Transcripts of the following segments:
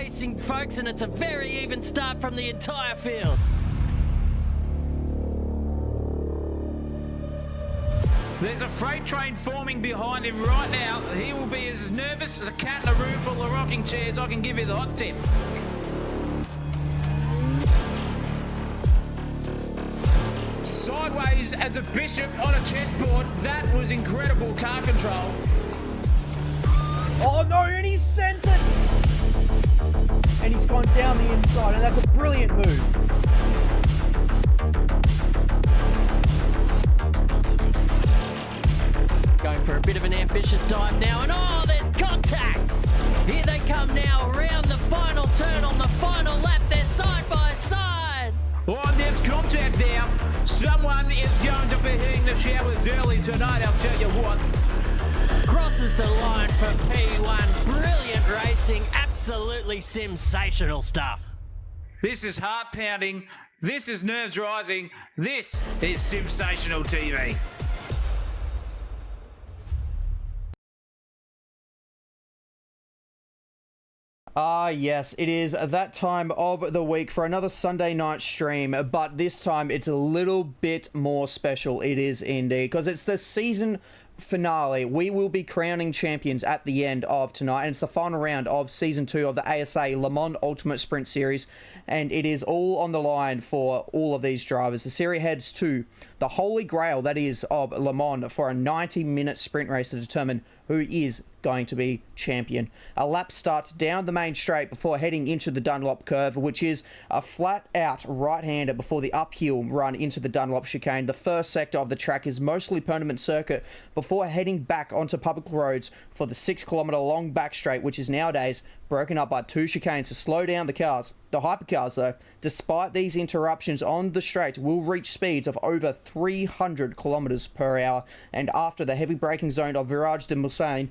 racing, folks, and it's a very even start from the entire field. There's a freight train forming behind him right now. He will be as nervous as a cat in a room full of rocking chairs. I can give you the hot tip. Sideways as a bishop on a chessboard. That was incredible car control. Oh no, and he's sent it! And he's gone down the inside, and that's a brilliant move. Going for a bit of an ambitious dive now, and oh, there's contact! Here they come now, around the final turn on the final lap. They're side by side. Oh, there's contact now. Someone is going to be hitting the showers early tonight, I'll tell you what. Crosses the line for P1. Brilliant racing, absolutely sensational stuff. This is heart pounding. This is nerves rising. This is sensational TV. Ah, yes, it is that time of the week for another Sunday night stream, but this time it's a little bit more special. It is indeed, because it's the season finale. We will be crowning champions at the end of tonight, and it's the final round of Season 2 of the ASA Le Mans Ultimate Sprint Series, and it is all on the line for all of these drivers. The series heads to the holy grail, that is, of Le Mans for a 90-minute sprint race to determine who is going to be champion. A lap starts down the main straight before heading into the Dunlop curve, which is a flat-out right-hander before the uphill run into the Dunlop chicane. The first sector of the track is mostly permanent circuit before heading back onto public roads for the 6-kilometre long back straight, which is nowadays broken up by 2 chicanes to slow down the cars. The hypercars, though, despite these interruptions on the straight, will reach speeds of over 300 kilometers per hour. And after the heavy braking zone of Virage de Mulsanne,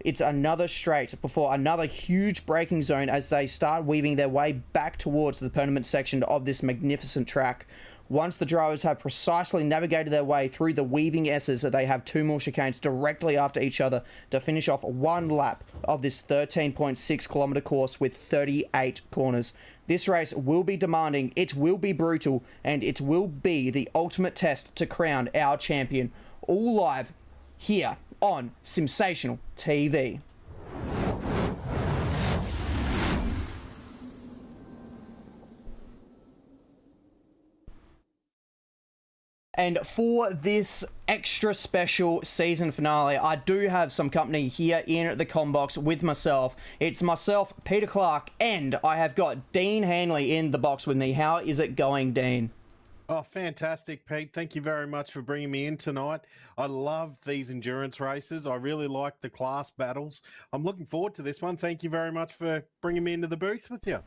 it's another straight before another huge braking zone as they start weaving their way back towards the permanent section of this magnificent track. Once the drivers have precisely navigated their way through the weaving S's, they have 2 more chicanes directly after each other to finish off 1 lap of this 13.6 kilometer course with 38 corners. This race will be demanding, it will be brutal, and it will be the ultimate test to crown our champion. All live here on Sensational TV. And for this extra special season finale, I do have some company here in the combox with myself. It's myself, Peter Clark, and I have got Dean Hanley in the box with me. How is it going, Dean? Oh, fantastic, Pete. Thank you very much for bringing me in tonight. I love these endurance races. I really like the class battles. I'm looking forward to this one. Thank you very much for bringing me into the booth with you.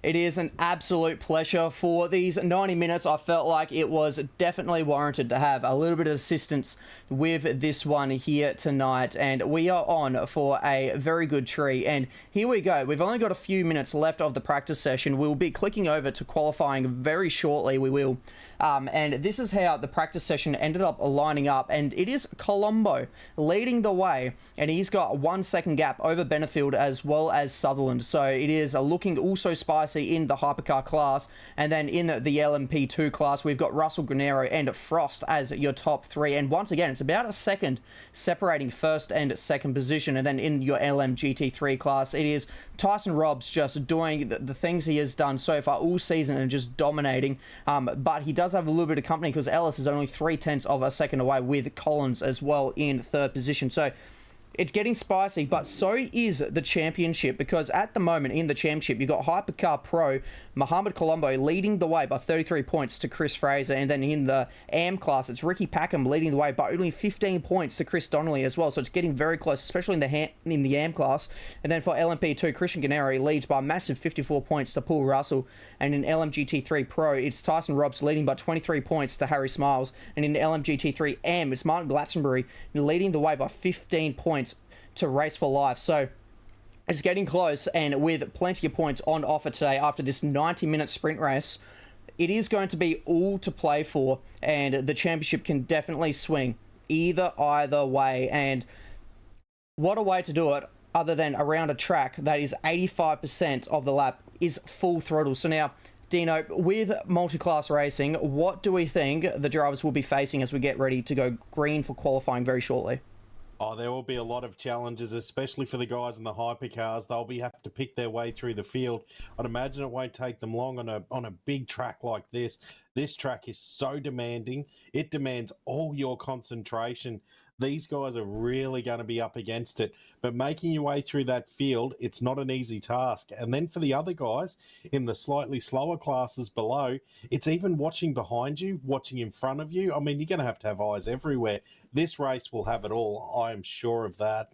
It is an absolute pleasure. For these 90 minutes, I felt like it was definitely warranted to have a little bit of assistance with this one here tonight. And we are on for a very good treat. And here we go. We've only got a few minutes left of the practice session. We'll be clicking over to qualifying very shortly. We will. And this is how the practice session ended up lining up. And it is Colombo leading the way. And he's got 1 second gap over Benefield as well as Sutherland. So it is looking also spicy in the hypercar class. And then in the LMP2 class, we've got Russell Granero and Frost as your top 3. And once again, it's about a second separating first and second position. And then in your LMGT3 class, it is Tyson Robbs just doing the things he has done so far all season and just dominating. But he does have a little bit of company because Ellis is only 0.3 of a second away with Collins as well in third position. So it's getting spicy, but so is the championship, because at the moment in the championship, you've got Hypercar Pro, Mohamed Colombo leading the way by 33 points to Chris Fraser, and then in the AM class, it's Ricky Packham leading the way by only 15 points to Chris Donnelly as well, so it's getting very close, especially in the AM class. And then for LMP2, Christian Gennaro leads by a massive 54 points to Paul Russell, and in LMGT3 Pro, it's Tyson Robbs leading by 23 points to Harry Smiles, and in LMGT3 M, it's Martin Glastonbury leading the way by 15 points to Race for Life. So it's getting close, and with plenty of points on offer today after this 90-minute sprint race, it is going to be all to play for, and the championship can definitely swing either way. And what a way to do it. other than around a track that is 85% of the lap is full throttle. So now, Dino, with multi-class racing, what do we think the drivers will be facing as we get ready to go green for qualifying very shortly? Oh, there will be a lot of challenges, especially for the guys in the hypercars. They'll have to pick their way through the field. I'd imagine it won't take them long on a big track like this. This track is so demanding. It demands all your concentration. These guys are really going to be up against it. But making your way through that field, it's not an easy task. And then for the other guys in the slightly slower classes below, it's even watching behind you, watching in front of you. I mean, you're going to have eyes everywhere. This race will have it all. I am sure of that.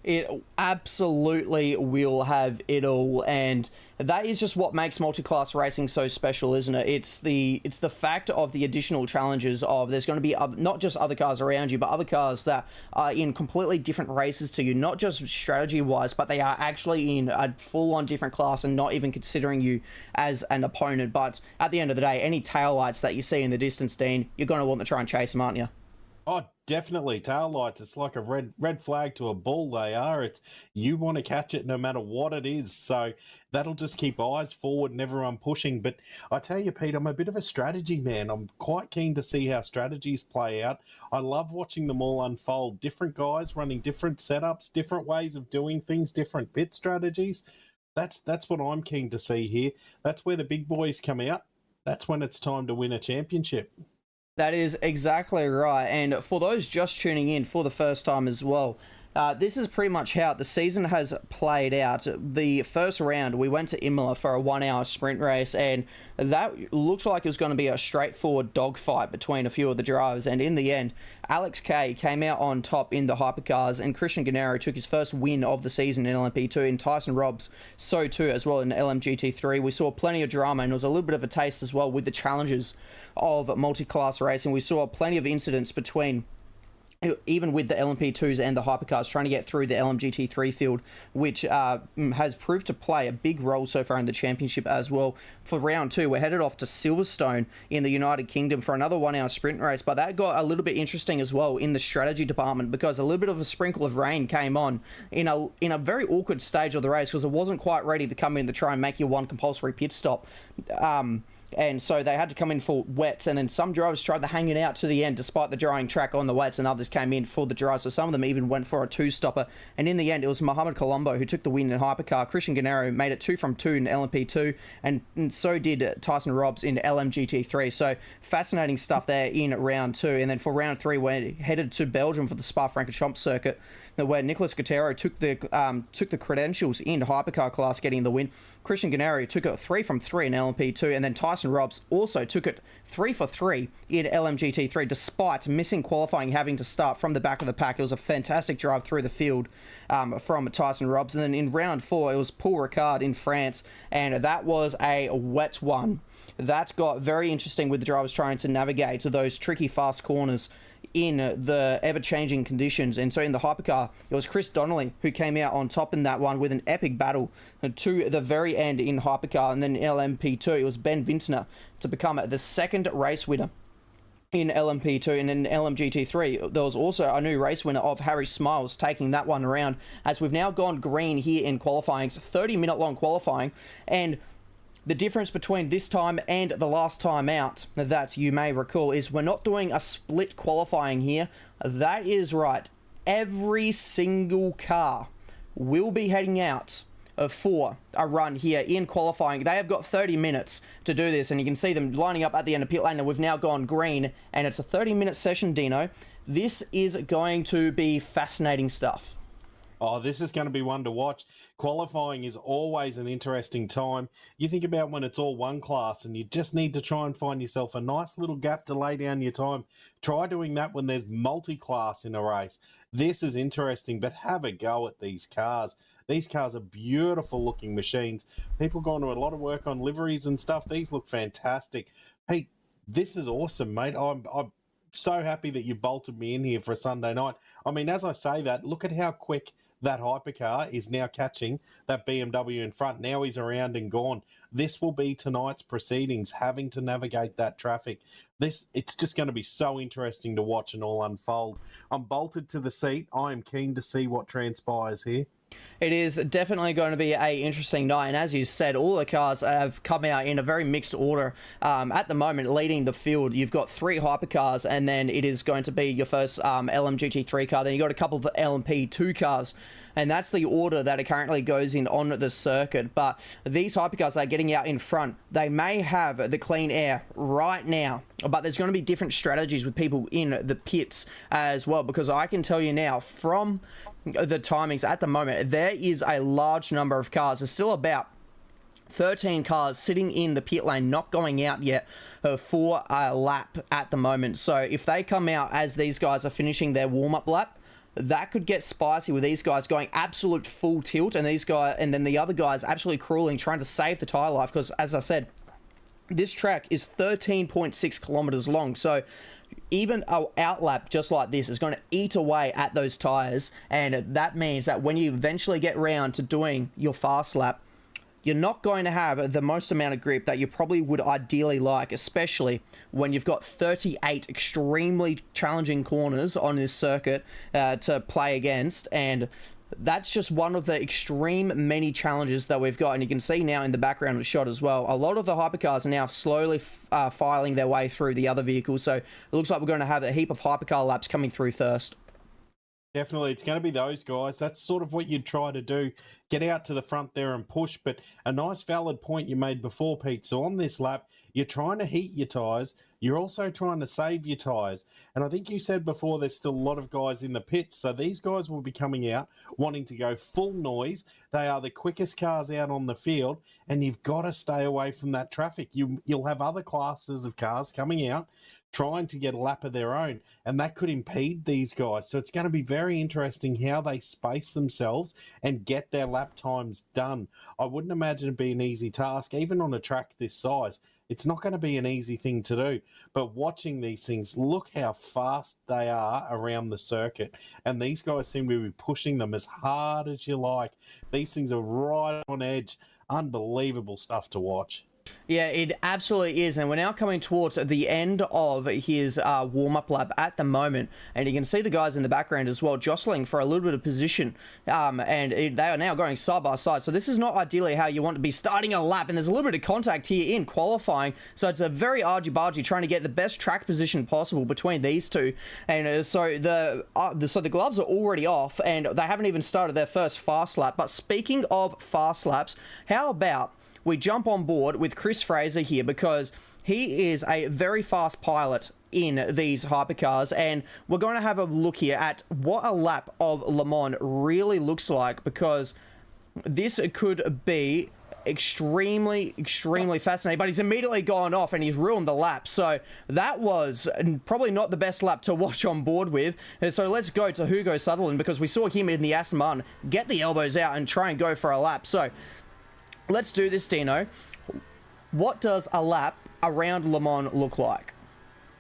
It absolutely will have it all, and that is just what makes multi-class racing so special, isn't it? It's the fact of the additional challenges of there's going to be not just other cars around you, but other cars that are in completely different races to you, not just strategy-wise, but they are actually in a full-on different class and not even considering you as an opponent. But at the end of the day, any taillights that you see in the distance, Dean, you're going to want to try and chase them, aren't you? Oh, definitely. Tail lights. It's like a red flag to a bull. They are. It's you want to catch it no matter what it is. So that'll just keep eyes forward and everyone pushing. But I tell you, Pete, I'm a bit of a strategy man. I'm quite keen to see how strategies play out. I love watching them all unfold. Different guys running different setups, different ways of doing things, different pit strategies. That's what I'm keen to see here. That's where the big boys come out. That's when it's time to win a championship. That is exactly right. And for those just tuning in for the first time as well, this is pretty much how the season has played out. The first round, we went to Imola for a 1 hour sprint race, and that looked like it was going to be a straightforward dogfight between a few of the drivers. And in the end, Alex Kay came out on top in the hypercars, and Christian Gennaro took his first win of the season in LMP2, and Tyson Robbs so too as well in LMGT3. We saw plenty of drama, and it was a little bit of a taste as well with the challenges of multi-class racing. We saw plenty of incidents between, even with the LMP2s and the hypercars, trying to get through the LMGT3 field, which has proved to play a big role so far in the championship as well. For round 2, we're headed off to Silverstone in the United Kingdom for another 1 hour sprint race, but that got a little bit interesting as well in the strategy department, because a little bit of a sprinkle of rain came on in a very awkward stage of the race, because it wasn't quite ready to come in to try and make your one compulsory pit stop. And so they had to come in for wets, and then some drivers tried to hang it out to the end despite the drying track on the wets, and others came in for the dry, so some of them even went for a two-stopper. And in the end, it was Mohamed Colombo who took the win in hypercar. Christian Gennaro made it 2 from 2 in LMP2, and so did Tyson Robbs in LMGT3. So fascinating stuff there in round 2. And then for round 3, we're headed to Belgium for the Spa-Francorchamps circuit, where Nicolas Guerrero took the credentials in hypercar class, getting the win. Christian Gennaro took it 3 from 3 in LMP2, and then Tyson Robbs also took it 3 for 3 in LMGT3, despite missing qualifying, having to start from the back of the pack. It was a fantastic drive through the field from Tyson Robbs. And then in round 4, it was Paul Ricard in France, and that was a wet one. That got very interesting with the drivers trying to navigate to those tricky fast corners in the ever-changing conditions. And so in the hypercar, it was Chris Donnelly who came out on top in that one with an epic battle to the very end in hypercar. And then in LMP2, it was Ben Vintner to become the second race winner in LMP2. And in LMGT3, there was also a new race winner of Harry Smiles taking that one around, as we've now gone green here in qualifying. It's 30-minute long qualifying, and the difference between this time and the last time out, that you may recall, is we're not doing a split qualifying here. That is right. Every single car will be heading out for a run here in qualifying. They have got 30 minutes to do this, and you can see them lining up at the end of pit lane, and we've now gone green, and it's a 30-minute session, Dino. This is going to be fascinating stuff. Oh, this is going to be one to watch. Qualifying is always an interesting time. You think about when it's all one class and you just need to try and find yourself a nice little gap to lay down your time. Try doing that when there's multi-class in a race. This is interesting, but have a go at these cars. These cars are beautiful looking machines. People gone to a lot of work on liveries and stuff. These look fantastic. Pete, this is awesome, mate. I'm so happy that you bolted me in here for a Sunday night. I mean, as I say that, look at how quick that hypercar is now catching that BMW in front. Now he's around and gone. This will be tonight's proceedings, having to navigate that traffic. It's just going to be so interesting to watch and all unfold. I'm bolted to the seat. I am keen to see what transpires here. It is definitely going to be a interesting night, and as you said, all the cars have come out in a very mixed order. At the moment, leading the field, you've got 3 hypercars, and then it is going to be your first LMGT3 car. Then you've got a couple of LMP2 cars, and that's the order that it currently goes in on the circuit. But these hypercars are getting out in front. They may have the clean air right now, but there's going to be different strategies with people in the pits as well, because I can tell you now from the timings at the moment, there is a large number of cars. There's still about 13 cars sitting in the pit lane, not going out yet for a lap at the moment. So if they come out as these guys are finishing their warm-up lap, that could get spicy with these guys going absolute full tilt, and these guys, and then the other guys absolutely crawling, trying to save the tire life, because as I said, this track is 13.6 kilometers long. So even an outlap just like this is going to eat away at those tires, and that means that when you eventually get round to doing your fast lap, you're not going to have the most amount of grip that you probably would ideally like, especially when you've got 38 extremely challenging corners on this circuit to play against. And that's just one of the extreme many challenges that we've got. And you can see now in the background of the shot as well, a lot of the hypercars are now slowly filing their way through the other vehicles. So it looks like we're going to have a heap of hypercar laps coming through first. Definitely, it's going to be those guys. That's sort of what you'd try to do. Get out to the front there and push. But a nice valid point you made before, Pete. So on this lap, you're trying to heat your tyres. You're also trying to save your tyres. And I think you said before there's still a lot of guys in the pits. So these guys will be coming out wanting to go full noise. They are the quickest cars out on the field. And you've got to stay away from that traffic. You'll have other classes of cars coming out trying to get a lap of their own, and that could impede these guys. So it's going to be very interesting how they space themselves and get their lap times done. I wouldn't imagine it be an easy task, even on a track this size. It's not going to be an easy thing to do, but watching these things, look how fast they are around the circuit, and these guys seem to be pushing them as hard as you like. These things are right on edge. Unbelievable stuff to watch. Yeah, it absolutely is, and we're now coming towards the end of his warm-up lap at the moment, and you can see the guys in the background as well jostling for a little bit of position, and they are now going side by side. So this is not ideally how you want to be starting a lap, and there's a little bit of contact here in qualifying, so it's a very argy-bargy trying to get the best track position possible between these two. And so the gloves are already off, and they haven't even started their first fast lap. But speaking of fast laps, how about we jump on board with Chris Fraser here, because he is a very fast pilot in these hypercars, and we're going to have a look here at what a lap of Le Mans really looks like, because this could be extremely fascinating. But he's immediately gone off and he's ruined the lap, so that was probably not the best lap to watch on board with. And so let's go to Hugo Sutherland, because we saw him in the Aston Martin get the elbows out and try and go for a lap. So let's do this, Dino. What does a lap around Le Mans look like?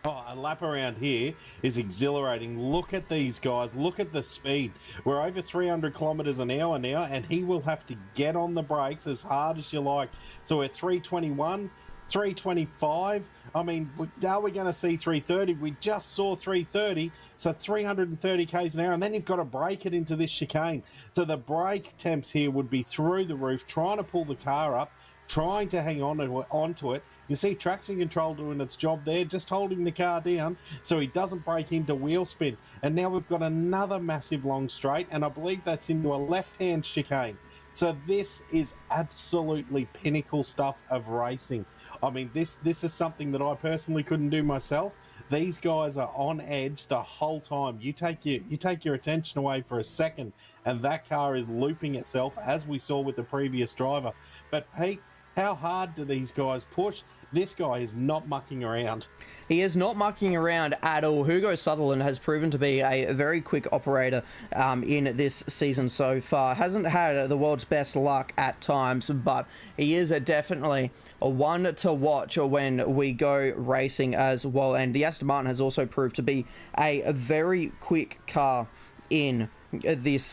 Oh, a lap around here is exhilarating. Look at these guys. Look at the speed. We're over 300 kilometers an hour now, and he will have to get on the brakes as hard as you like. So we're 321, 325. I mean, are we going to see 330? We just saw 330, so 330 k's an hour, and then you've got to brake it into this chicane. So the brake temps here would be through the roof, trying to pull the car up, trying to hang onto it. You see traction control doing its job there, just holding the car down so he doesn't break into wheel spin. And now we've got another massive long straight, and I believe that's into a left-hand chicane. So this is absolutely pinnacle stuff of racing. I mean, this is something that I personally couldn't do myself. These guys are on edge the whole time. You take your attention away for a second, and that car is looping itself, as we saw with the previous driver. But Pete, how hard do these guys push? This guy is not mucking around. He is not mucking around at all. Hugo Sutherland has proven to be a very quick operator in this season so far. Hasn't had the world's best luck at times, but he is definitely a one to watch when we go racing as well. And the Aston Martin has also proved to be a very quick car in this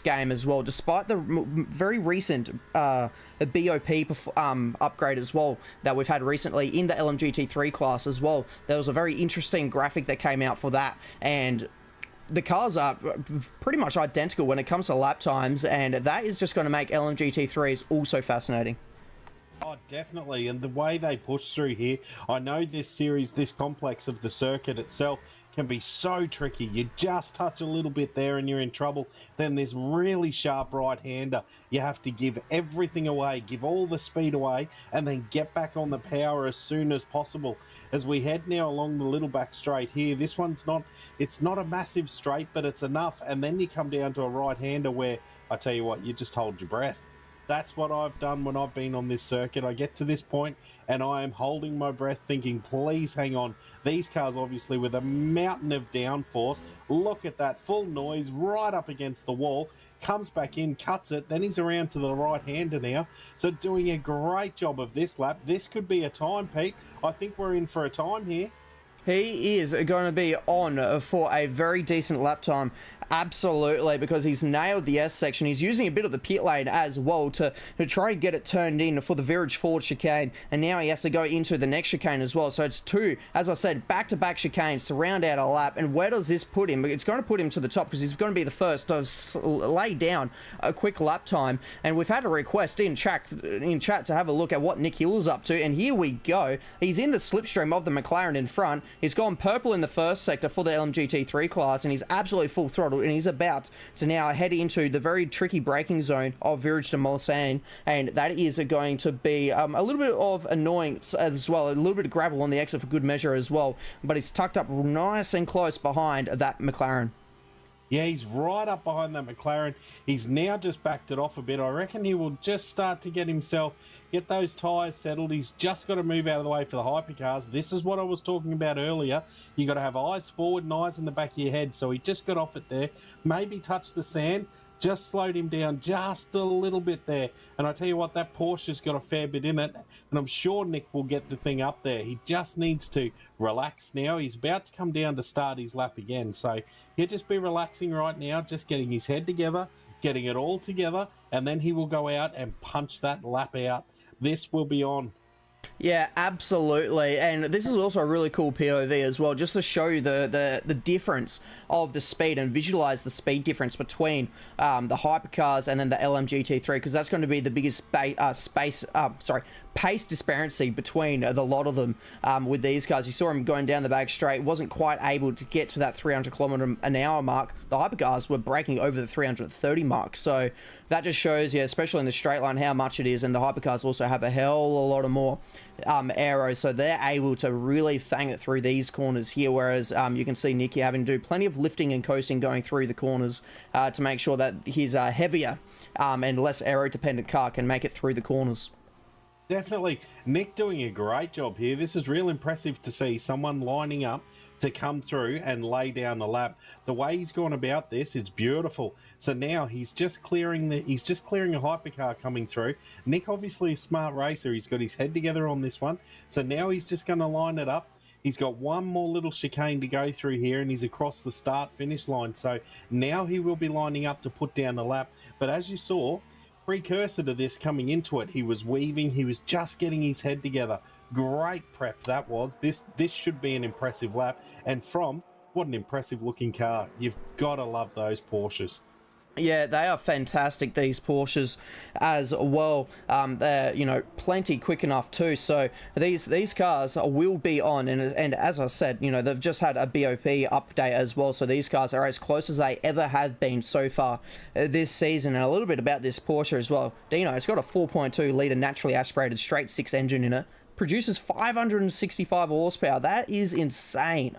game as well, despite the very recent BOP upgrade as well that we've had recently in the LMGT3 class as well. There was a very interesting graphic that came out for that, and the cars are pretty much identical when it comes to lap times, and that is just going to make LMGT3s also fascinating. Oh, definitely. And the way they push through here, I know this series, this complex of the circuit itself can be so tricky. You just touch a little bit there and you're in trouble. Then this really sharp right-hander, you have to give everything away, give all the speed away, and then get back on the power as soon as possible. As we head now along the little back straight here, this one's not, it's not a massive straight, but it's enough. And then you come down to a right-hander where, I tell you what, you just hold your breath. That's what I've done when I've been on this circuit. I get to this point and I am holding my breath thinking, please hang on. These cars, obviously, with a mountain of downforce. Look at that, full noise, right up against the wall. Comes back in, cuts it, then he's around to the right-hander now. So doing a great job of this lap. This could be a time, Pete. I think we're in for a time here. He is going to be on for a very decent lap time. Absolutely, because he's nailed the S section. He's using a bit of the pit lane as well to try and get it turned in for the Virage Forward chicane, and now he has to go into the next chicane as well. So it's two, as I said, back-to-back chicanes to round out a lap. And where does this put him? It's going to put him to the top because he's going to be the first to lay down a quick lap time. And we've had a request in chat to have a look at what Nick Hill is up to, and here we go. He's in the slipstream of the McLaren in front. He's gone purple in the first sector for the LMGT3 class, and he's absolutely full throttle, and he's about to now head into the very tricky braking zone of Virage de Mulsanne, and that is going to be a little bit of annoyance as well, a little bit of gravel on the exit for good measure as well, but he's tucked up nice and close behind that McLaren. Yeah, he's right up behind that McLaren. He's now just backed it off a bit. I reckon he will just start to get those tyres settled. He's just got to move out of the way for the hypercars. This is what I was talking about earlier. You got to have eyes forward and eyes in the back of your head. So he just got off it there. Maybe touched the sand. Just slowed him down just a little bit there. And I tell you what, that Porsche's got a fair bit in it. And I'm sure Nick will get the thing up there. He just needs to relax now. He's about to come down to start his lap again. So he'll just be relaxing right now, just getting his head together, getting it all together. And then he will go out and punch that lap out. This will be on. Yeah, absolutely. And this is also a really cool POV as well, just to show you the difference of the speed and visualize the speed difference between the hypercars and then the LMGT3, because that's going to be the biggest pace disparity between the lot of them with these cars. You saw him going down the back straight, wasn't quite able to get to that 300km/h mark. The hypercars were braking over the 330 mark, so that just shows you, especially in the straight line, how much it is. And the hypercars also have a hell of a lot of more aero, so they're able to really fang it through these corners here, whereas you can see Nicky having to do plenty of lifting and coasting going through the corners to make sure that his heavier and less aero dependent car can make it through the corners. Definitely. Nick doing a great job here. This is real impressive to see someone lining up to come through and lay down the lap. The way he's gone about this is beautiful. So now he's just clearing a hypercar coming through. Nick, obviously a smart racer. He's got his head together on this one. So now he's just going to line it up. He's got one more little chicane to go through here, and he's across the start-finish line. So now he will be lining up to put down the lap. But as you saw, precursor to this coming into it, he was weaving, he was just getting his head together. Great prep that was. This should be an impressive lap. And what an impressive looking car. You've got to love those Porsches. Yeah, they are fantastic, these Porsches as well. They're, plenty quick enough too. So these cars will be on, and as I said, they've just had a BOP update as well. So these cars are as close as they ever have been so far this season. And a little bit about this Porsche as well. Dino, it's got a 4.2 litre naturally aspirated straight six engine in it. Produces 565 horsepower. That is insane.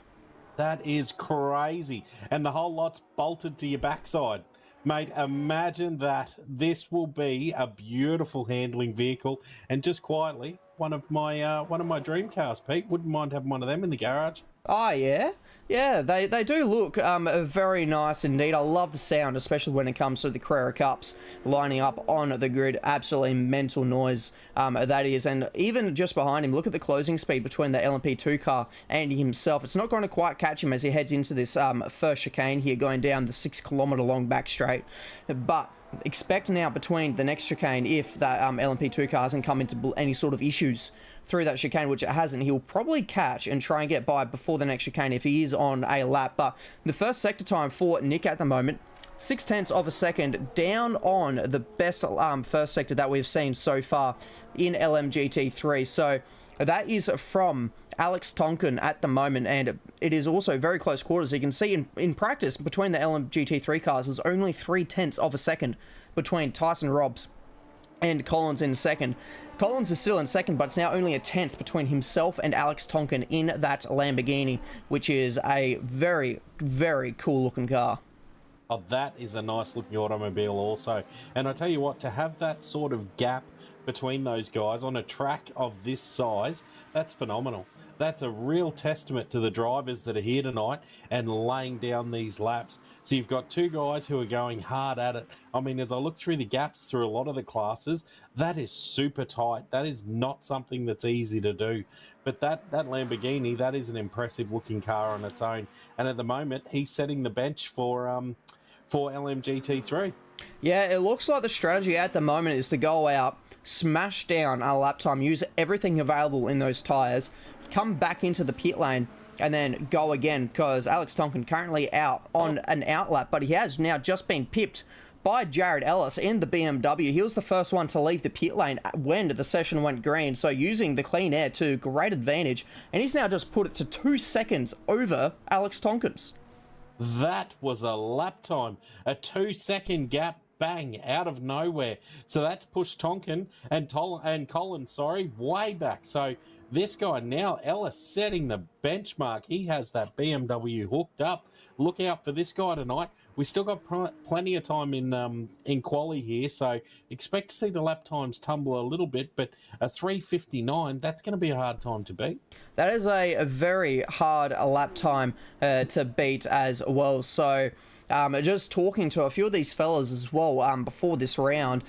That is crazy. And the whole lot's bolted to your backside. Mate, imagine that. This will be a beautiful handling vehicle, and just quietly, one of my dream cars, Pete. Wouldn't mind having one of them in the garage. Oh, yeah? Yeah, they do look very nice indeed. I love the sound, especially when it comes to the Carrera Cups lining up on the grid. Absolutely mental noise that is. And even just behind him, look at the closing speed between the LMP2 car and himself. It's not going to quite catch him as he heads into this first chicane here, going down the 6 kilometre long back straight. But expect now between the next chicane, if that LMP2 car hasn't come into any sort of issues through that chicane, which it hasn't. He'll probably catch and try and get by before the next chicane if he is on a lap. But the first sector time for Nick at the moment, 0.6 of a second, down on the best first sector that we've seen so far in LMGT3. So that is from Alex Tonkin at the moment, and it is also very close quarters. You can see in practice between the LMGT3 cars, there's only 0.3 of a second between Tyson Robbs and Collins in second. Collins is still in second, but it's now only a 10th between himself and Alex Tonkin in that Lamborghini, which is a very, very cool looking car. Oh, that is a nice looking automobile also. And I tell you what, to have that sort of gap between those guys on a track of this size, that's phenomenal. That's a real testament to the drivers that are here tonight and laying down these laps. So you've got two guys who are going hard at it. I mean, as I look through the gaps through a lot of the classes, that is super tight. That is not something that's easy to do. But that Lamborghini, that is an impressive looking car on its own. And at the moment, he's setting the bench for LMGT3. Yeah, it looks like the strategy at the moment is to go out, smash down a lap time, use everything available in those tyres, come back into the pit lane, and then go again, because Alex Tonkin currently out on an outlap, but he has now just been pipped by Jared Ellis in the BMW. He was the first one to leave the pit lane when the session went green, so using the clean air to great advantage, and he's now just put it to 2 seconds over Alex Tonkin's. That was a lap time, a 2-second gap, bang, out of nowhere. So that's pushed Tonkin and Collins, way back. So this guy now, Ellis, setting the benchmark. He has that BMW hooked up. Look out for this guy tonight. We still got plenty of time in quali here, so expect to see the lap times tumble a little bit, but a 3:59, that's going to be a hard time to beat. That is a very hard lap time to beat as well. So just talking to a few of these fellas as well before this round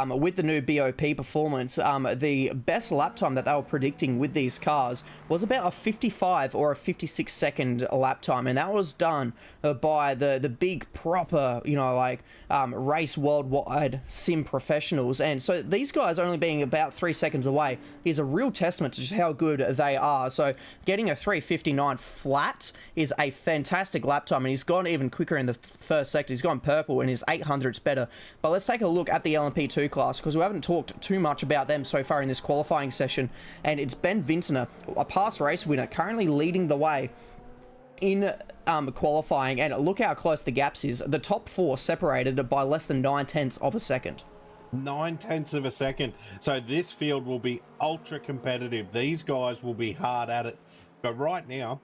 with the new BOP performance, the best lap time that they were predicting with these cars was about a 55 or a 56 second lap time, and that was done by the big proper, race worldwide sim professionals. And so these guys only being about 3 seconds away is a real testament to just how good they are. So getting a 3:59 flat is a fantastic lap time, and he's gone even quicker in the first sector. He's gone purple and his 800's better. But let's take a look at the LMP2 class, because we haven't talked too much about them so far in this qualifying session, and it's Ben Vintner, a past race winner, currently leading the way in qualifying, and look how close the gaps is. The top four separated by less than 0.9 of a second. 0.9 of a second. So this field will be ultra competitive. These guys will be hard at it. But right now,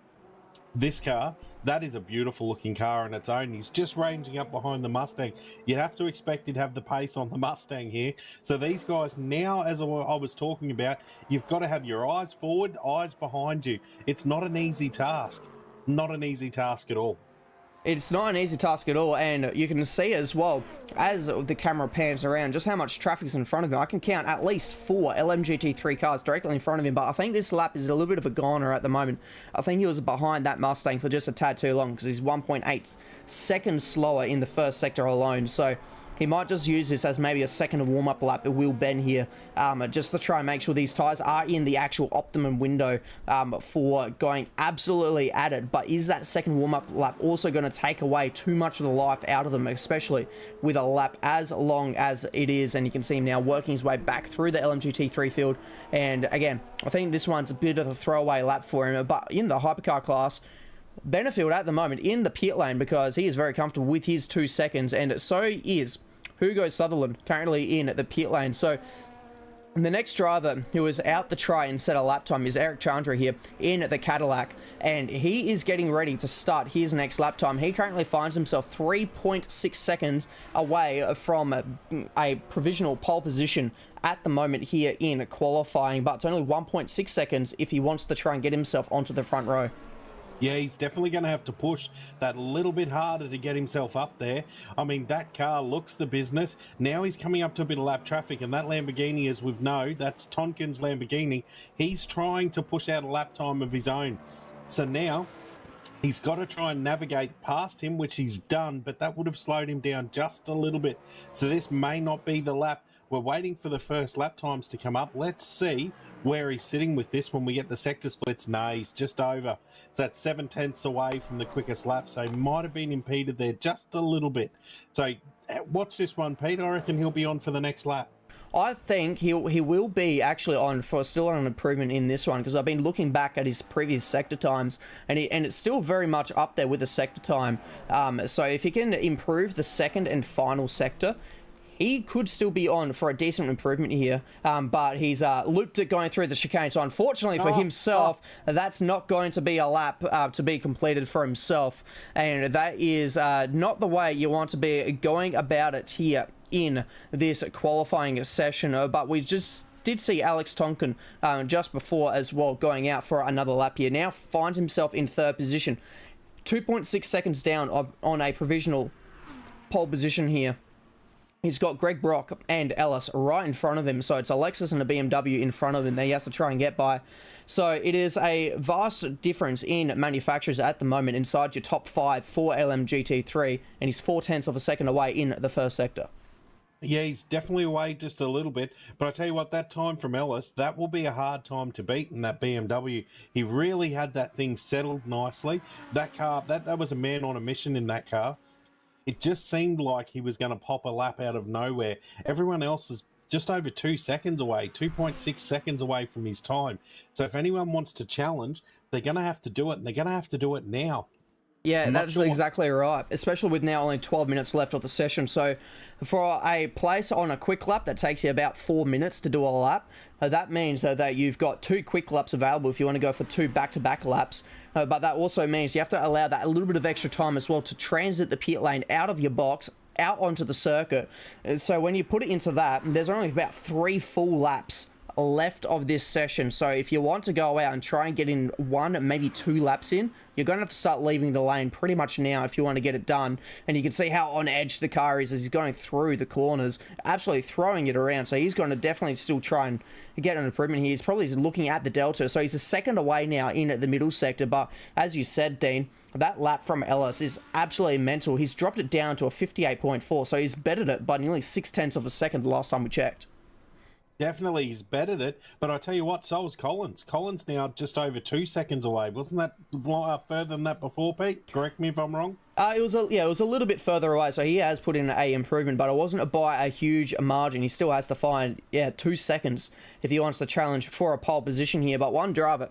this car, that is a beautiful looking car on its own. He's just ranging up behind the Mustang. You'd have to expect he'd have the pace on the Mustang here. So these guys now, as I was talking about, you've got to have your eyes forward, eyes behind you. It's not an easy task. Not an easy task at all. It's not an easy task at all, and you can see as well, as the camera pans around, just how much traffic's in front of him. I can count at least 4 LMGT3 cars directly in front of him, but I think this lap is a little bit of a goner at the moment. I think he was behind that Mustang for just a tad too long, because he's 1.8 seconds slower in the first sector alone, so he might just use this as maybe a second warm-up lap. It will Ben here, just to try and make sure these tyres are in the actual optimum window for going absolutely at it. But is that second warm-up lap also going to take away too much of the life out of them, especially with a lap as long as it is? And you can see him now working his way back through the LMGT3 field. And again, I think this one's a bit of a throwaway lap for him. But in the hypercar class, Benefield at the moment in the pit lane, because he is very comfortable with his 2 seconds, and so is Hugo Sutherland currently in the pit lane. So the next driver who is out the try and set a lap time is Eric Chandra here in the Cadillac, and he is getting ready to start his next lap time. He currently finds himself 3.6 seconds away from a provisional pole position at the moment here in qualifying, but it's only 1.6 seconds if he wants to try and get himself onto the front row. Yeah, he's definitely going to have to push that little bit harder to get himself up there. I mean, that car looks the business. Now he's coming up to a bit of lap traffic, and that Lamborghini, as we know, that's Tonkin's Lamborghini. He's trying to push out a lap time of his own. So now he's got to try and navigate past him, which he's done, but that would have slowed him down just a little bit. So this may not be the lap. We're waiting for the first lap times to come up. Let's see where he's sitting with this when we get the sector splits. No, he's just over. So that's 7/10 away from the quickest lap. So he might have been impeded there just a little bit. So watch this one, Pete. I reckon he'll be on for the next lap. I think he will be actually on for still on an improvement in this one, because I've been looking back at his previous sector times, and it's still very much up there with the sector time. So if he can improve the second and final sector, he could still be on for a decent improvement here, but he's looped it going through the chicane. So unfortunately for himself, that's not going to be a lap to be completed for himself, and that is not the way you want to be going about it here in this qualifying session. But we just did see Alex Tonkin just before as well going out for another lap here. Now finds himself in third position, 2.6 seconds down on a provisional pole position here. He's got Greg Brock and Ellis right in front of him, so it's a Lexus and a BMW in front of him that he has to try and get by. So it is a vast difference in manufacturers at the moment inside your top 5 for LMGT3, and he's 0.4 of a second away in the first sector. Yeah, he's definitely away just a little bit. But I tell you what, that time from Ellis, that will be a hard time to beat in that BMW. He really had that thing settled nicely. That car, that was a man on a mission in that car. It just seemed like he was going to pop a lap out of nowhere. Everyone else is just over 2 seconds away, 2.6 seconds away from his time. So if anyone wants to challenge, they're going to have to do it, and they're going to have to do it now. Yeah, that's exactly right, especially with now only 12 minutes left of the session. So for a place on a quick lap that takes you about 4 minutes to do a lap, that means that you've got 2 quick laps available if you want to go for 2 back-to-back laps. But that also means you have to allow that a little bit of extra time as well to transit the pit lane out of your box, out onto the circuit. So when you put it into that, there's only about 3 full laps left of this session. So if you want to go out and try and get in 1, maybe 2 laps in, you're going to have to start leaving the lane pretty much now if you want to get it done. And you can see how on edge the car is as he's going through the corners, absolutely throwing it around. So he's going to definitely still try and get an improvement here. He's probably looking at the delta. So he's a second away now in the middle sector. But as you said, Dean, that lap from Ellis is absolutely mental. He's dropped it down to a 58.4. So he's bettered it by nearly 0.6 of a second the last time we checked. Definitely, he's bettered it. But I tell you what, so was Collins. Collins now just over 2 seconds away. Wasn't that further than that before, Pete? Correct me if I'm wrong. It was a little bit further away, so he has put in a improvement, but it wasn't by a huge margin. He still has to find 2 seconds if he wants to challenge for a pole position here. But one driver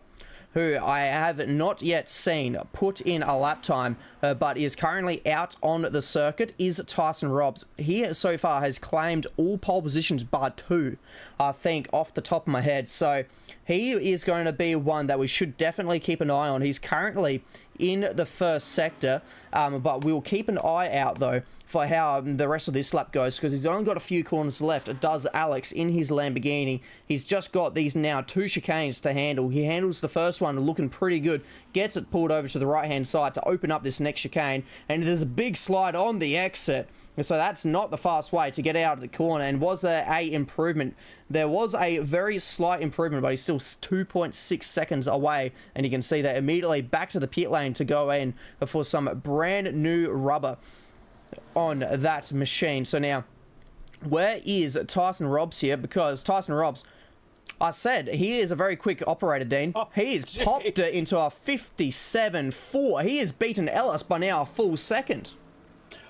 who I have not yet seen put in a lap time, but is currently out on the circuit, is Tyson Robbs. He so far has claimed all pole positions but 2, I think, off the top of my head. So he is going to be one that we should definitely keep an eye on. He's currently in the first sector, but we'll keep an eye out, though, for how the rest of this lap goes, because he's only got a few corners left. It does Alex in his Lamborghini. He's just got these now 2 chicanes to handle. He handles the first one looking pretty good, gets it pulled over to the right-hand side to open up this next chicane, and there's a big slide on the exit. So that's not the fast way to get out of the corner. And was there a improvement? There was a very slight improvement, but he's still 2.6 seconds away. And you can see that immediately back to the pit lane to go in for some brand new rubber on that machine. So now, where is Tyson Robbs here? Because Tyson Robbs, I said, he is a very quick operator, Dean. He has popped it into a 57.4. He has beaten Ellis by now a full second.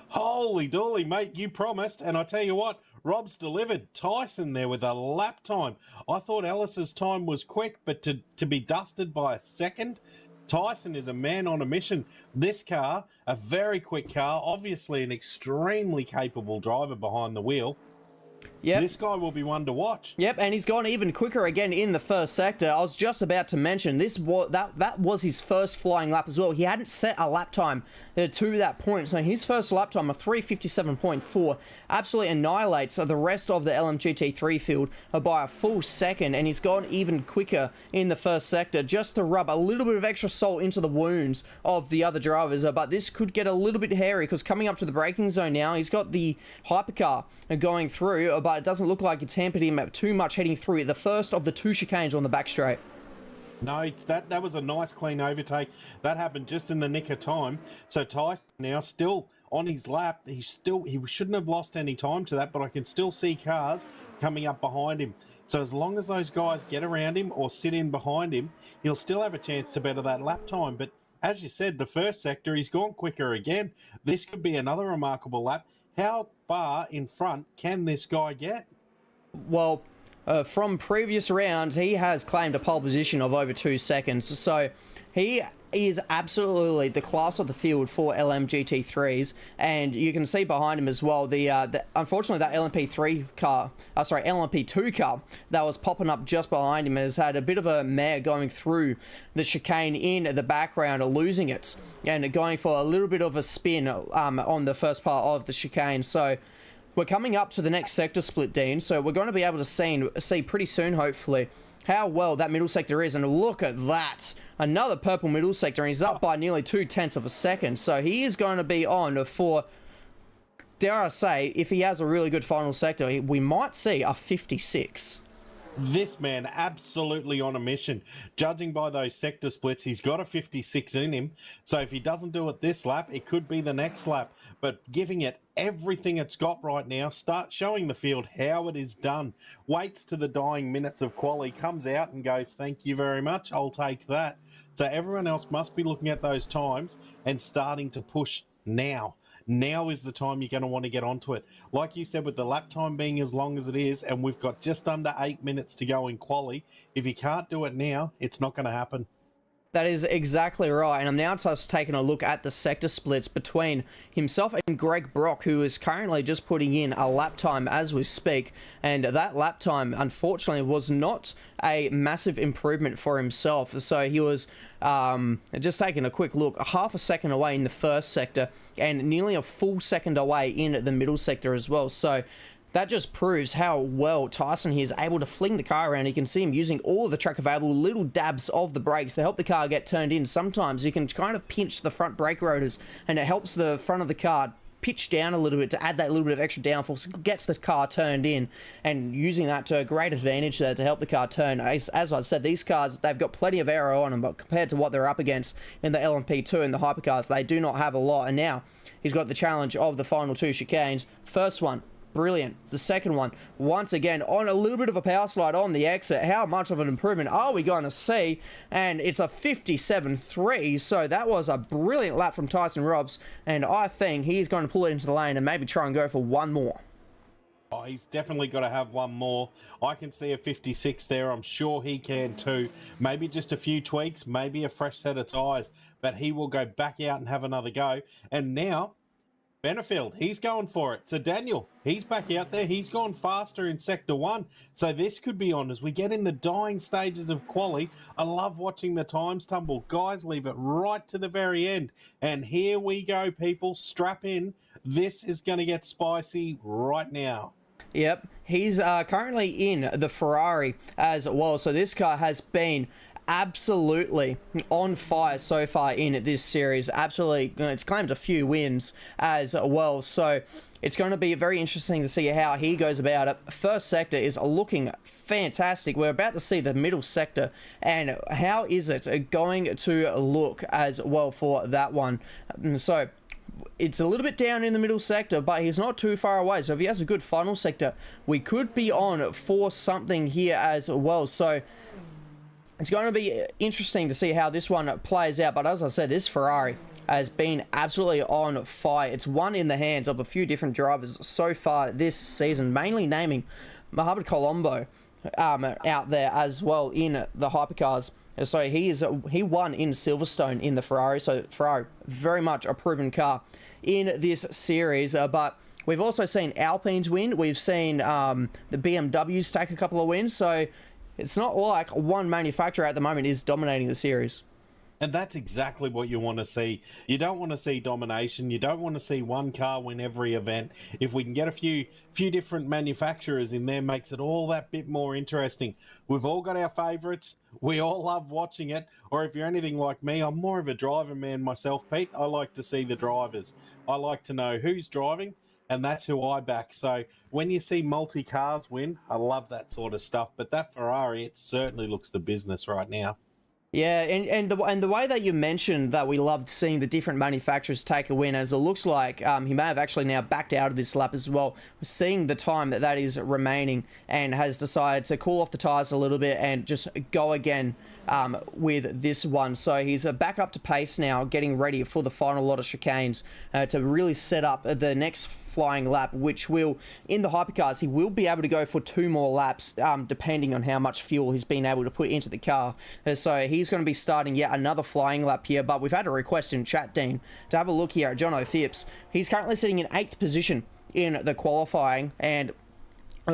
Holy dooly, mate, you promised. And I tell you what, Rob's delivered. Tyson there with a lap time. I thought Ellis's time was quick, but to be dusted by a second, Tyson is a man on a mission. This car, a very quick car, obviously an extremely capable driver behind the wheel. Yep. This guy will be one to watch. Yep, and he's gone even quicker again in the first sector. I was just about to mention this. That was his first flying lap as well. He hadn't set a lap time to that point, so his first lap time of 3:57.4 absolutely annihilates the rest of the LMGT3 field by a full second, and he's gone even quicker in the first sector just to rub a little bit of extra salt into the wounds of the other drivers. But this could get a little bit hairy, because coming up to the braking zone now, he's got the hypercar going through, but it doesn't look like it's hampered him too much heading through the first of the 2 chicanes on the back straight. No, that was a nice clean overtake. That happened just in the nick of time. So Tyson now still on his lap. He shouldn't have lost any time to that, but I can still see cars coming up behind him. So as long as those guys get around him or sit in behind him, he'll still have a chance to better that lap time. But as you said, the first sector, he's gone quicker again. This could be another remarkable lap. How far in front can this guy get? Well, from previous rounds, he has claimed a pole position of over 2 seconds. So he is absolutely the class of the field for LMGT3s, and you can see behind him as well the unfortunately that LMP2 car that was popping up just behind him has had a bit of a mare going through the chicane in the background, losing it and going for a little bit of a spin on the first part of the chicane. So we're coming up to the next sector split, Dean, so we're going to be able to see pretty soon, hopefully, how well that middle sector is. And look at that. Another purple middle sector, and he's up by nearly 0.2 of a second. So he is going to be on for, dare I say, if he has a really good final sector, we might see a 56. This man absolutely on a mission. Judging by those sector splits, he's got a 56 in him. So if he doesn't do it this lap, it could be the next lap. But giving it everything it's got right now, start showing the field how it is done. Waits to the dying minutes of quali, comes out and goes, thank you very much, I'll take that. So everyone else must be looking at those times and starting to push now. Now is the time you're going to want to get onto it. Like you said, with the lap time being as long as it is, and we've got just under 8 minutes to go in quali, if you can't do it now, it's not going to happen. That is exactly right, and I'm now just taking a look at the sector splits between himself and Greg Brock, who is currently just putting in a lap time as we speak, and that lap time, unfortunately, was not a massive improvement for himself. So he was just taking a quick look, half a second away in the first sector, and nearly a full second away in the middle sector as well. So that just proves how well Tyson here is able to fling the car around. You can see him using all of the track available, little dabs of the brakes to help the car get turned in. Sometimes you can kind of pinch the front brake rotors, and it helps the front of the car pitch down a little bit to add that little bit of extra downforce, gets the car turned in, and using that to a great advantage there to help the car turn. As I said, these cars, they've got plenty of aero on them, but compared to what they're up against in the LMP2 and the hypercars, they do not have a lot. And now he's got the challenge of the final 2 chicanes. First one, brilliant. The second one, once again, on a little bit of a power slide on the exit. How much of an improvement are we going to see? And it's a 57.3, so that was a brilliant lap from Tyson Robbs, and I think he's going to pull it into the lane and maybe try and go for one more. Oh, he's definitely got to have one more. I can see a 56 there. I'm sure he can too. Maybe just a few tweaks, maybe a fresh set of tyres, but he will go back out and have another go. And now Benefield, he's going for it. So Daniel, he's back out there. He's gone faster in Sector 1. So this could be on as we get in the dying stages of quali. I love watching the times tumble. Guys, leave it right to the very end. And here we go, people. Strap in. This is going to get spicy right now. Yep, he's currently in the Ferrari as well. So this car has been absolutely on fire so far in this series. Absolutely, it's claimed a few wins as well. So it's going to be very interesting to see how he goes about it. First sector is looking fantastic. We're about to see the middle sector, and how is it going to look as well for that one? So it's a little bit down in the middle sector, but he's not too far away. So if he has a good final sector, we could be on for something here as well. So it's going to be interesting to see how this one plays out. But as I said, this Ferrari has been absolutely on fire. It's won in the hands of a few different drivers so far this season, mainly naming Mohamed Colombo out there as well in the hypercars. So he won in Silverstone in the Ferrari. So Ferrari, very much a proven car in this series. But we've also seen Alpines win. We've seen the BMWs take a couple of wins. So it's not like one manufacturer at the moment is dominating the series. And that's exactly what you want to see. You don't want to see domination. You don't want to see one car win every event. If we can get a few different manufacturers in there, makes it all that bit more interesting. We've all got our favourites. We all love watching it. Or if you're anything like me, I'm more of a driver man myself, Pete. I like to see the drivers. I like to know who's driving, and that's who I back. So when you see multi-cars win, I love that sort of stuff. But that Ferrari, it certainly looks the business right now. Yeah, and the way that you mentioned that we loved seeing the different manufacturers take a win, as it looks like he may have actually now backed out of this lap as well, seeing the time that is remaining, and has decided to cool off the tyres a little bit and just go again with this one. So he's back up to pace now, getting ready for the final lot of chicanes to really set up the next flying lap, which will, in the hypercars, he will be able to go for 2 more laps depending on how much fuel he's been able to put into the car. So he's going to be starting yet another flying lap here, but we've had a request in chat, Dean, to have a look here at Jono Phipps. He's currently sitting in 8th position in the qualifying, and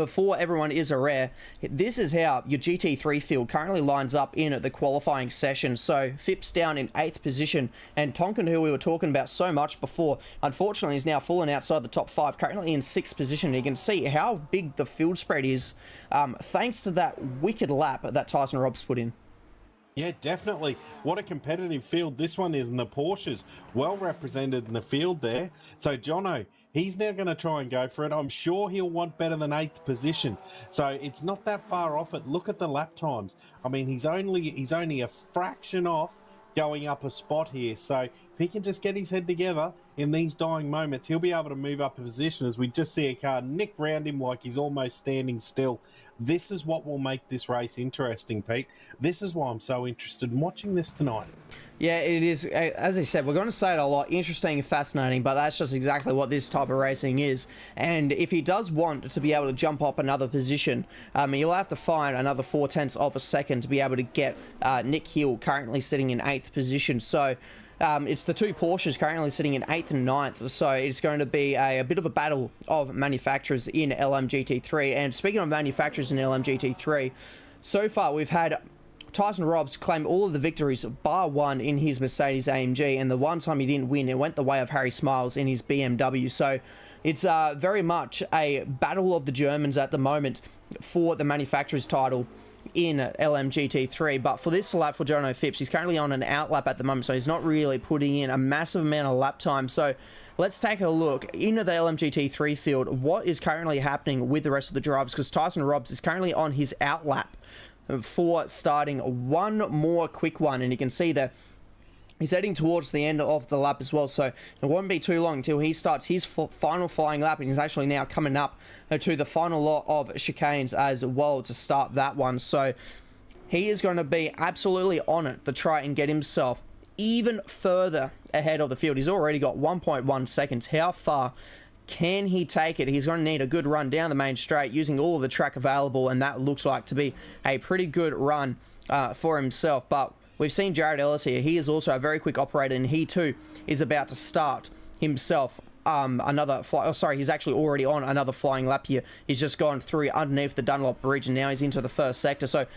for everyone is aware, this is how your GT3 field currently lines up in the qualifying session. So Phipps down in 8th position, and Tonkin, who we were talking about so much before, unfortunately is now fallen outside the top 5, currently in 6th position. You can see how big the field spread is thanks to that wicked lap that Tyson Robbs put in. Yeah, definitely. What a competitive field this one is, and the Porsches well represented in the field there. So Jono, he's now going to try and go for it. I'm sure he'll want better than 8th position. So it's not that far off it. Look at the lap times. I mean, he's only a fraction off going up a spot here. So if he can just get his head together in these dying moments, he'll be able to move up a position, as we just see a car nick round him like he's almost standing still. This is what will make this race interesting, Pete. This is why I'm so interested in watching this tonight. Yeah, it is. As I said, we're going to say it a lot. Interesting and fascinating, but that's just exactly what this type of racing is. And if he does want to be able to jump up another position, he'll have to find another 0.4 of a second to be able to get Nick Hill, currently sitting in 8th position. So it's the 2 Porsches currently sitting in 8th and 9th. So it's going to be a bit of a battle of manufacturers in LMGT3. And speaking of manufacturers in LMGT3, so far we've had Tyson Robbs claimed all of the victories bar one in his Mercedes AMG, and the one time he didn't win, it went the way of Harry Smiles in his BMW. So it's very much a battle of the Germans at the moment for the manufacturer's title in LMGT3. But for this lap for Jono Phipps, he's currently on an out lap at the moment, so he's not really putting in a massive amount of lap time. So let's take a look into the LMGT3 field, what is currently happening with the rest of the drivers, because Tyson Robbs is currently on his out lap for starting one more quick one, and you can see that he's heading towards the end of the lap as well, so it won't be too long until he starts his final flying lap, and he's actually now coming up to the final lot of chicanes as well to start that one. So he is going to be absolutely on it to try and get himself even further ahead of the field. He's already got 1.1 seconds. How far can he take it? He's going to need a good run down the main straight using all of the track available, and that looks like to be a pretty good run for himself. But we've seen Jared Ellis here. He is also a very quick operator, and he too is about to start himself another fly. Oh, sorry, he's actually already on another flying lap here. He's just gone through underneath the Dunlop Bridge, and now he's into the first sector. So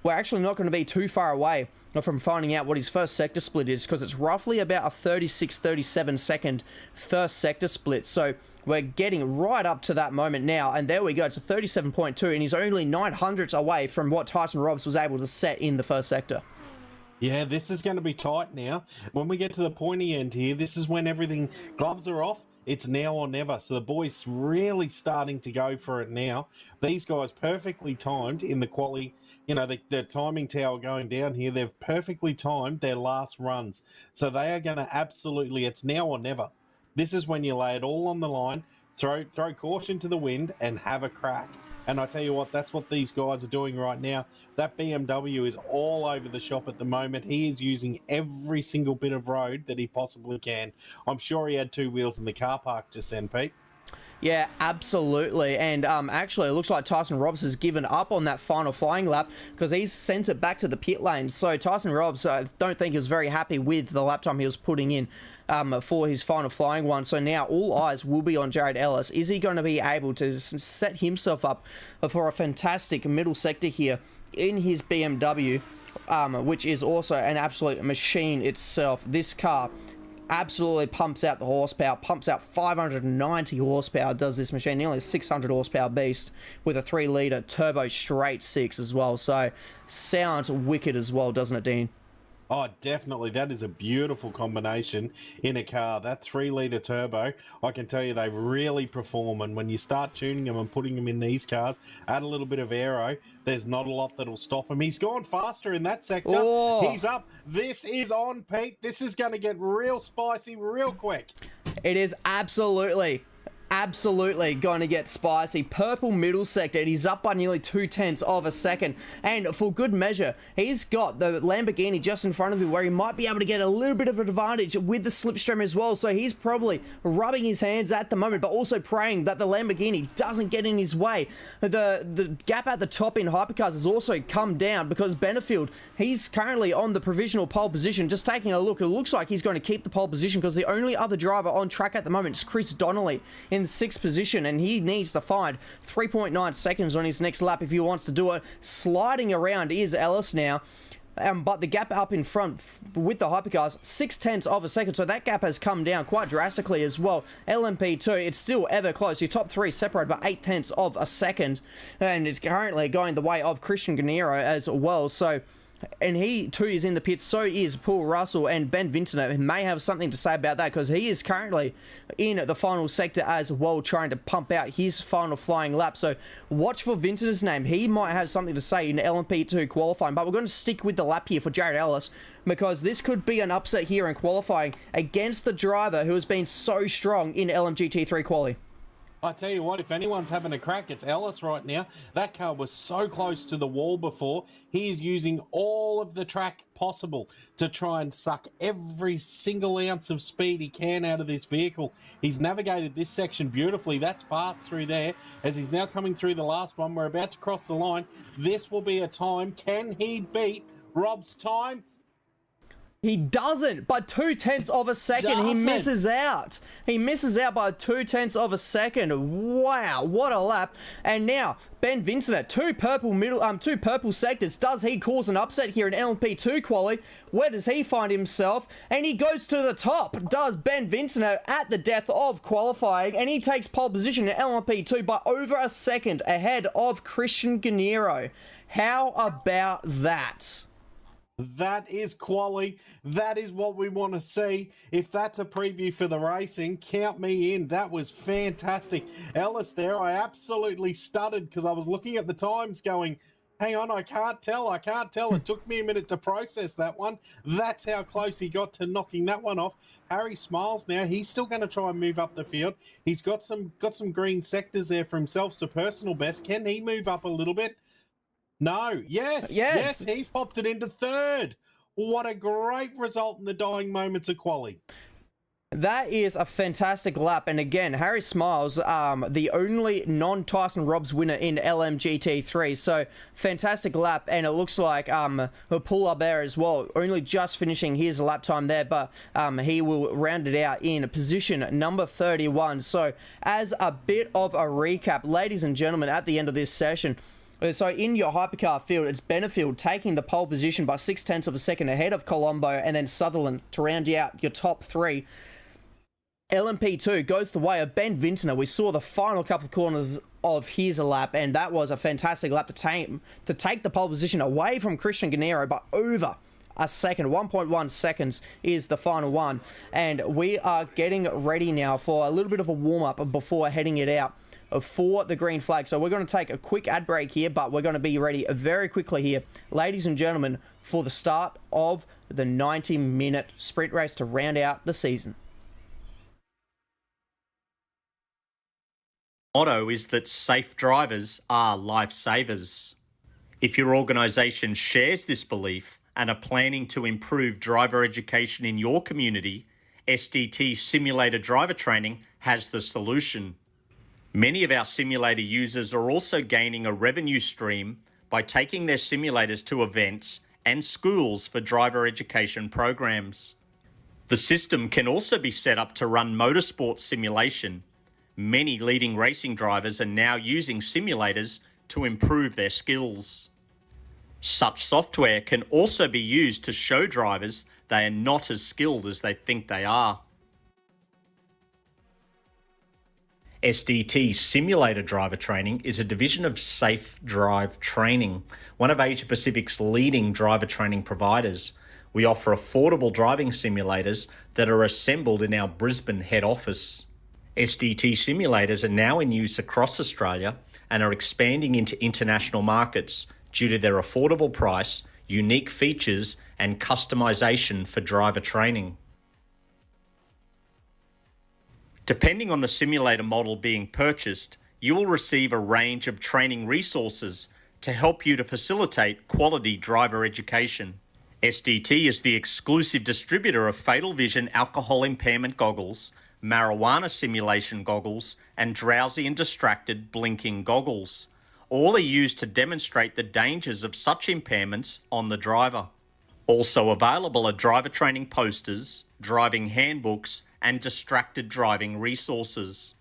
we're actually not going to be too far away from finding out what his first sector split is, because it's roughly about a 36-37 second first sector split. So we're getting right up to that moment now, and there we go. It's a 37.2, and he's only 900ths away from what Tyson Robbs was able to set in the first sector. Yeah, this is going to be tight now. When we get to the pointy end here, this is when everything, gloves are off. It's now or never. So the boys really starting to go for it now. These guys perfectly timed in the quali. You know, the timing tower going down here, they've perfectly timed their last runs. So they are going to absolutely, it's now or never. This is when you lay it all on the line, throw caution to the wind, and have a crack. And I tell you what, that's what these guys are doing right now. That BMW is all over the shop at the moment. He is using every single bit of road that he possibly can. I'm sure he had 2 wheels in the car park just then, Pete. Yeah, absolutely. And actually, it looks like Tyson Robbs has given up on that final flying lap, because he's sent it back to the pit lane. So Tyson Robbs, I don't think he was very happy with the lap time he was putting in for his final flying one. So now all eyes will be on Jared Ellis. Is he going to be able to set himself up for a fantastic middle sector here in his BMW, which is also an absolute machine itself? This car absolutely pumps out the horsepower, pumps out 590 horsepower, does this machine. Nearly a 600 horsepower beast with a 3-litre turbo straight 6 as well. So sounds wicked as well, doesn't it, Dean? Oh, definitely. That is a beautiful combination in a car. That 3-litre turbo, I can tell you they really perform. And when you start tuning them and putting them in these cars, add a little bit of aero, there's not a lot that'll stop him. He's gone faster in that sector. Oh. He's up. This is on, Pete. This is going to get real spicy real quick. It is absolutely going to get spicy. Purple middle sector, and he's up by nearly 0.2 of a second. And for good measure, he's got the Lamborghini just in front of him where he might be able to get a little bit of an advantage with the slipstream as well. So he's probably rubbing his hands at the moment, but also praying that the Lamborghini doesn't get in his way. The gap at the top in hypercars has also come down because Benefield, he's currently on the provisional pole position. Just taking a look, it looks like he's going to keep the pole position because the only other driver on track at the moment is Chris Donnelly in the 6th position, and he needs to find 3.9 seconds on his next lap if he wants to do it. Sliding around is Ellis now. But the gap up in front with the hypercars, 0.6 of a second, so that gap has come down quite drastically as well. LMP2, it's still ever close. Your top three separated by 0.8 of a second, and it's currently going the way of Christian Guarniero as well. So, and he too is in the pits, so is Paul Russell, and Ben Vintner may have something to say about that because he is currently in the final sector as well, trying to pump out his final flying lap. So watch for Vintner's name. He might have something to say in LMP2 qualifying, but we're going to stick with the lap here for Jared Ellis because this could be an upset here in qualifying against the driver who has been so strong in LMGT3 quali. I tell you what, if anyone's having a crack, it's Ellis right now. That car was so close to the wall before. He is using all of the track possible to try and suck every single ounce of speed he can out of this vehicle. He's navigated this section beautifully. That's fast through there. As he's now coming through the last one, we're about to cross the line. This will be a time. Can he beat Rob's time? He doesn't, by 0.2 of a second. He misses out. He misses out by 0.2 of a second. Wow, what a lap. And now, Ben Vintner, two purple sectors. Does he cause an upset here in LMP2 quali? Where does he find himself? And he goes to the top. Does Ben Vintner at the death of qualifying, and he takes pole position in LMP2 by over a second ahead of Christian Guarniero. How about that? That is quali. That is what we want to see. If that's a preview for the racing, count me in. That was fantastic. Ellis there, I absolutely stuttered because I was looking at the times going, hang on, I can't tell. It took me a minute to process that one. That's how close he got to knocking that one off. Harry smiles now. He's still going to try and move up the field. He's got some green sectors there for himself, so personal best. Can he move up a little bit? No. Yes. He's popped it into third. What a great result in the dying moments of quali. That is a fantastic lap. And again, Harry Smiles, the only non-Tyson Robbs winner in LMGT3. So fantastic lap. And it looks like Paul Albert as well, only just finishing his lap time there, but he will round it out in position number 31. So as a bit of a recap, ladies and gentlemen, at the end of this session, so in your hypercar field, it's Benefield taking the pole position by 0.6 of a second ahead of Colombo, and then Sutherland to round you out your top three. LMP2 goes the way of Ben Vintner. We saw the final couple of corners of his lap, and that was a fantastic lap to take the pole position away from Christian Guarniero by over a second. 1.1 seconds is the final one, and we are getting ready now for a little bit of a warm-up before heading it out for the green flag. So we're going to take a quick ad break here, but we're going to be ready very quickly here, ladies and gentlemen, for the start of the 90-minute sprint race to round out the season. Motto is that safe drivers are lifesavers. If your organisation shares this belief and are planning to improve driver education in your community, SDT Simulator Driver Training has the solution. Many of our simulator users are also gaining a revenue stream by taking their simulators to events and schools for driver education programs. The system can also be set up to run motorsport simulation. Many leading racing drivers are now using simulators to improve their skills. Such software can also be used to show drivers they are not as skilled as they think they are. SDT Simulator Driver Training is a division of Safe Drive Training, one of Asia Pacific's leading driver training providers. We offer affordable driving simulators that are assembled in our Brisbane head office. SDT simulators are now in use across Australia and are expanding into international markets due to their affordable price, unique features, and customization for driver training. Depending on the simulator model being purchased, you will receive a range of training resources to help you to facilitate quality driver education. SDT is the exclusive distributor of Fatal Vision alcohol impairment goggles, marijuana simulation goggles, and drowsy and distracted blinking goggles. All are used to demonstrate the dangers of such impairments on the driver. Also available are driver training posters, driving handbooks, and distracted driving resources.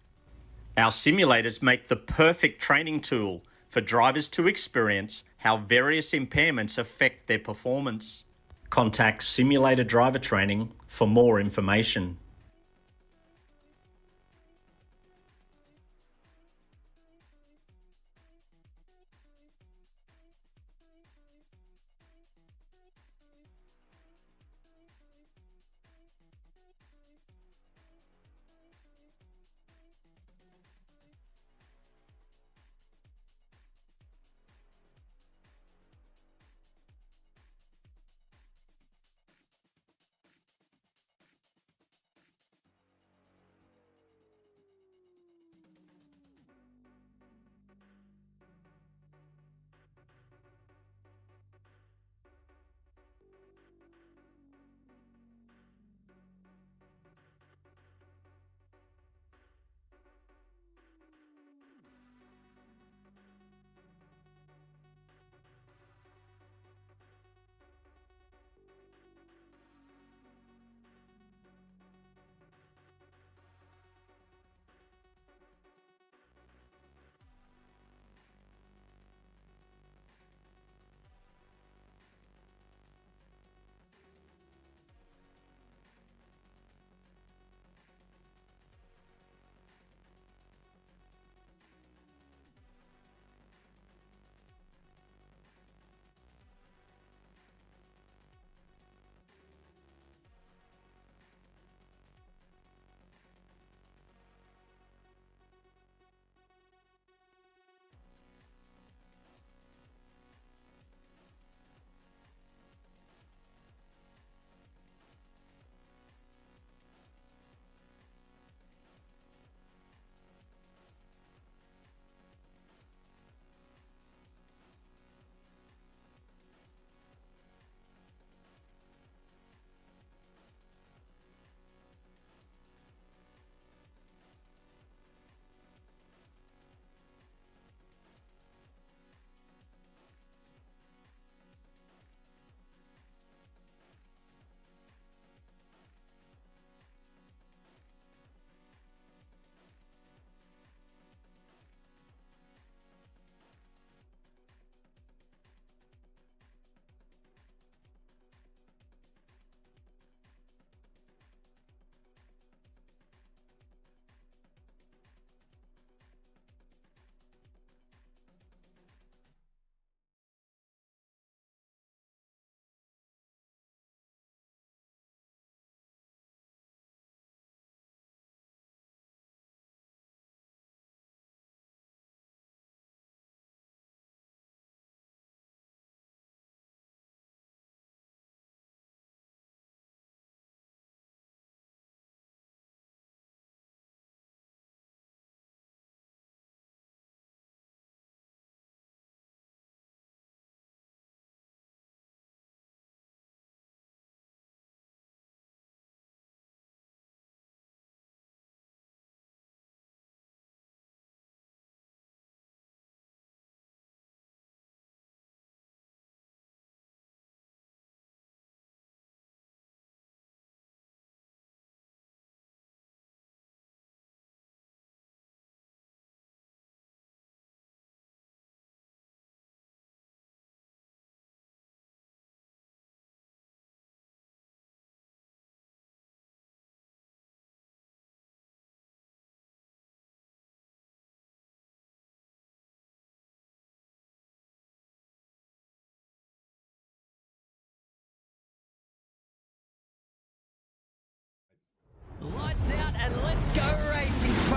Our simulators make the perfect training tool for drivers to experience how various impairments affect their performance. Contact Simulator Driver Training for more information.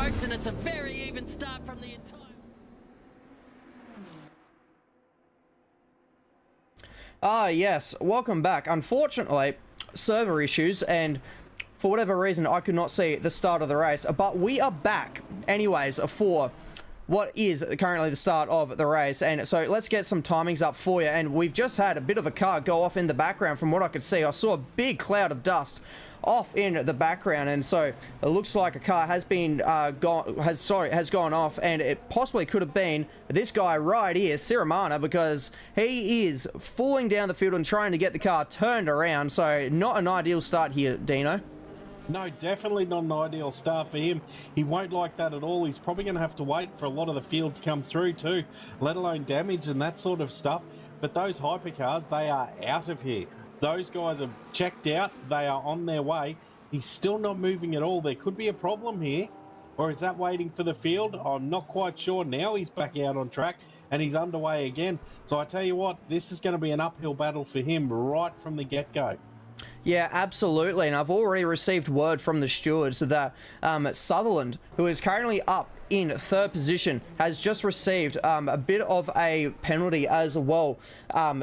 strokes, and it's a very even start from the entire... Yes, welcome back. Unfortunately, server issues, and for whatever reason, I could not see the start of the race, but we are back anyways for what is currently the start of the race. And so let's get some timings up for you. And we've just had a bit of a car go off in the background. From what I could see, I saw a big cloud of dust off in the background, and so it looks like a car has been has gone off, and it possibly could have been this guy right here, Siramana, because he is falling down the field and trying to get the car turned around. So not an ideal start here, Dino. No, definitely not an ideal start for him. He won't like that at all. He's probably going to have to wait for a lot of the field to come through too, let alone damage and that sort of stuff. But those hypercars, they are out of here. Those guys have checked out. They are on their way. He's still not moving at all. There could be a problem here. Or is that waiting for the field? I'm not quite sure. Now he's back out on track and he's underway again. So I tell you what, this is going to be an uphill battle for him right from the get-go. Yeah, absolutely. And I've already received word from the stewards that Sutherland, who is currently up in third position, has just received a bit of a penalty as well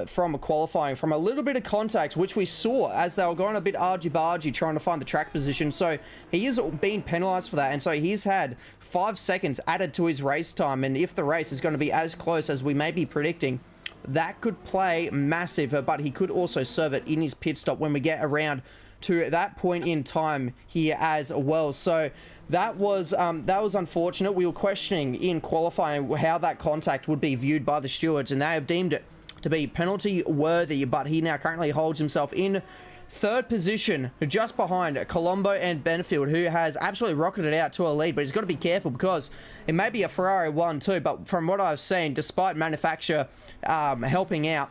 from qualifying, from a little bit of contact, which we saw as they were going a bit argy-bargy trying to find the track position. So he is being penalised for that, and so he's had 5 seconds added to his race time. And if the race is going to be as close as we may be predicting, that could play massive, but he could also serve it in his pit stop when we get around to that point in time here as well. So that was unfortunate. We were questioning in qualifying how that contact would be viewed by the stewards, and they have deemed it to be penalty worthy, but he now currently holds himself in third position, just behind Colombo and Benefield, who has absolutely rocketed out to a lead. But he's got to be careful because it may be a Ferrari 1-2, but from what I've seen, despite manufacturer helping out,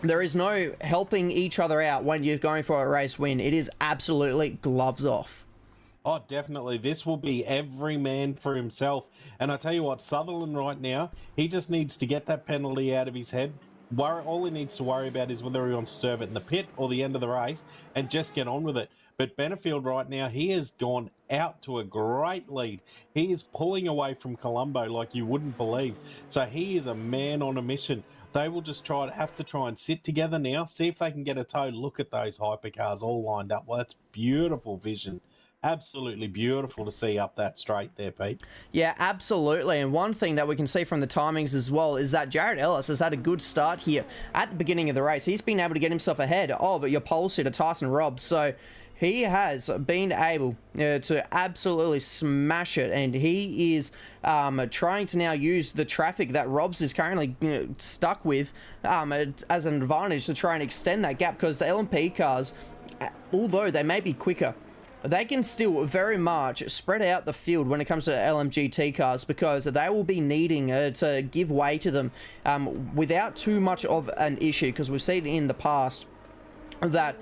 there is no helping each other out when you're going for a race win. It is absolutely gloves off. Oh, definitely. This will be every man for himself. And I tell you what, Sutherland right now, he just needs to get that penalty out of his head. All he needs to worry about is whether he wants to serve it in the pit or the end of the race and just get on with it. But Benefield right now, he has gone out to a great lead. He is pulling away from Colombo like you wouldn't believe. So he is a man on a mission. They will just have to try and sit together now, see if they can get a tow. Look at those hypercars all lined up. Well, that's beautiful vision. Absolutely beautiful to see up that straight there, Pete. Yeah, absolutely. And one thing that we can see from the timings as well is that Jared Ellis has had a good start here at the beginning of the race. He's been able to get himself ahead of your pole sitter, Tyson Robb. So he has been able to absolutely smash it, and he is trying to now use the traffic that Robbs is currently stuck with as an advantage to try and extend that gap, because the LMP cars, although they may be quicker, they can still very much spread out the field when it comes to LMGT cars, because they will be needing to give way to them without too much of an issue, because we've seen in the past that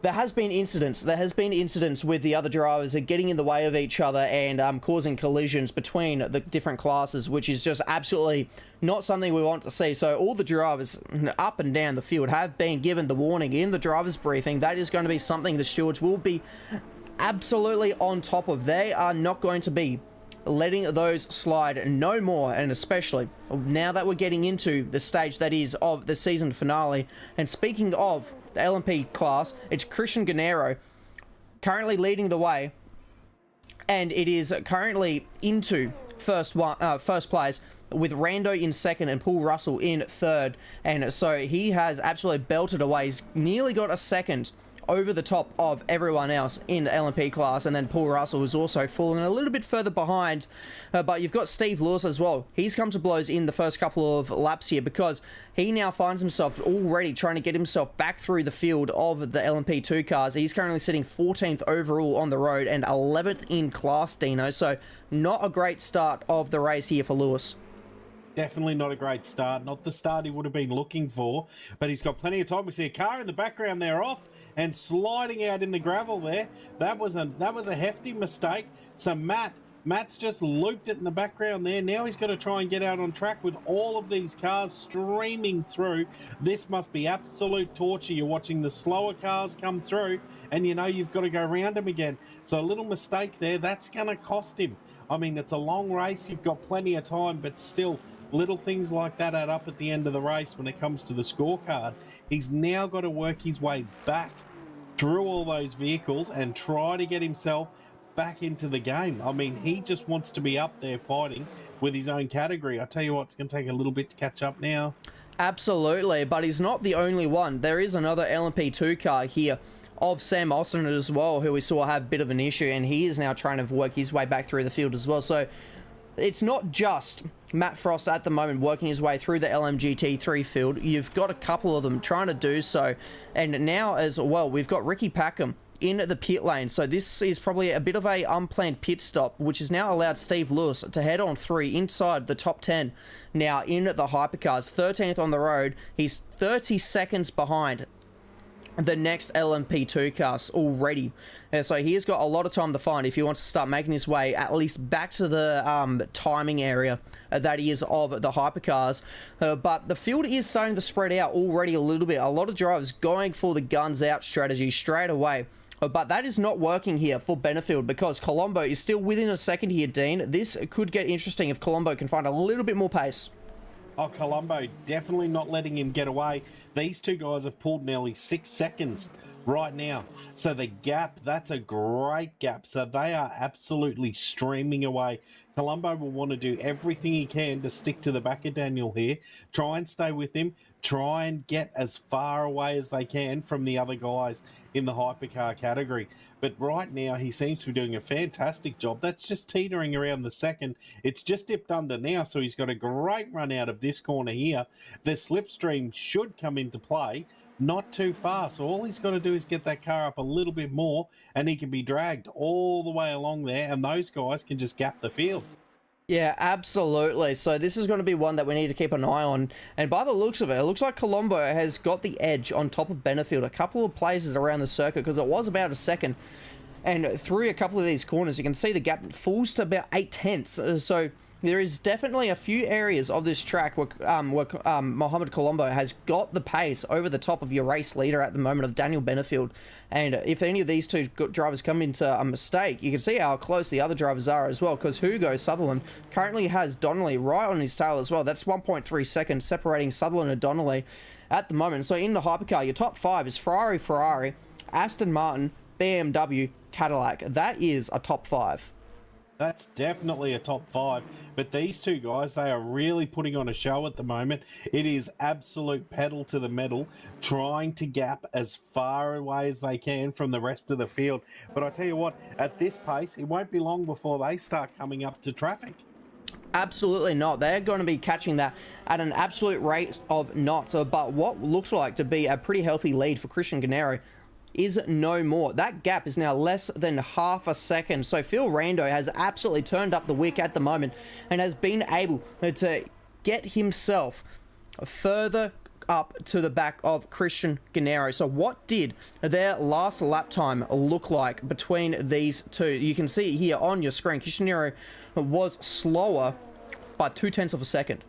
there has been incidents with the other drivers getting in the way of each other and causing collisions between the different classes, which is just absolutely not something we want to see. So all the drivers up and down the field have been given the warning in the driver's briefing. That is going to be something the stewards will be absolutely on top of. They are not going to be letting those slide no more, and especially now that we're getting into the stage that is of the season finale. And speaking of the LMP class, it's Christian Gennaro currently leading the way, and it is currently into first place, with Rando in second and Paul Russell in third. And so he has absolutely belted away. He's nearly got a second over the top of everyone else in the LMP class, and then Paul Russell has also fallen a little bit further behind, but you've got Steve Lewis as well. He's come to blows in the first couple of laps here, because he now finds himself already trying to get himself back through the field of the LMP2 cars. He's currently sitting 14th overall on the road and 11th in class, Dino, so not a great start of the race here for Lewis. Definitely not a great start. Not the start he would have been looking for, but he's got plenty of time. We see a car in the background there off and sliding out in the gravel there. That was a hefty mistake. So Matt Matt's just looped it in the background there. Now he's got to try and get out on track with all of these cars streaming through. This must be absolute torture. You're watching the slower cars come through and you know you've got to go around them again. So a little mistake there, that's going to cost him. I mean, it's a long race. You've got plenty of time, but still, little things like that add up at the end of the race when it comes to the scorecard. He's now got to work his way back through all those vehicles and try to get himself back into the game. I mean, he just wants to be up there fighting with his own category. I tell you what, it's going to take a little bit to catch up now. Absolutely, but he's not the only one. There is another LMP2 car here of Sam Austin as well, who we saw have a bit of an issue, and he is now trying to work his way back through the field as well. So it's not just Matt Frost at the moment working his way through the LMGT3 field. You've got a couple of them trying to do so, and now as well, we've got Ricky Packham in the pit lane. So this is probably a bit of a unplanned pit stop, which has now allowed Steve Lewis to head on 3 inside the top 10 now in the hypercars. 13th on the road. He's 30 seconds behind the next LMP2 cars already. So he's got a lot of time to find if he wants to start making his way at least back to the timing area that he is of the hypercars. But the field is starting to spread out already a little bit. A lot of drivers going for the guns out strategy straight away. But that is not working here for Benefield because Colombo is still within a second here, Dean. This could get interesting if Colombo can find a little bit more pace. Oh, Colombo definitely not letting him get away. These two guys have pulled nearly 6 seconds right now. So the gap, that's a great gap. So they are absolutely streaming away. Colombo will want to do everything he can to stick to the back of Daniel here. Try and stay with him. Try and get as far away as they can from the other guys in the hypercar category. But right now, he seems to be doing a fantastic job. That's just teetering around the second. It's just dipped under now, so he's got a great run out of this corner here. The slipstream should come into play. Not too far, so all he's got to do is get that car up a little bit more and he can be dragged all the way along there and those guys can just gap the field. Yeah, absolutely. So this is going to be one that we need to keep an eye on. And by the looks of it, it looks like Colombo has got the edge on top of Benefield a couple of places around the circuit because it was about a second. And through a couple of these corners, you can see the gap falls to about 0.8. So there is definitely a few areas of this track where Mohamed Colombo has got the pace over the top of your race leader at the moment of Daniel Benefield. And if any of these two drivers come into a mistake, you can see how close the other drivers are as well, because Hugo Sutherland currently has Donnelly right on his tail as well. That's 1.3 seconds separating Sutherland and Donnelly at the moment. So in the hypercar, your top 5 is Ferrari, Aston Martin, BMW, Cadillac. That is a top 5. That's definitely a top 5. But these two guys, they are really putting on a show at the moment. It is absolute pedal to the metal, trying to gap as far away as they can from the rest of the field. But I tell you what, at this pace, it won't be long before they start coming up to traffic. Absolutely not. They're going to be catching that at an absolute rate of knots. But what looks like to be a pretty healthy lead for Christian Gennaro is no more. That gap is now less than half a second. So Phil Rando has absolutely turned up the wick at the moment and has been able to get himself further up to the back of Christian Gennaro. So what did their last lap time look like between these two? You can see here on your screen, Christian Gennaro was slower by 0.2 of a second.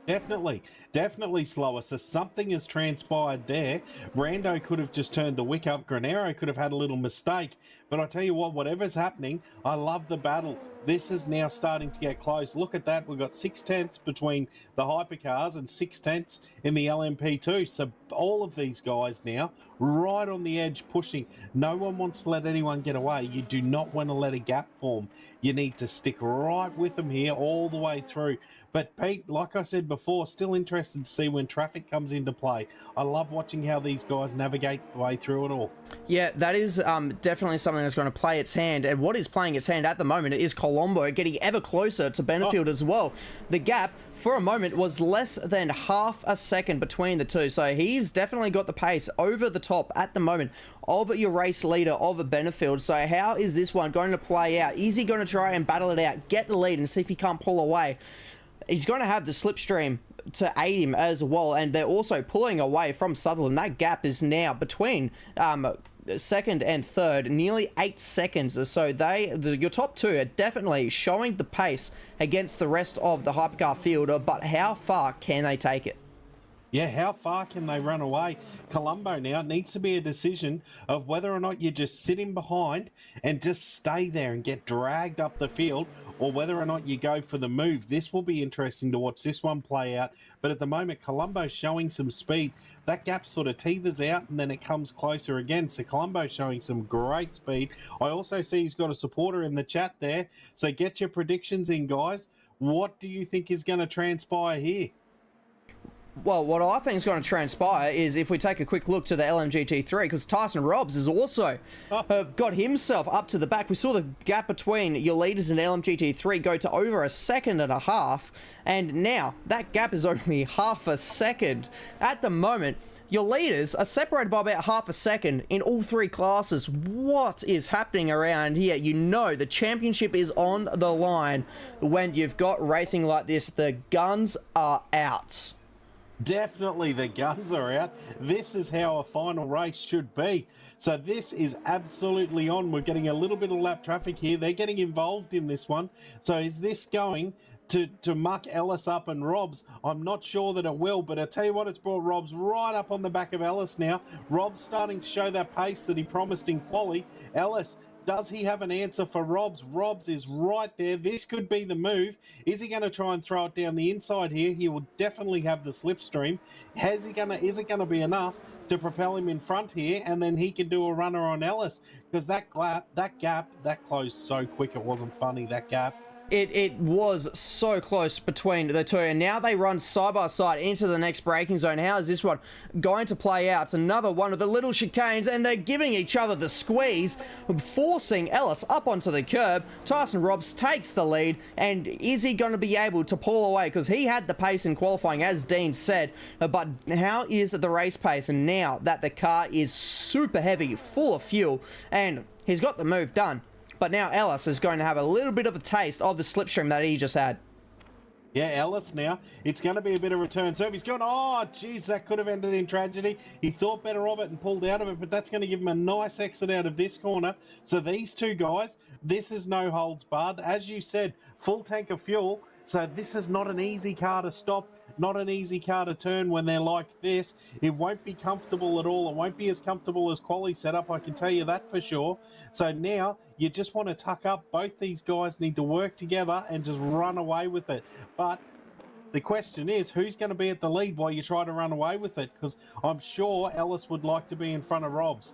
Definitely slower. So something has transpired there. Rando could have just turned the wick up. Granero could have had a little mistake. But I tell you what, whatever's happening, I love the battle. This is now starting to get close. Look at that. We've got 0.6 between the hypercars and 0.6 in the LMP2. So all of these guys now right on the edge pushing. No one wants to let anyone get away. You do not want to let a gap form. You need to stick right with them here all the way through. But Pete, like I said before, still interested to see when traffic comes into play. I love watching how these guys navigate the way through it all. Yeah, that is definitely something that's going to play its hand. And what is playing its hand at the moment is Colombo getting ever closer to Benefield as well. The gap for a moment was less than half a second between the two. So he's definitely got the pace over the top at the moment of your race leader of Benefield. So how is this one going to play out? Is he going to try and battle it out, get the lead and see if he can't pull away? He's going to have the slipstream to aid him as well, and they're also pulling away from Sutherland. That gap is now between second and third, nearly 8 seconds. So your top two are definitely showing the pace against the rest of the hypercar field, but how far can they take it? Yeah, how far can they run away? Colombo now, it needs to be a decision of whether or not you just sit in behind and just stay there and get dragged up the field, or whether or not you go for the move. This will be interesting to watch this one play out. But at the moment, Colombo's showing some speed. That gap sort of teethers out and then it comes closer again. So Colombo's showing some great speed. I also see he's got a supporter in the chat there. So get your predictions in, guys. What do you think is going to transpire here? Well, what I think is going to transpire is if we take a quick look to the LMGT3, because Tyson Robbs has also got himself up to the back. We saw the gap between your leaders in LMGT3 go to over 1.5 seconds, and now that gap is only 0.5 seconds. At the moment, your leaders are separated by about 0.5 seconds in all three classes. What is happening around here? You know the championship is on the line when you've got racing like this. The guns are out. Definitely the guns are out. This is how a final race should be. So this is absolutely on. We're getting a little bit of lap traffic here. They're getting involved in this one. So is this going to muck Ellis up and Robbs? I'm not sure that it will, but I tell you what, it's brought Robbs right up on the back of Ellis now. Robbs starting to show that pace that he promised in quali. Ellis, does he have an answer for Robbs? Robbs is right there. This could be the move. Is he going to try and throw it down the inside here? He will definitely have the slipstream. Is it going to be enough to propel him in front here, and then he can do a runner on Ellis? Because that gap closed so quick, it wasn't funny, that gap. It was so close between the two, and now they run side by side into the next braking zone. How is this one going to play out? It's another one of the little chicanes, and they're giving each other the squeeze, forcing Ellis up onto the curb. Tyson Robbs takes the lead, and is he going to be able to pull away? Because he had the pace in qualifying, as Dean said, but how is the race pace? And now that the car is super heavy, full of fuel, and he's got the move done. But now Ellis is going to have a little bit of a taste of the slipstream that he just had. Yeah, Ellis now, it's going to be a bit of return. So if he's going, oh, geez, that could have ended in tragedy. He thought better of it and pulled out of it, but that's going to give him a nice exit out of this corner. So these two guys, this is no holds barred. As you said, full tank of fuel. So this is not an easy car to stop. Not an easy car to turn when they're like this. It won't be comfortable at all. It won't be as comfortable as quali setup, I can tell you that for sure. So now you just want to tuck up. Both these guys need to work together and just run away with it. But the question is, who's going to be at the lead while you try to run away with it? Because I'm sure Ellis would like to be in front of Robbs.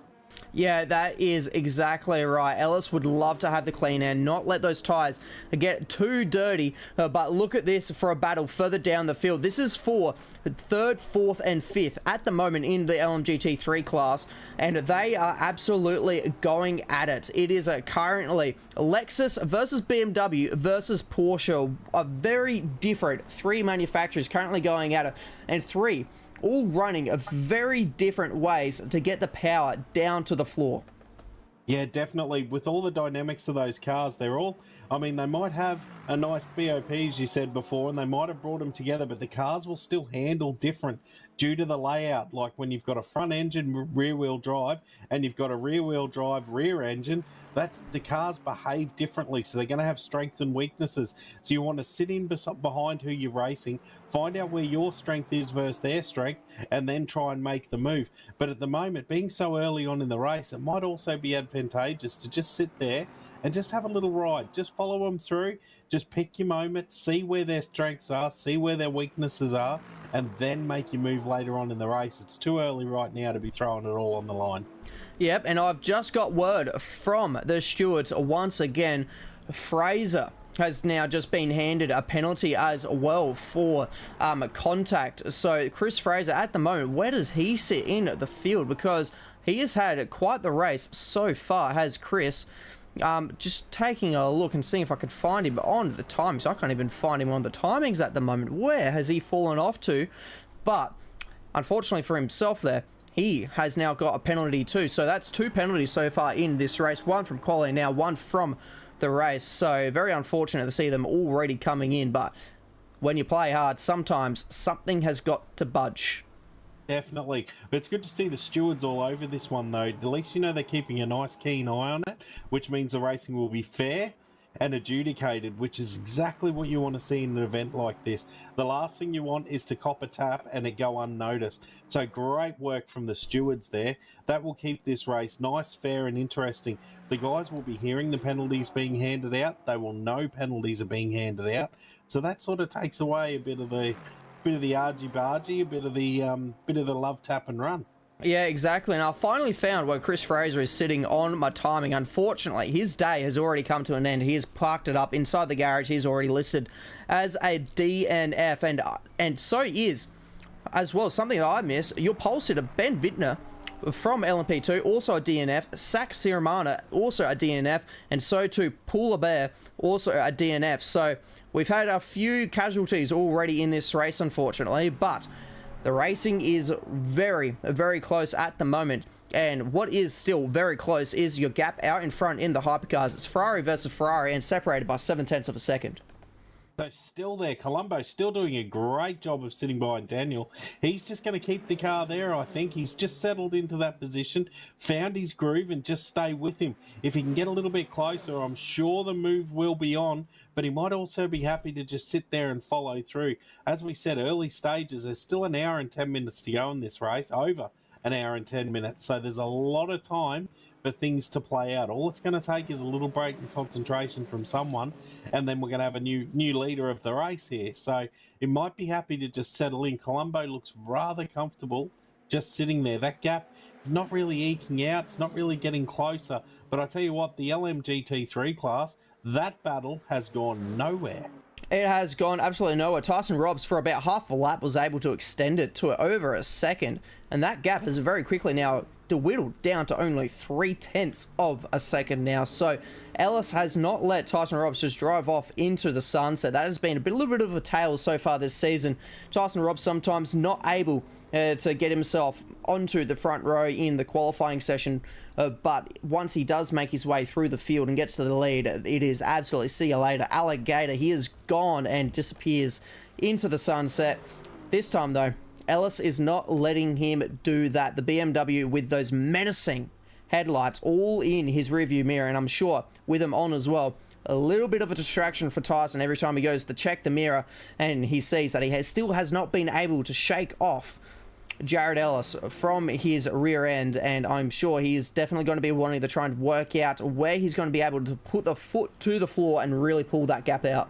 Yeah, that is exactly right. Ellis would love to have the clean air, not let those tyres get too dirty, but look at this for a battle further down the field. This is for third, fourth, and fifth at the moment in the LMGT3 class, and they are absolutely going at it. It is currently Lexus versus BMW versus Porsche, a very different three manufacturers currently going at it, and three all running of very different ways to get the power down to the floor. Yeah, definitely. With all the dynamics of those cars, they're all, I mean, they might have a nice BOP, as you said before, and they might have brought them together, but the cars will still handle different due to the layout. Like when you've got a front engine rear wheel drive and you've got a rear wheel drive rear engine, the cars behave differently. So they're going to have strengths and weaknesses. So you want to sit in behind who you're racing, find out where your strength is versus their strength, and then try and make the move. But at the moment, being so early on in the race, it might also be advantageous to just sit there and just have a little ride. Just follow them through. Just pick your moment, see where their strengths are, see where their weaknesses are, and then make your move later on in the race. It's too early right now to be throwing it all on the line. Yep, and I've just got word from the stewards once again. Fraser has now just been handed a penalty as well for contact. So Chris Fraser at the moment, where does he sit in the field? Because he has had quite the race so far, has Chris. Just taking a look and seeing if I could find him on the timings. I can't even find him on the timings at the moment. Where has he fallen off to? But unfortunately for himself there, he has now got a penalty too. So that's 2 penalties so far in this race. 1 from quali and now 1 from the race. So very unfortunate to see them already coming in. But when you play hard, sometimes something has got to budge. definitely. But it's good to see the stewards all over this one, though. At least you know they're keeping a nice keen eye on it, which means the racing will be fair and adjudicated, which is exactly what you want to see in an event like this. The last thing you want is to cop a tap and it go unnoticed. So great work from the stewards there. That will keep this race nice, fair and interesting. The guys will be hearing the penalties being handed out. They will know penalties are being handed out. So that sort of takes away a bit of the argy-bargy, a bit of the love tap and run. Yeah, exactly. And I finally found where Chris Fraser is sitting on my timing. Unfortunately, his day has already come to an end. He has parked it up inside the garage. He's already listed as a DNF, and so is, as well, something that I missed, your pole sitter, Ben Wittner, from LMP2, also a DNF. Zach Siramana, also a DNF. And so too, Paula Bear, also a DNF. So we've had a few casualties already in this race, unfortunately, but the racing is very, very close at the moment. And what is still very close is your gap out in front in the hypercars. It's Ferrari versus Ferrari and separated by 0.7 of a second. So still there, Colombo still doing a great job of sitting behind Daniel. He's just going to keep the car there, I think. He's just settled into that position, found his groove and just stay with him. If he can get a little bit closer, I'm sure the move will be on, but he might also be happy to just sit there and follow through. As we said, early stages, there's still an hour and 10 minutes to go in this race, over an hour and 10 minutes. So there's a lot of time for things to play out. All it's going to take is a little break and concentration from someone, and then we're going to have a new leader of the race here. So it might be happy to just settle in. Colombo looks rather comfortable just sitting there. That gap is not really eking out. It's not really getting closer. But I tell you what, the LMGT3 class, that battle has gone nowhere. It has gone absolutely nowhere. Tyson Robbs, for about half a lap, was able to extend it to over a second, and that gap has very quickly now dwindled down to only 0.3 of a second now. So Ellis has not let Tyson Robbs just drive off into the sunset. That has been a little bit of a tale so far this season. Tyson Robbs sometimes not able to get himself onto the front row in the qualifying session, but once he does make his way through the field and gets to the lead, it is absolutely see you later, alligator. He is gone and disappears into the sunset. This time though, Ellis is not letting him do that. The BMW with those menacing headlights all in his rearview mirror, and I'm sure with them on as well, a little bit of a distraction for Tyson every time he goes to check the mirror and he sees that he still has not been able to shake off Jared Ellis from his rear end, and I'm sure he is definitely going to be wanting to try and work out where he's going to be able to put the foot to the floor and really pull that gap out.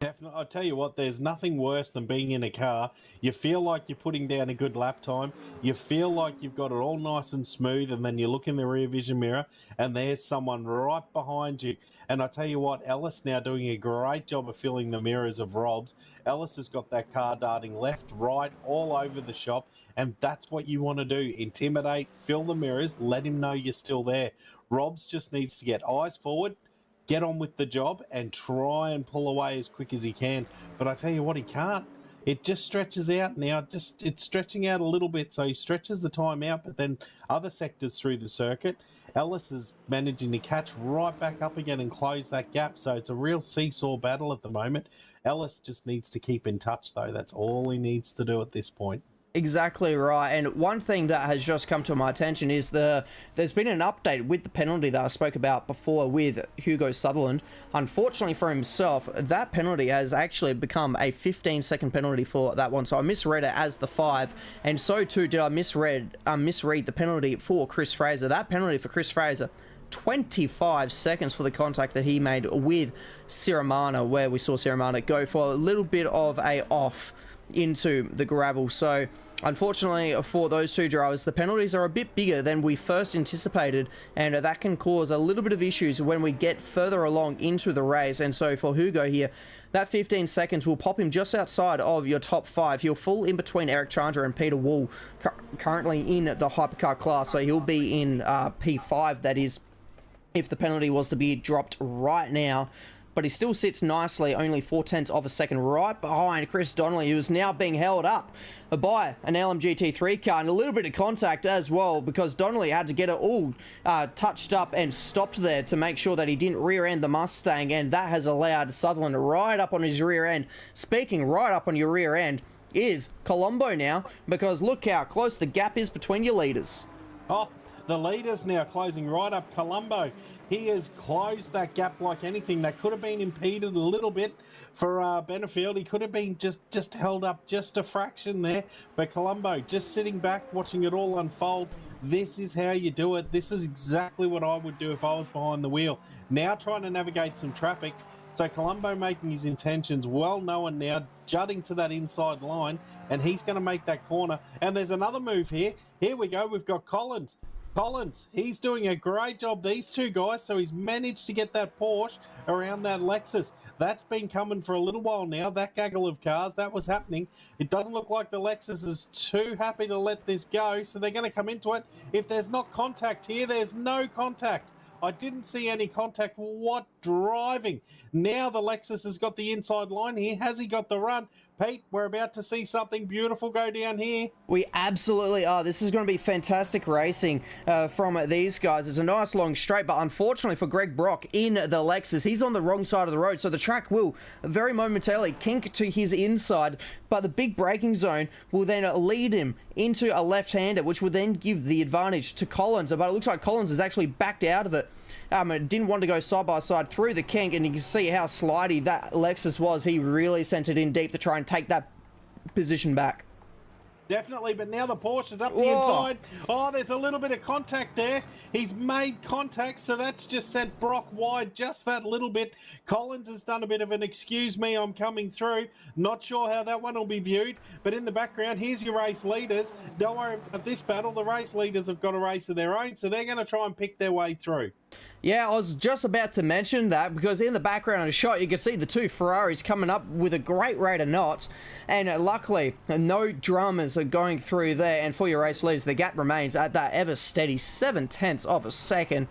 Definitely. I'll tell you what, there's nothing worse than being in a car. You feel like you're putting down a good lap time. You feel like you've got it all nice and smooth, and then you look in the rear vision mirror and there's someone right behind you. And I tell you what, Ellis now doing a great job of filling the mirrors of Rob's. Ellis has got that car darting left, right, all over the shop, and that's what you want to do. Intimidate, fill the mirrors, let him know you're still there. Rob's just needs to get eyes forward, get on with the job and try and pull away as quick as he can. But I tell you what, he can't. It just stretches out now. It's stretching out a little bit, so he stretches the time out, but then other sectors through the circuit, Ellis is managing to catch right back up again and close that gap. So it's a real seesaw battle at the moment. Ellis just needs to keep in touch, though. That's all he needs to do at this point. Exactly right. And one thing that has just come to my attention is there's been an update with the penalty that I spoke about before with Hugo Sutherland. Unfortunately for himself, that penalty has actually become a 15-second penalty for that one. So I misread it as the 5, and so too did I misread the penalty for Chris Fraser. That penalty for Chris Fraser, 25 seconds for the contact that he made with Siramana, where we saw Siramana go for a little bit of a off into the gravel. So unfortunately for those two drivers, the penalties are a bit bigger than we first anticipated, and that can cause a little bit of issues when we get further along into the race. And so for Hugo here, that 15 seconds will pop him just outside of your top 5. He'll fall in between Eric Chandra and Peter Wool, currently in the hypercar class, so he'll be in P5, that is, if the penalty was to be dropped right now. But he still sits nicely, only 0.4 of a second, right behind Chris Donnelly, who's now being held up by an LMGT3 car, and a little bit of contact as well, because Donnelly had to get it all touched up and stopped there to make sure that he didn't rear end the Mustang, and that has allowed Sutherland right up on his rear end. Speaking right up on your rear end, is Colombo now, because look how close the gap is between your leaders. Oh, the leaders now closing right up Colombo. He has closed that gap like anything. That could have been impeded a little bit for Benefield. He could have been just held up just a fraction there. But Colombo just sitting back, watching it all unfold. This is how you do it. This is exactly what I would do if I was behind the wheel. Now trying to navigate some traffic. So Colombo making his intentions well known now, jutting to that inside line, and he's going to make that corner. And there's another move here. Here we go. We've got Collins. He's doing a great job, these two guys, so he's managed to get that Porsche around that Lexus. That's been coming for a little while now, that gaggle of cars, that was happening. It doesn't look like the Lexus is too happy to let this go, so they're going to come into it. If there's not contact here, there's no contact. I didn't see any contact. What driving? Now the Lexus has got the inside line here. Has he got the run? Pete, we're about to see something beautiful go down here. We absolutely are. This is going to be fantastic racing from these guys. It's a nice long straight, but unfortunately for Greg Brock in the Lexus, he's on the wrong side of the road, so the track will very momentarily kink to his inside, but the big braking zone will then lead him into a left-hander, which will then give the advantage to Collins, but it looks like Collins has actually backed out of it. It didn't want to go side by side through the kink, and you can see how slidey that Lexus was. He really sent it in deep to try and take that position back. Definitely, but now the Porsche is up the inside. Oh, there's a little bit of contact there. He's made contact, so that's just sent Brock wide just that little bit. Collins has done a bit of an excuse me, I'm coming through. Not sure how that one will be viewed, but in the background, here's your race leaders. Don't worry about this battle. The race leaders have got a race of their own, so they're going to try and pick their way through. Yeah, I was just about to mention that, because in the background of the shot, you can see the two Ferraris coming up with a great rate of knots, and luckily, no dramas are going through there, and for your race leaders, the gap remains at that ever steady 0.7 of a second.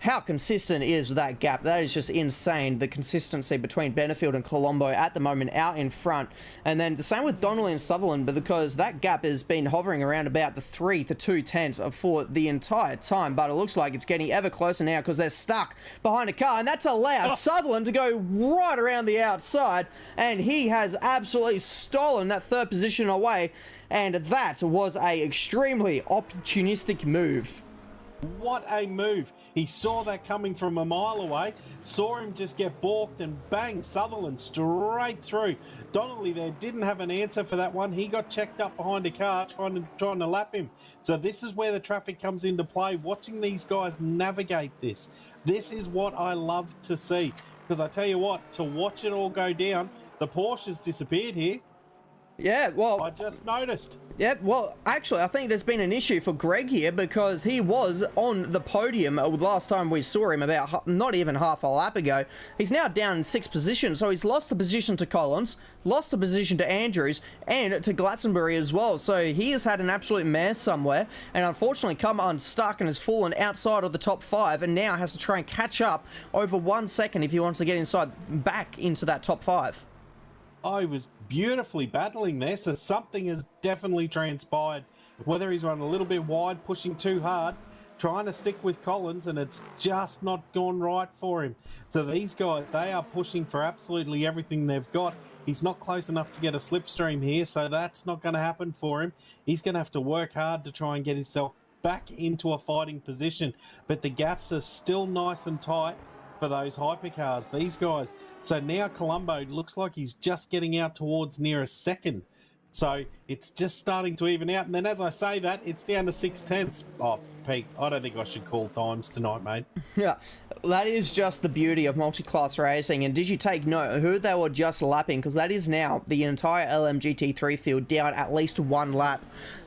How consistent is that gap? That is just insane, the consistency between Benefield and Colombo at the moment out in front. And then the same with Donnelly and Sutherland, but because that gap has been hovering around about the 3 to 2/10 for the entire time, but it looks like it's getting ever closer now because they're stuck behind a car, and that's allowed Sutherland to go right around the outside, and he has absolutely stolen that third position away, and that was a extremely opportunistic move. What a move. He saw that coming from a mile away, saw him just get balked, and bang, Sutherland straight through. Donnelly there didn't have an answer for that one. He got checked up behind a car trying to lap him. So this is where the traffic comes into play, watching these guys navigate this. This is what I love to see, because I tell you what, to watch it all go down, the Porsche has disappeared here. Yeah, well, I just noticed. Yeah, well, actually, I think there's been an issue for Greg here, because he was on the podium last time we saw him about not even half a lap ago. He's now down in 6th position, so he's lost the position to Collins, lost the position to Andrews, and to Glastonbury as well. So he has had an absolute mess somewhere, and unfortunately come unstuck and has fallen outside of the top 5, and now has to try and catch up over 1 second if he wants to get back into that top 5. I was beautifully battling there, so something has definitely transpired. Whether he's run a little bit wide, pushing too hard, trying to stick with Collins, and it's just not gone right for him. So these guys, they are pushing for absolutely everything they've got. He's not close enough to get a slipstream here, so that's not going to happen for him. He's going to have to work hard to try and get himself back into a fighting position, but the gaps are still nice and tight for those hypercars, these guys. So now Colombo looks like he's just getting out towards near a second. So it's just starting to even out. And then as I say that, it's down to 6/10. Oh, Pete, I don't think I should call times tonight, mate. Yeah, that is just the beauty of multi-class racing. And did you take note who they were just lapping? Because that is now the entire LMGT3 field down at least 1 lap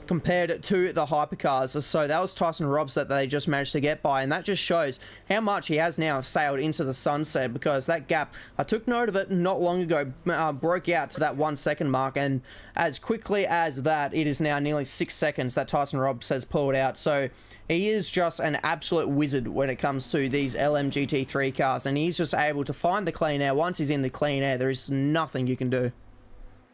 compared to the hypercars. So that was Tyson Robbs that they just managed to get by, and that just shows how much he has now sailed into the sunset, because that gap, I took note of it not long ago, broke out to that 1 second mark, and as quickly as that, it is now nearly 6 seconds that Tyson Robbs has pulled out. So he is just an absolute wizard when it comes to these LMGT3 cars, and he's just able to find the clean air. Once he's in the clean air, there is nothing you can do.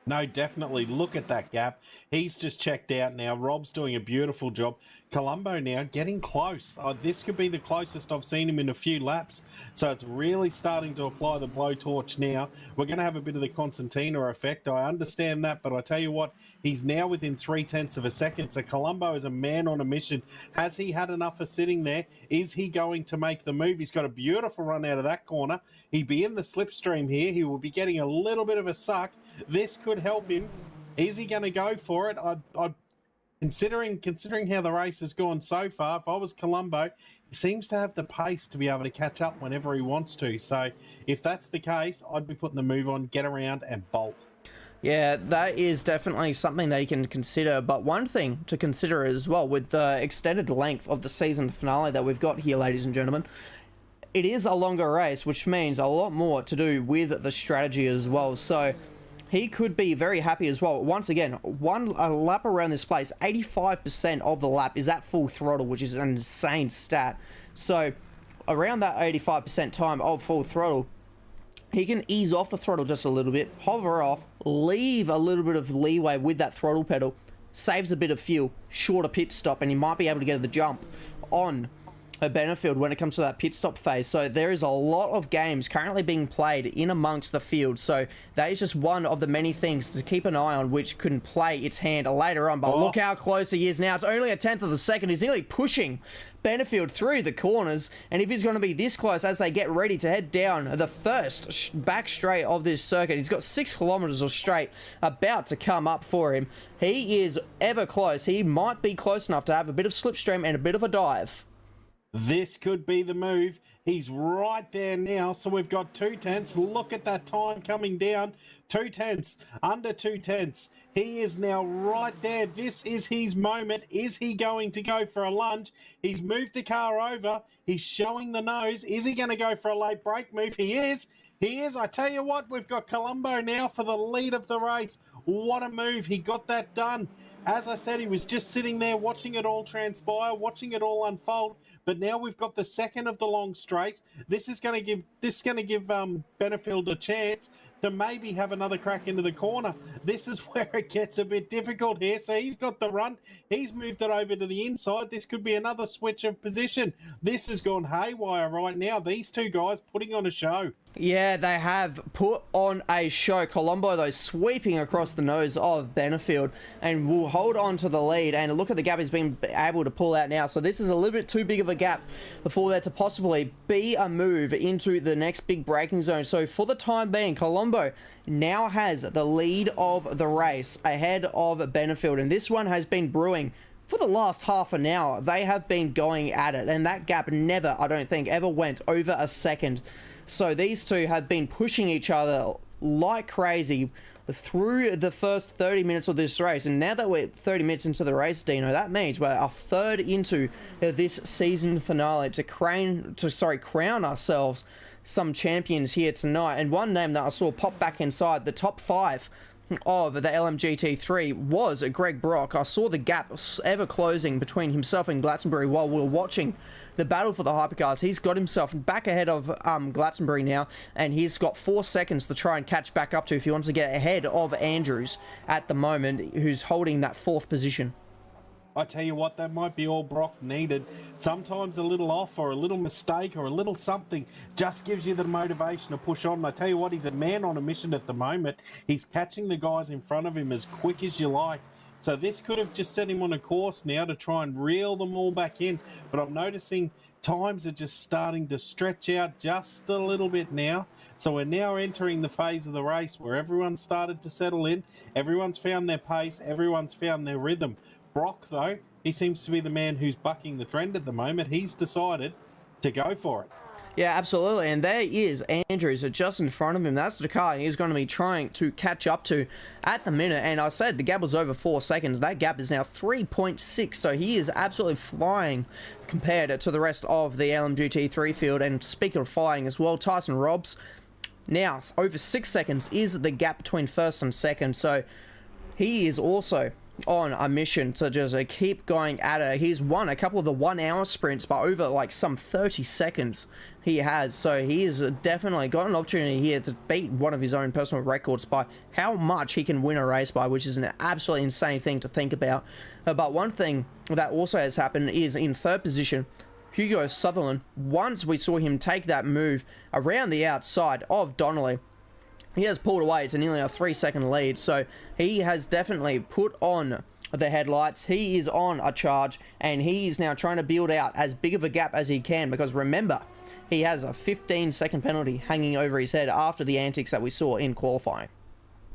No, definitely. Look at that gap. He's just checked out now. Rob's doing a beautiful job. Colombo now getting close. This could be the closest I've seen him in a few laps. So it's really starting to apply the blowtorch now. We're going to have a bit of the Constantina effect. I understand that, but I tell you what, he's now within 0.3 of a second. So Colombo is a man on a mission. Has he had enough of sitting there? Is he going to make the move? He's got a beautiful run out of that corner. He'd be in the slipstream here. He will be getting a little bit of a suck. This could help him. Is he going to go for it? I'd considering how the race has gone so far, if I was Colombo, he seems to have the pace to be able to catch up whenever he wants to. So if that's the case, I'd be putting the move on, get around and bolt. Yeah, that is definitely something that you can consider. But one thing to consider as well, with the extended length of the season finale that we've got here, ladies and gentlemen, it is a longer race, which means a lot more to do with the strategy as well. So he could be very happy as well. Once again, a lap around this place, 85% of the lap is at full throttle, which is an insane stat. So around that 85% time of full throttle, he can ease off the throttle just a little bit, hover off, leave a little bit of leeway with that throttle pedal, saves a bit of fuel, shorter pit stop, and he might be able to get the jump on a Benefield when it comes to that pit stop phase. So there is a lot of games currently being played in amongst the field. So that is just one of the many things to keep an eye on, which can play its hand later on. But look how close he is now. It's only a 1/10 of a second. He's nearly pushing Benefield through the corners. And if he's going to be this close as they get ready to head down the first back straight of this circuit, he's got 6 kilometers of straight about to come up for him. He is ever close. He might be close enough to have a bit of slipstream and a bit of a dive. This could be the move. He's right there now. So we've got 2/10. Look at that time coming down. 2/10, under 2/10. He is now right there. This is his moment. Is he going to go for a lunge? He's moved the car over. He's showing the nose. Is he going to go for a late brake move? He is. He is. I tell you what, we've got Colombo now for the lead of the race. What a move. He got that done. As I said, he was just sitting there watching it all transpire, watching it all unfold. But now we've got the second of the long straights. This is going to give Benefield a chance to maybe have another crack into the corner. This is where it gets a bit difficult here. So he's got the run. He's moved it over to the inside. This could be another switch of position. This has gone haywire right now. These two guys putting on a show. Yeah, they have put on a show. Colombo, though, sweeping across the nose of Benefield and will hold on to the lead. And look at the gap he's been able to pull out now. So this is a little bit too big of a gap for there to possibly be a move into the next big braking zone. So for the time being, Colombo now has the lead of the race ahead of Benefield. And this one has been brewing for the last half an hour. They have been going at it. And that gap never, I don't think, ever went over a second. So these two have been pushing each other like crazy through the first 30 minutes of this race. And now that we're 30 minutes into the race, Dino, that means we're a third into this season finale to crown ourselves some champions here tonight. And one name that I saw pop back inside the top 5 of the LMGT3 was Greg Brock. I saw the gap ever closing between himself and Glastonbury while we were watching the battle for the hypercars. He's got himself back ahead of Glastonbury now, and he's got 4 seconds to try and catch back up to if he wants to get ahead of Andrews at the moment, who's holding that 4th position. I tell you what, that might be all Brock needed. Sometimes a little off or a little mistake or a little something just gives you the motivation to push on. And I tell you what, he's a man on a mission at the moment. He's catching the guys in front of him as quick as you like. So this could have just set him on a course now to try and reel them all back in. But I'm noticing times are just starting to stretch out just a little bit now. So we're now entering the phase of the race where everyone's started to settle in. Everyone's found their pace. Everyone's found their rhythm. Brock, though, he seems to be the man who's bucking the trend at the moment. He's decided to go for it. Yeah, absolutely. And there is Andrews just in front of him. That's the car he's going to be trying to catch up to at the minute. And I said the gap was over 4 seconds. That gap is now 3.6. So he is absolutely flying compared to the rest of the LMGT3 field. And speaking of flying as well, Tyson Robbs, now over 6 seconds is the gap between first and second. So he is also on a mission to just keep going at it. He's won a couple of the 1 hour sprints by over like some 30 seconds he has, so he has definitely got an opportunity here to beat one of his own personal records by how much he can win a race by, which is an absolutely insane thing to think about. But one thing that also has happened is in third position, Hugo Sutherland, once we saw him take that move around the outside of Donnelly, he has pulled away to nearly a 3-second lead, so he has definitely put on the headlights. He is on a charge, and he is now trying to build out as big of a gap as he can, because remember, he has a 15-second penalty hanging over his head after the antics that we saw in qualifying.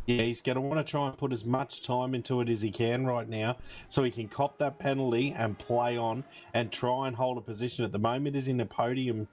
Yeah, he's going to want to try and put as much time into it as he can right now so he can cop that penalty and play on and try and hold a position. At the moment, he's in a podium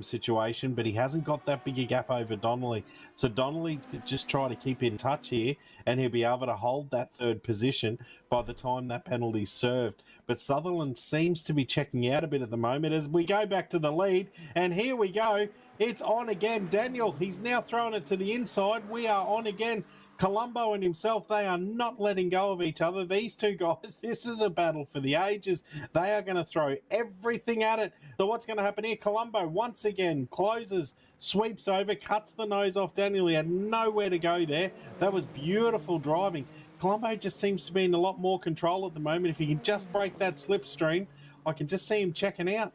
situation, but he hasn't got that big a gap over Donnelly. So Donnelly could just try to keep in touch here, and he'll be able to hold that third position by the time that penalty's served. But Sutherland seems to be checking out a bit at the moment as we go back to the lead, and here we go. It's on again. Daniel, he's now throwing it to the inside. We are on again. Colombo and himself, they are not letting go of each other. These two guys, this is a battle for the ages. They are going to throw everything at it. So what's going to happen here? Colombo once again closes, sweeps over, cuts the nose off Daniel. He had nowhere to go there. That was beautiful driving. Colombo just seems to be in a lot more control at the moment. If he can just break that slipstream, I can just see him checking out.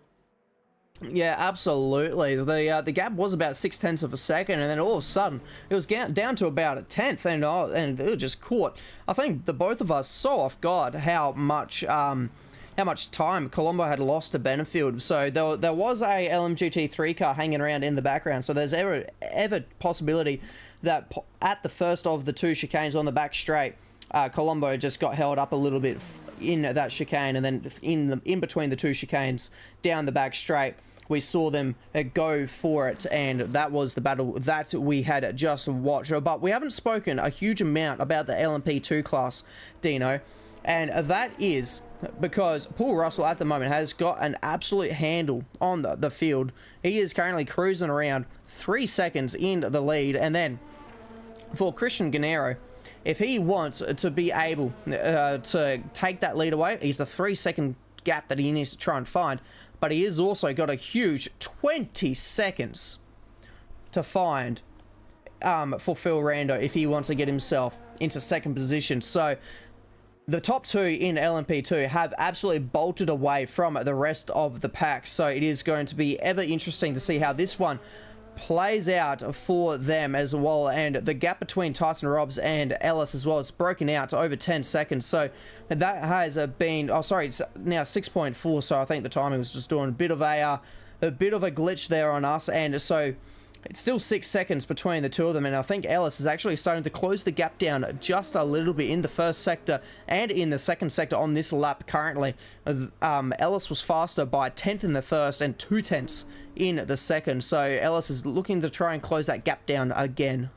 Yeah, absolutely. The gap was about 0.6 of a second, and then all of a sudden it was down to about a tenth, and it was just caught. I think the both of us so off guard how much time Colombo had lost to Benefield. So there was a LMGT3 car hanging around in the background. So there's ever possibility that at the first of the two chicanes on the back straight, Colombo just got held up a little bit in that chicane, and then in between the two chicanes down the back straight, we saw them go for it, and that was the battle that we had just watched. But we haven't spoken a huge amount about the LMP2 class, Dino, and that is because Paul Russell at the moment has got an absolute handle on the field. He is currently cruising around 3 seconds in the lead, and then for Christian Guerrero, if he wants to be able to take that lead away, he's a 3-second gap that he needs to try and find. But he has also got a huge 20 seconds to find for Phil Rando if he wants to get himself into second position. So the top two in LMP2 have absolutely bolted away from the rest of the pack. So it is going to be ever interesting to see how this one plays out for them as well, and the gap between Tyson Robbs and Ellis as well is broken out to over 10 seconds. So that has been, oh sorry, it's now 6.4. So I think the timing was just doing a bit of a glitch there on us, and so it's still 6 seconds between the two of them, and I think Ellis is actually starting to close the gap down just a little bit in the first sector and in the second sector on this lap currently. Ellis was faster by 1/10 in the first and 2/10 in the second, so Ellis is looking to try and close that gap down again.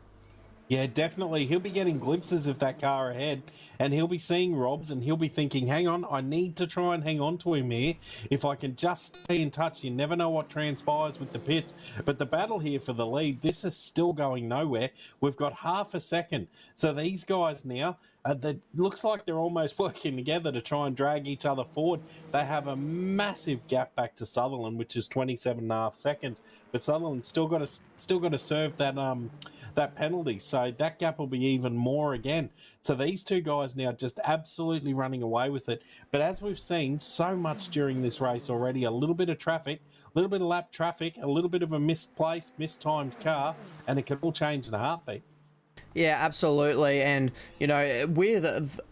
Yeah, definitely. He'll be getting glimpses of that car ahead, and he'll be seeing Robs, and he'll be thinking, hang on, I need to try and hang on to him here. If I can just stay in touch, you never know what transpires with the pits. But the battle here for the lead, this is still going nowhere. We've got half a second. So these guys now, that looks like they're almost working together to try and drag each other forward. They have a massive gap back to Sutherland, which is 27.5 seconds. But Sutherland's still got to serve that penalty, so that gap will be even more again. So these two guys now just absolutely running away with it. But as we've seen so much during this race already, a little bit of traffic, a little bit of lap traffic, a little bit of a mistimed car, and it can all change in a heartbeat. Yeah, absolutely. And, you know,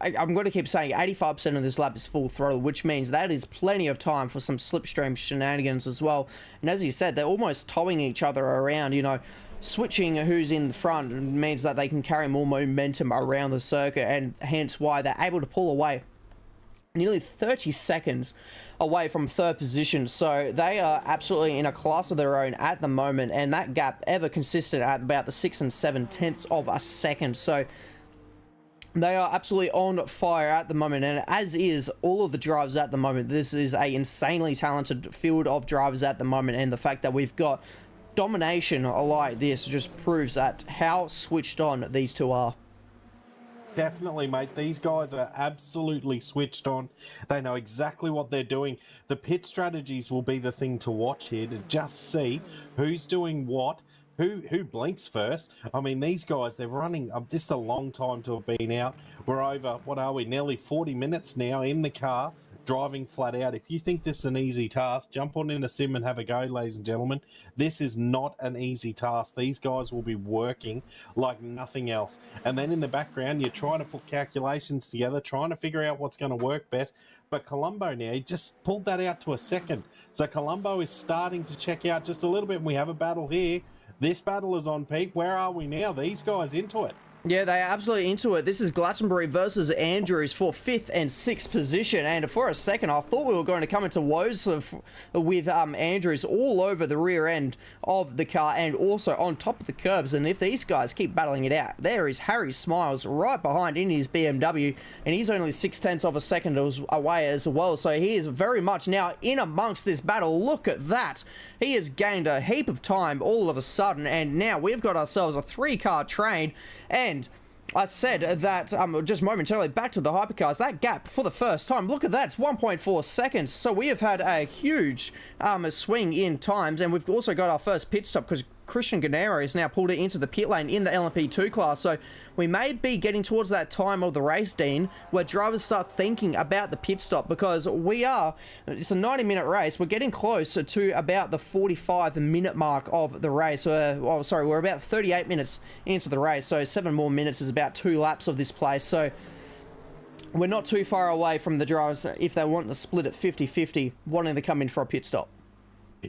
I'm going to keep saying 85% of this lap is full throttle, which means that is plenty of time for some slipstream shenanigans as well. And as you said, they're almost towing each other around, you know. Switching who's in the front means that they can carry more momentum around the circuit, and hence why they're able to pull away nearly 30 seconds away from third position. So they are absolutely in a class of their own at the moment, and that gap ever consistent at about the 6 and 7/10 of a second. So they are absolutely on fire at the moment, and as is all of the drivers at the moment. This is a insanely talented field of drivers at the moment, and the fact that we've got domination like this just proves that how switched on these two are. Definitely, mate. These guys are absolutely switched on. They know exactly what they're doing. The pit strategies will be the thing to watch here to just see who's doing what, who blinks first. I mean, these guys, they're running. This is a long time to have been out. We're over, what are we, nearly 40 minutes now in the car, driving flat out. If you think this is an easy task, jump on in a sim and have a go, ladies and gentlemen. This is not an easy task. These guys will be working like nothing else. And then in the background, you're trying to put calculations together, trying to figure out what's going to work best. But Colombo now, he just pulled that out to a second. So Colombo is starting to check out just a little bit. And we have a battle here. This battle is on, Pete. Where are we now? These guys into it. Yeah, they are absolutely into it. This is Glastonbury versus Andrews for 5th and 6th position. And for a second, I thought we were going to come into woes with Andrews all over the rear end of the car and also on top of the curbs. And if these guys keep battling it out, there is Harry Smiles right behind in his BMW. And he's only 0.6 of a second away as well. So he is very much now in amongst this battle. Look at that. He has gained a heap of time all of a sudden, and now we've got ourselves a 3-car train. And I said that just momentarily back to the hypercars, that gap for the first time, look at that, it's 1.4 seconds. So we have had a huge swing in times, and we've also got our first pit stop because Christian Gennaro has now pulled it into the pit lane in the LMP2 class. So we may be getting towards that time of the race, Dean, where drivers start thinking about the pit stop, because it's a 90-minute race. We're getting close to about the 45-minute mark of the race. We're about 38 minutes into the race, so 7 more minutes is about 2 laps of this place. So we're not too far away from the drivers, if they want to split it 50-50, wanting to come in for a pit stop.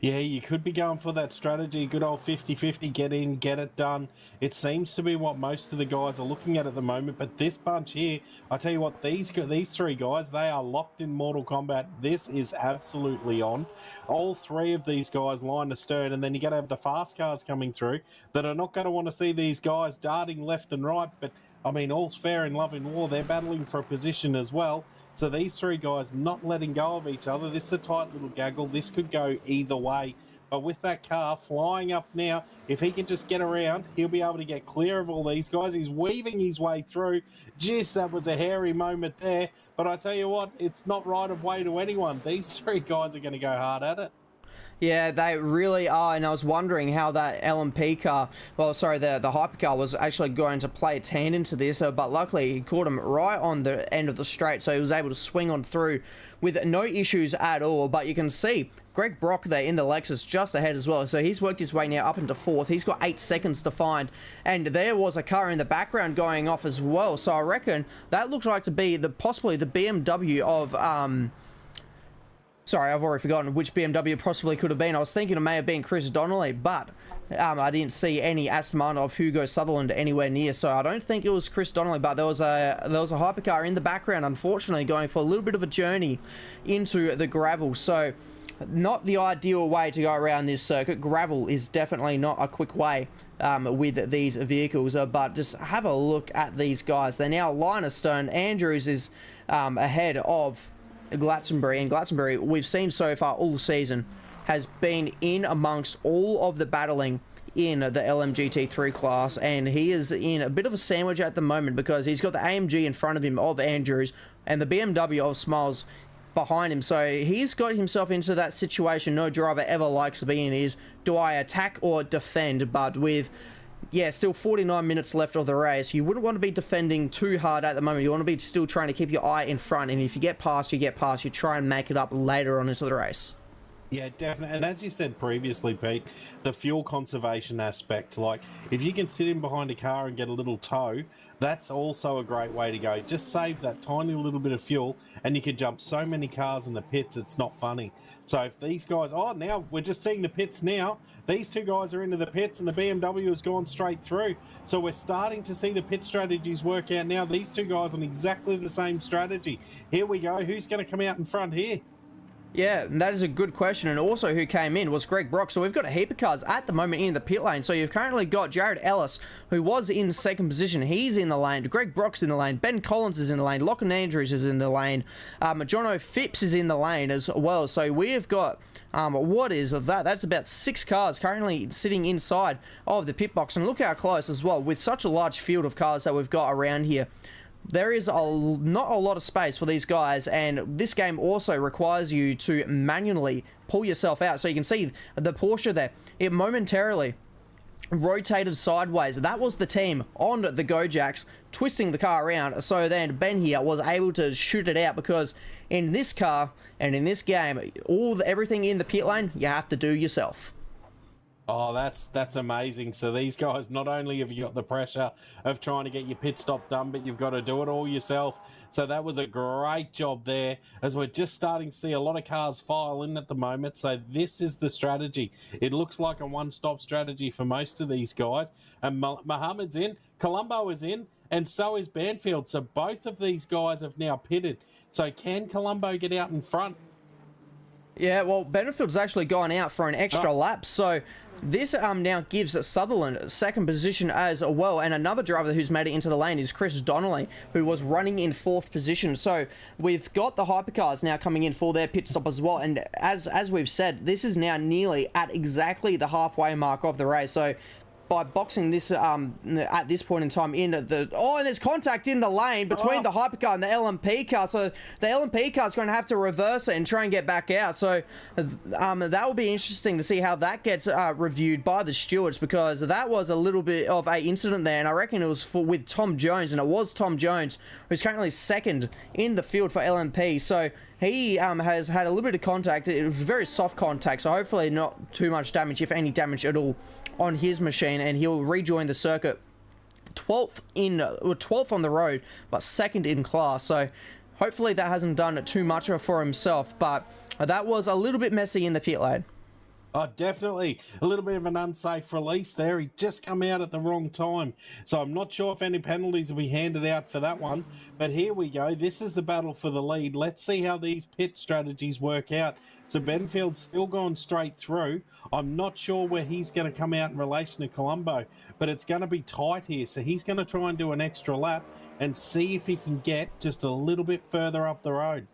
Yeah, you could be going for that strategy, good old 50-50, get in, get it done. It seems to be what most of the guys are looking at the moment, but this bunch here, I tell you what, these 3 guys, they are locked in Mortal Kombat. This is absolutely on. All 3 of these guys line astern, and then you're going to have the fast cars coming through that are not going to want to see these guys darting left and right, but I mean, all's fair in love and war. They're battling for a position as well. So these 3 guys not letting go of each other. This is a tight little gaggle. This could go either way. But with that car flying up now, if he can just get around, he'll be able to get clear of all these guys. He's weaving his way through. Jeez, that was a hairy moment there. But I tell you what, it's not right of way to anyone. These 3 guys are going to go hard at it. Yeah, they really are, and I was wondering how that LMP car, the hypercar was actually going to play its hand into this, but luckily he caught him right on the end of the straight, so he was able to swing on through with no issues at all. But you can see Greg Brock there in the Lexus just ahead as well, so he's worked his way now up into 4th. He's got 8 seconds to find, and there was a car in the background going off as well, so I reckon that looked like to be possibly the BMW of sorry, I've already forgotten which BMW it possibly could have been. I was thinking it may have been Chris Donnelly, but I didn't see any Aston Martin of Hugo Sutherland anywhere near, so I don't think it was Chris Donnelly, but there was a hypercar in the background, unfortunately, going for a little bit of a journey into the gravel. So not the ideal way to go around this circuit. Gravel is definitely not a quick way with these vehicles, but just have a look at these guys. They're now line astern. Andrews is ahead of Glastonbury, and Glastonbury, we've seen so far all season, has been in amongst all of the battling in the LMGT3 class, and he is in a bit of a sandwich at the moment because he's got the AMG in front of him of Andrews and the BMW of Smiles behind him. So he's got himself into that situation no driver ever likes to be in, is do I attack or defend? But with still 49 minutes left of the race, you wouldn't want to be defending too hard at the moment. You want to be still trying to keep your eye in front, and if you get past, you get past. You try and make it up later on into the race. Yeah, definitely. And as you said previously, Pete, the fuel conservation aspect, like if you can sit in behind a car and get a little tow, that's also a great way to go. Just save that tiny little bit of fuel and you can jump so many cars in the pits, it's not funny. So if these guys, now we're just seeing the pits now. These 2 guys are into the pits and the BMW has gone straight through. So we're starting to see the pit strategies work out now. These 2 guys on exactly the same strategy. Here we go. Who's going to come out in front here? Yeah, that is a good question. And also who came in was Greg Brock. So we've got a heap of cars at the moment in the pit lane. So you've currently got Jared Ellis, who was in 2nd position. He's in the lane. Greg Brock's in the lane. Ben Collins is in the lane. Lachlan Andrews is in the lane. Jono Phipps is in the lane as well. So we have got, what is that? That's about 6 cars currently sitting inside of the pit box. And look how close as well, with such a large field of cars that we've got around here. there is not a lot of space for these guys, and this game also requires you to manually pull yourself out. So you can see the Porsche there, it momentarily rotated sideways. That was the team on the Gojacks twisting the car around, so then Ben here was able to shoot it out, because in this car and in this game, everything in the pit lane you have to do yourself. Oh, that's amazing. So these guys, not only have you got the pressure of trying to get your pit stop done, but you've got to do it all yourself. So that was a great job there, as we're just starting to see a lot of cars file in at the moment. So this is the strategy. It looks like a one-stop strategy for most of these guys. And Mohammed's in, Colombo is in, and so is Banfield. So both of these guys have now pitted. So can Colombo get out in front? Yeah, well, Benefield's actually gone out for an extra lap, so this now gives Sutherland second position as well, and another driver who's made it into the lane is Chris Donnelly, who was running in fourth position. So we've got the hypercars now coming in for their pit stop as well, and as we've said, this is now nearly at exactly the halfway mark of the race. So by boxing this at this point in time in the and there's contact in the lane between the hypercar and the LMP car, so the LMP car is going to have to reverse it and try and get back out. So that will be interesting to see how that gets reviewed by the stewards, because that was a little bit of a incident there, and I reckon it was with Tom Jones, and it was Tom Jones who's currently second in the field for LMP. So he has had a little bit of contact. It was very soft contact, so hopefully not too much damage, if any damage at all, on his machine, and he'll rejoin the circuit 12th on the road, but second in class. So hopefully that hasn't done too much for himself, but that was a little bit messy in the pit lane. Oh, definitely. A little bit of an unsafe release there. He just come out at the wrong time. So I'm not sure if any penalties will be handed out for that one. But here we go. This is the battle for the lead. Let's see how these pit strategies work out. So Benfield's still going straight through. I'm not sure where he's going to come out in relation to Colombo, but it's going to be tight here. So he's going to try and do an extra lap and see if he can get just a little bit further up the road.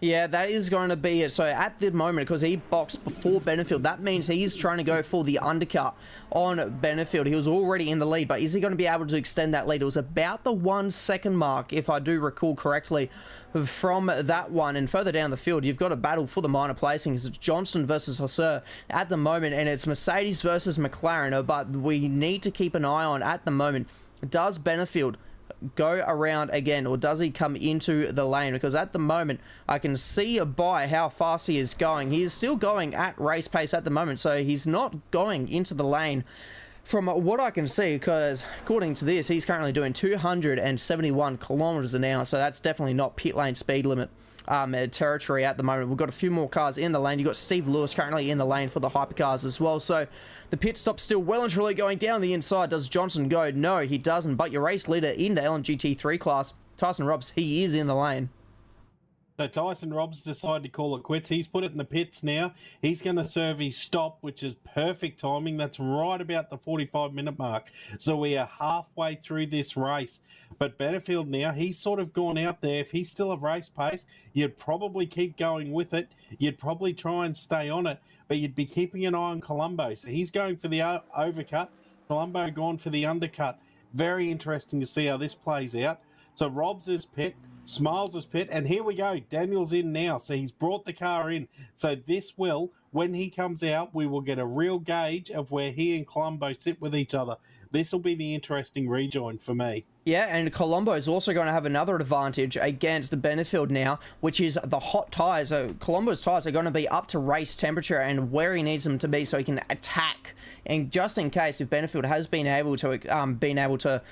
Yeah, that is going to be it. So at the moment, because he boxed before Benefield, that means he's trying to go for the undercut on Benefield. He was already in the lead, but is he going to be able to extend that lead? It was about the 1 second mark, if I do recall correctly, from that one. And further down the field, you've got a battle for the minor placings. It's Johnson versus Hosser at the moment, and it's Mercedes versus McLaren. But we need to keep an eye on, at the moment, does Benefield go around again, or does he come into the lane? Because at the moment I can see by how fast he is going, he is still going at race pace at the moment, so he's not going into the lane from what I can see, because according to this he's currently doing 271 kilometers an hour, so that's definitely not pit lane speed limit territory at the moment. We've got a few more cars in the lane. You've got Steve Lewis currently in the lane for the hypercars as well, so the pit stop's still well and truly going down the inside. Does Johnson go? No, he doesn't, but your race leader in the LMGT3 class, Tyson Robbs, he is in the lane. So Tyson Robbs decided to call it quits. He's put it in the pits now. He's going to serve his stop, which is perfect timing. That's right about the 45-minute mark. So we are halfway through this race. But Benefield now, he's sort of gone out there. If he's still at race pace, you'd probably keep going with it. You'd probably try and stay on it, but you'd be keeping an eye on Colombo. So he's going for the overcut. Colombo gone for the undercut. Very interesting to see how this plays out. So Robbs is pit. Smiles is pit, and here we go. Daniel's in now, so he's brought the car in. So this will, when he comes out, we will get a real gauge of where he and Colombo sit with each other. This will be the interesting rejoin for me. Yeah, and Colombo is also going to have another advantage against Benefield now, which is the hot tyres. So Colombo's tyres are going to be up to race temperature and where he needs them to be so he can attack. And just in case, if Benefield has been able to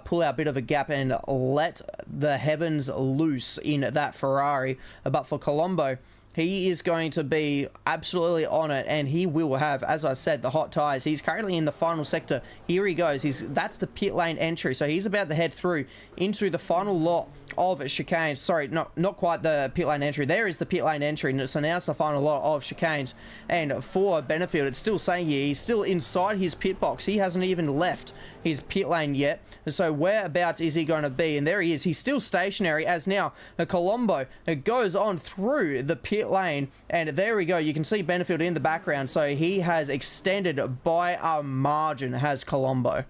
pull out a bit of a gap and let the heavens loose in that Ferrari, but for Colombo, he is going to be absolutely on it, and he will have, as I said, the hot tyres. He's currently in the final sector. Here he goes. That's the pit lane entry, so he's about to head through into the final lot of chicanes. Sorry, not quite the pit lane entry. There is the pit lane entry, so now it's the final lot of chicanes. And for Benefield, it's still saying here, he's still inside his pit box. He hasn't even left his pit lane yet. So whereabouts is he going to be? And there he is. He's still stationary, as now Colombo goes on through the pit lane. And there we go. You can see Benefield in the background. So he has extended by a margin, has Colombo.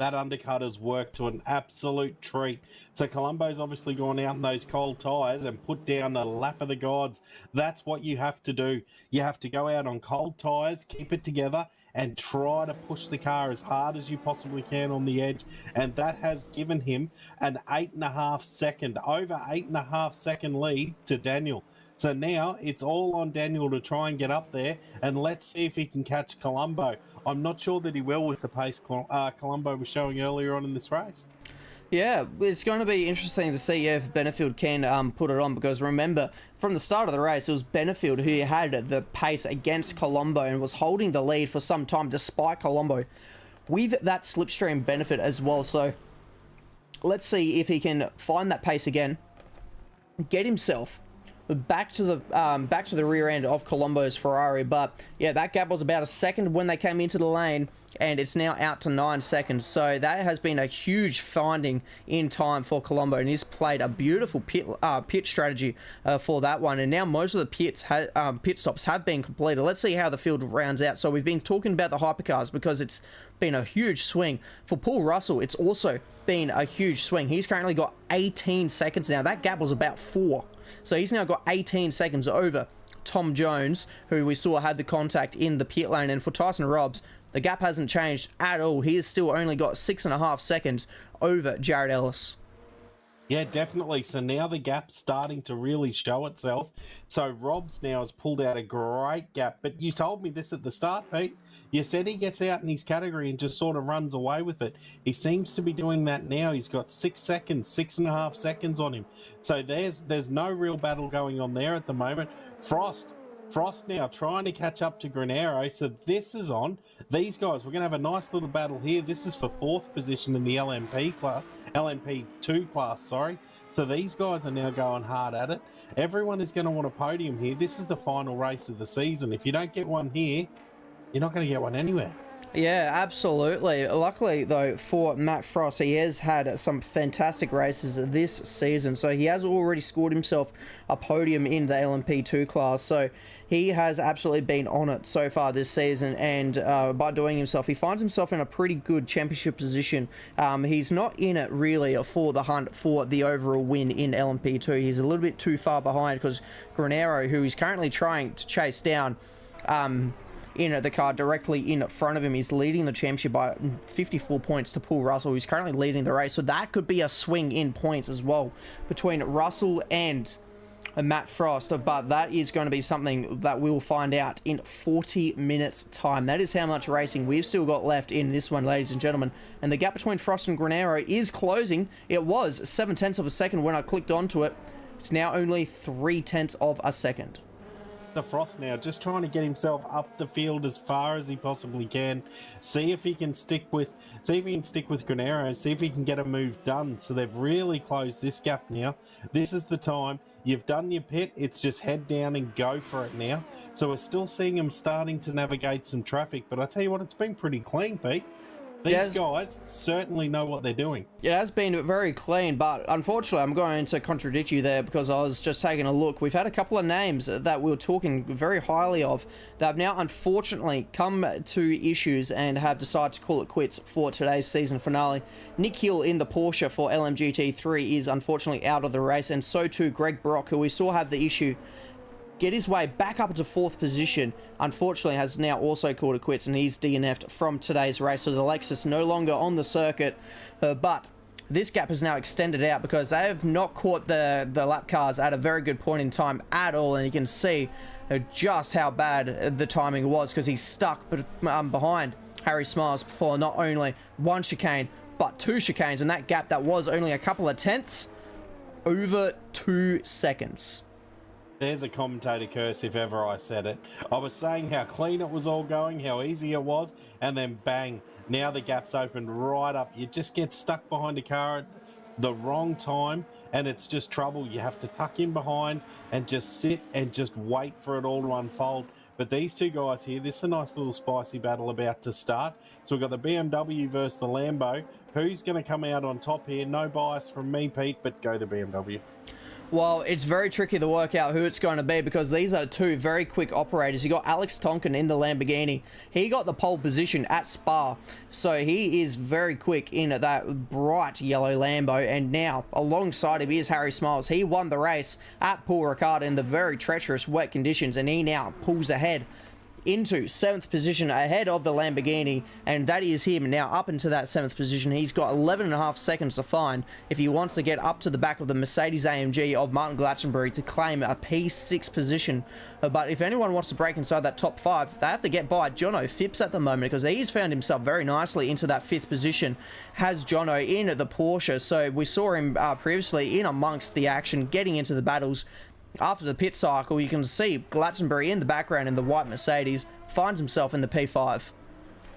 that undercut has worked to an absolute treat. So Colombo's obviously gone out in those cold tyres and put down the lap of the gods. That's what you have to do. You have to go out on cold tyres, keep it together, and try to push the car as hard as you possibly can on the edge. And that has given him an 8.5 second, over 8.5 second lead to Daniel. So now it's all on Daniel to try and get up there, and let's see if he can catch Colombo. I'm not sure that he will with the pace Colombo was showing earlier on in this race. Yeah, it's going to be interesting to see if Benefield can put it on, because remember, from the start of the race, it was Benefield who had the pace against Colombo and was holding the lead for some time despite Colombo with that slipstream benefit as well. So let's see if he can find that pace again, get himself back to the rear end of Colombo's Ferrari. But yeah, that gap was about a second when they came into the lane, and it's now out to 9 seconds. So that has been a huge finding in time for Colombo, and he's played a beautiful pit strategy for that one. And now most of the pit stops have been completed. Let's see how the field rounds out. So we've been talking about the hypercars because it's been a huge swing. For Paul Russell, it's also been a huge swing. He's currently got 18 seconds now. That gap was about 4. So he's now got 18 seconds over Tom Jones, who we saw had the contact in the pit lane. And for Tyson Robbs, the gap hasn't changed at all. He has still only got 6.5 seconds over Jared Ellis. Yeah, definitely. So now the gap's starting to really show itself. So Robbs now has pulled out a great gap. But you told me this at the start, Pete. You said he gets out in his category and just sort of runs away with it. He seems to be doing that now. He's got 6 seconds, 6.5 seconds on him. So there's no real battle going on there at the moment. Frost now trying to catch up to Granero. So this is on. These guys, we're going to have a nice little battle here. This is for 4th position in the LMP2 class, sorry. So these guys are now going hard at it. Everyone is going to want a podium here. This is the final race of the season. If you don't get one here, you're not going to get one anywhere. Yeah, absolutely. Luckily, though, for Matt Frost, he has had some fantastic races this season. So he has already scored himself a podium in the LMP2 class. So he has absolutely been on it so far this season. And by doing himself, he finds himself in a pretty good championship position. He's not in it really for the hunt for the overall win in LMP2. He's a little bit too far behind because Granero, who he's currently trying to chase down, in the car directly in front of him, is leading the championship by 54 points to Paul Russell, who's currently leading the race. So that could be a swing in points as well between Russell and Matt Frost. But that is going to be something that we will find out in 40 minutes time. That is how much racing we've still got left in this one, ladies and gentlemen. And the gap between Frost and Granero is closing. It was 0.7 of a second when I clicked onto it. It's now only 0.3 of a second. The Frost now just trying to get himself up the field as far as he possibly can. See if he can stick with Granero, see if he can get a move done. So they've really closed this gap now. This is the time. You've done your pit, it's just head down and go for it now. So we're still seeing him starting to navigate some traffic, but I tell you what, it's been pretty clean, Pete. These guys certainly know what they're doing. It has been very clean, but unfortunately, I'm going to contradict you there because I was just taking a look. We've had a couple of names that we were talking very highly of that have now unfortunately come to issues and have decided to call it quits for today's season finale. Nick Hill in the Porsche for LMGT3 is unfortunately out of the race, and so too Greg Brock, who we saw have the issue get his way back up to 4th position, unfortunately has now also called it quits, and he's DNF'd from today's race. So the Lexus no longer on the circuit, but this gap is now extended out because they have not caught the lap cars at a very good point in time at all, and you can see just how bad the timing was because he's stuck behind Harry Smiles for not only one chicane but 2 chicanes, and that gap that was only a couple of tenths, over 2 seconds. There's a commentator curse if ever I said it. I was saying how clean it was all going, how easy it was, and then bang, now the gap's opened right up. You just get stuck behind a car at the wrong time, and it's just trouble. You have to tuck in behind and just sit and just wait for it all to unfold. But these two guys here, this is a nice little spicy battle about to start. So we've got the BMW versus the Lambo. Who's going to come out on top here? No bias from me, Pete, but go the BMW. Well, it's very tricky to work out who it's going to be because these are two very quick operators. You got Alex Tonkin in the Lamborghini. He got the pole position at Spa, so he is very quick in that bright yellow Lambo. And now, alongside him is Harry Smiles. He won the race at Paul Ricard in the very treacherous wet conditions, and he now pulls ahead into 7th position ahead of the Lamborghini, and that is him now up into that 7th position. He's got 11.5 seconds to find if he wants to get up to the back of the Mercedes AMG of Martin Glastonbury to claim a P6 position. But if anyone wants to break inside that top 5, they have to get by Jono Phipps at the moment, because he's found himself very nicely into that 5th position, has Jono in the Porsche. So we saw him previously in amongst the action, getting into the battles. After the pit cycle, you can see Glastonbury in the background in the white Mercedes finds himself in the P5.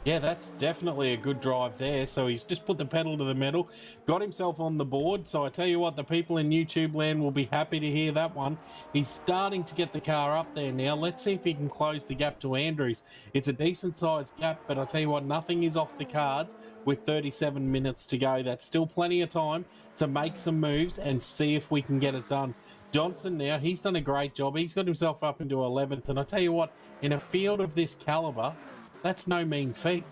Yeah, that's definitely a good drive there. So he's just put the pedal to the metal, got himself on the board. So I tell you what, the people in YouTube land will be happy to hear that one. He's starting to get the car up there now. Let's see if he can close the gap to Andrews. It's a decent sized gap, but I tell you what, nothing is off the cards with 37 minutes to go. That's still plenty of time to make some moves and see if we can get it done. Johnson now, he's done a great job. He's got himself up into 11th. And I tell you what, in a field of this caliber, that's no mean feat.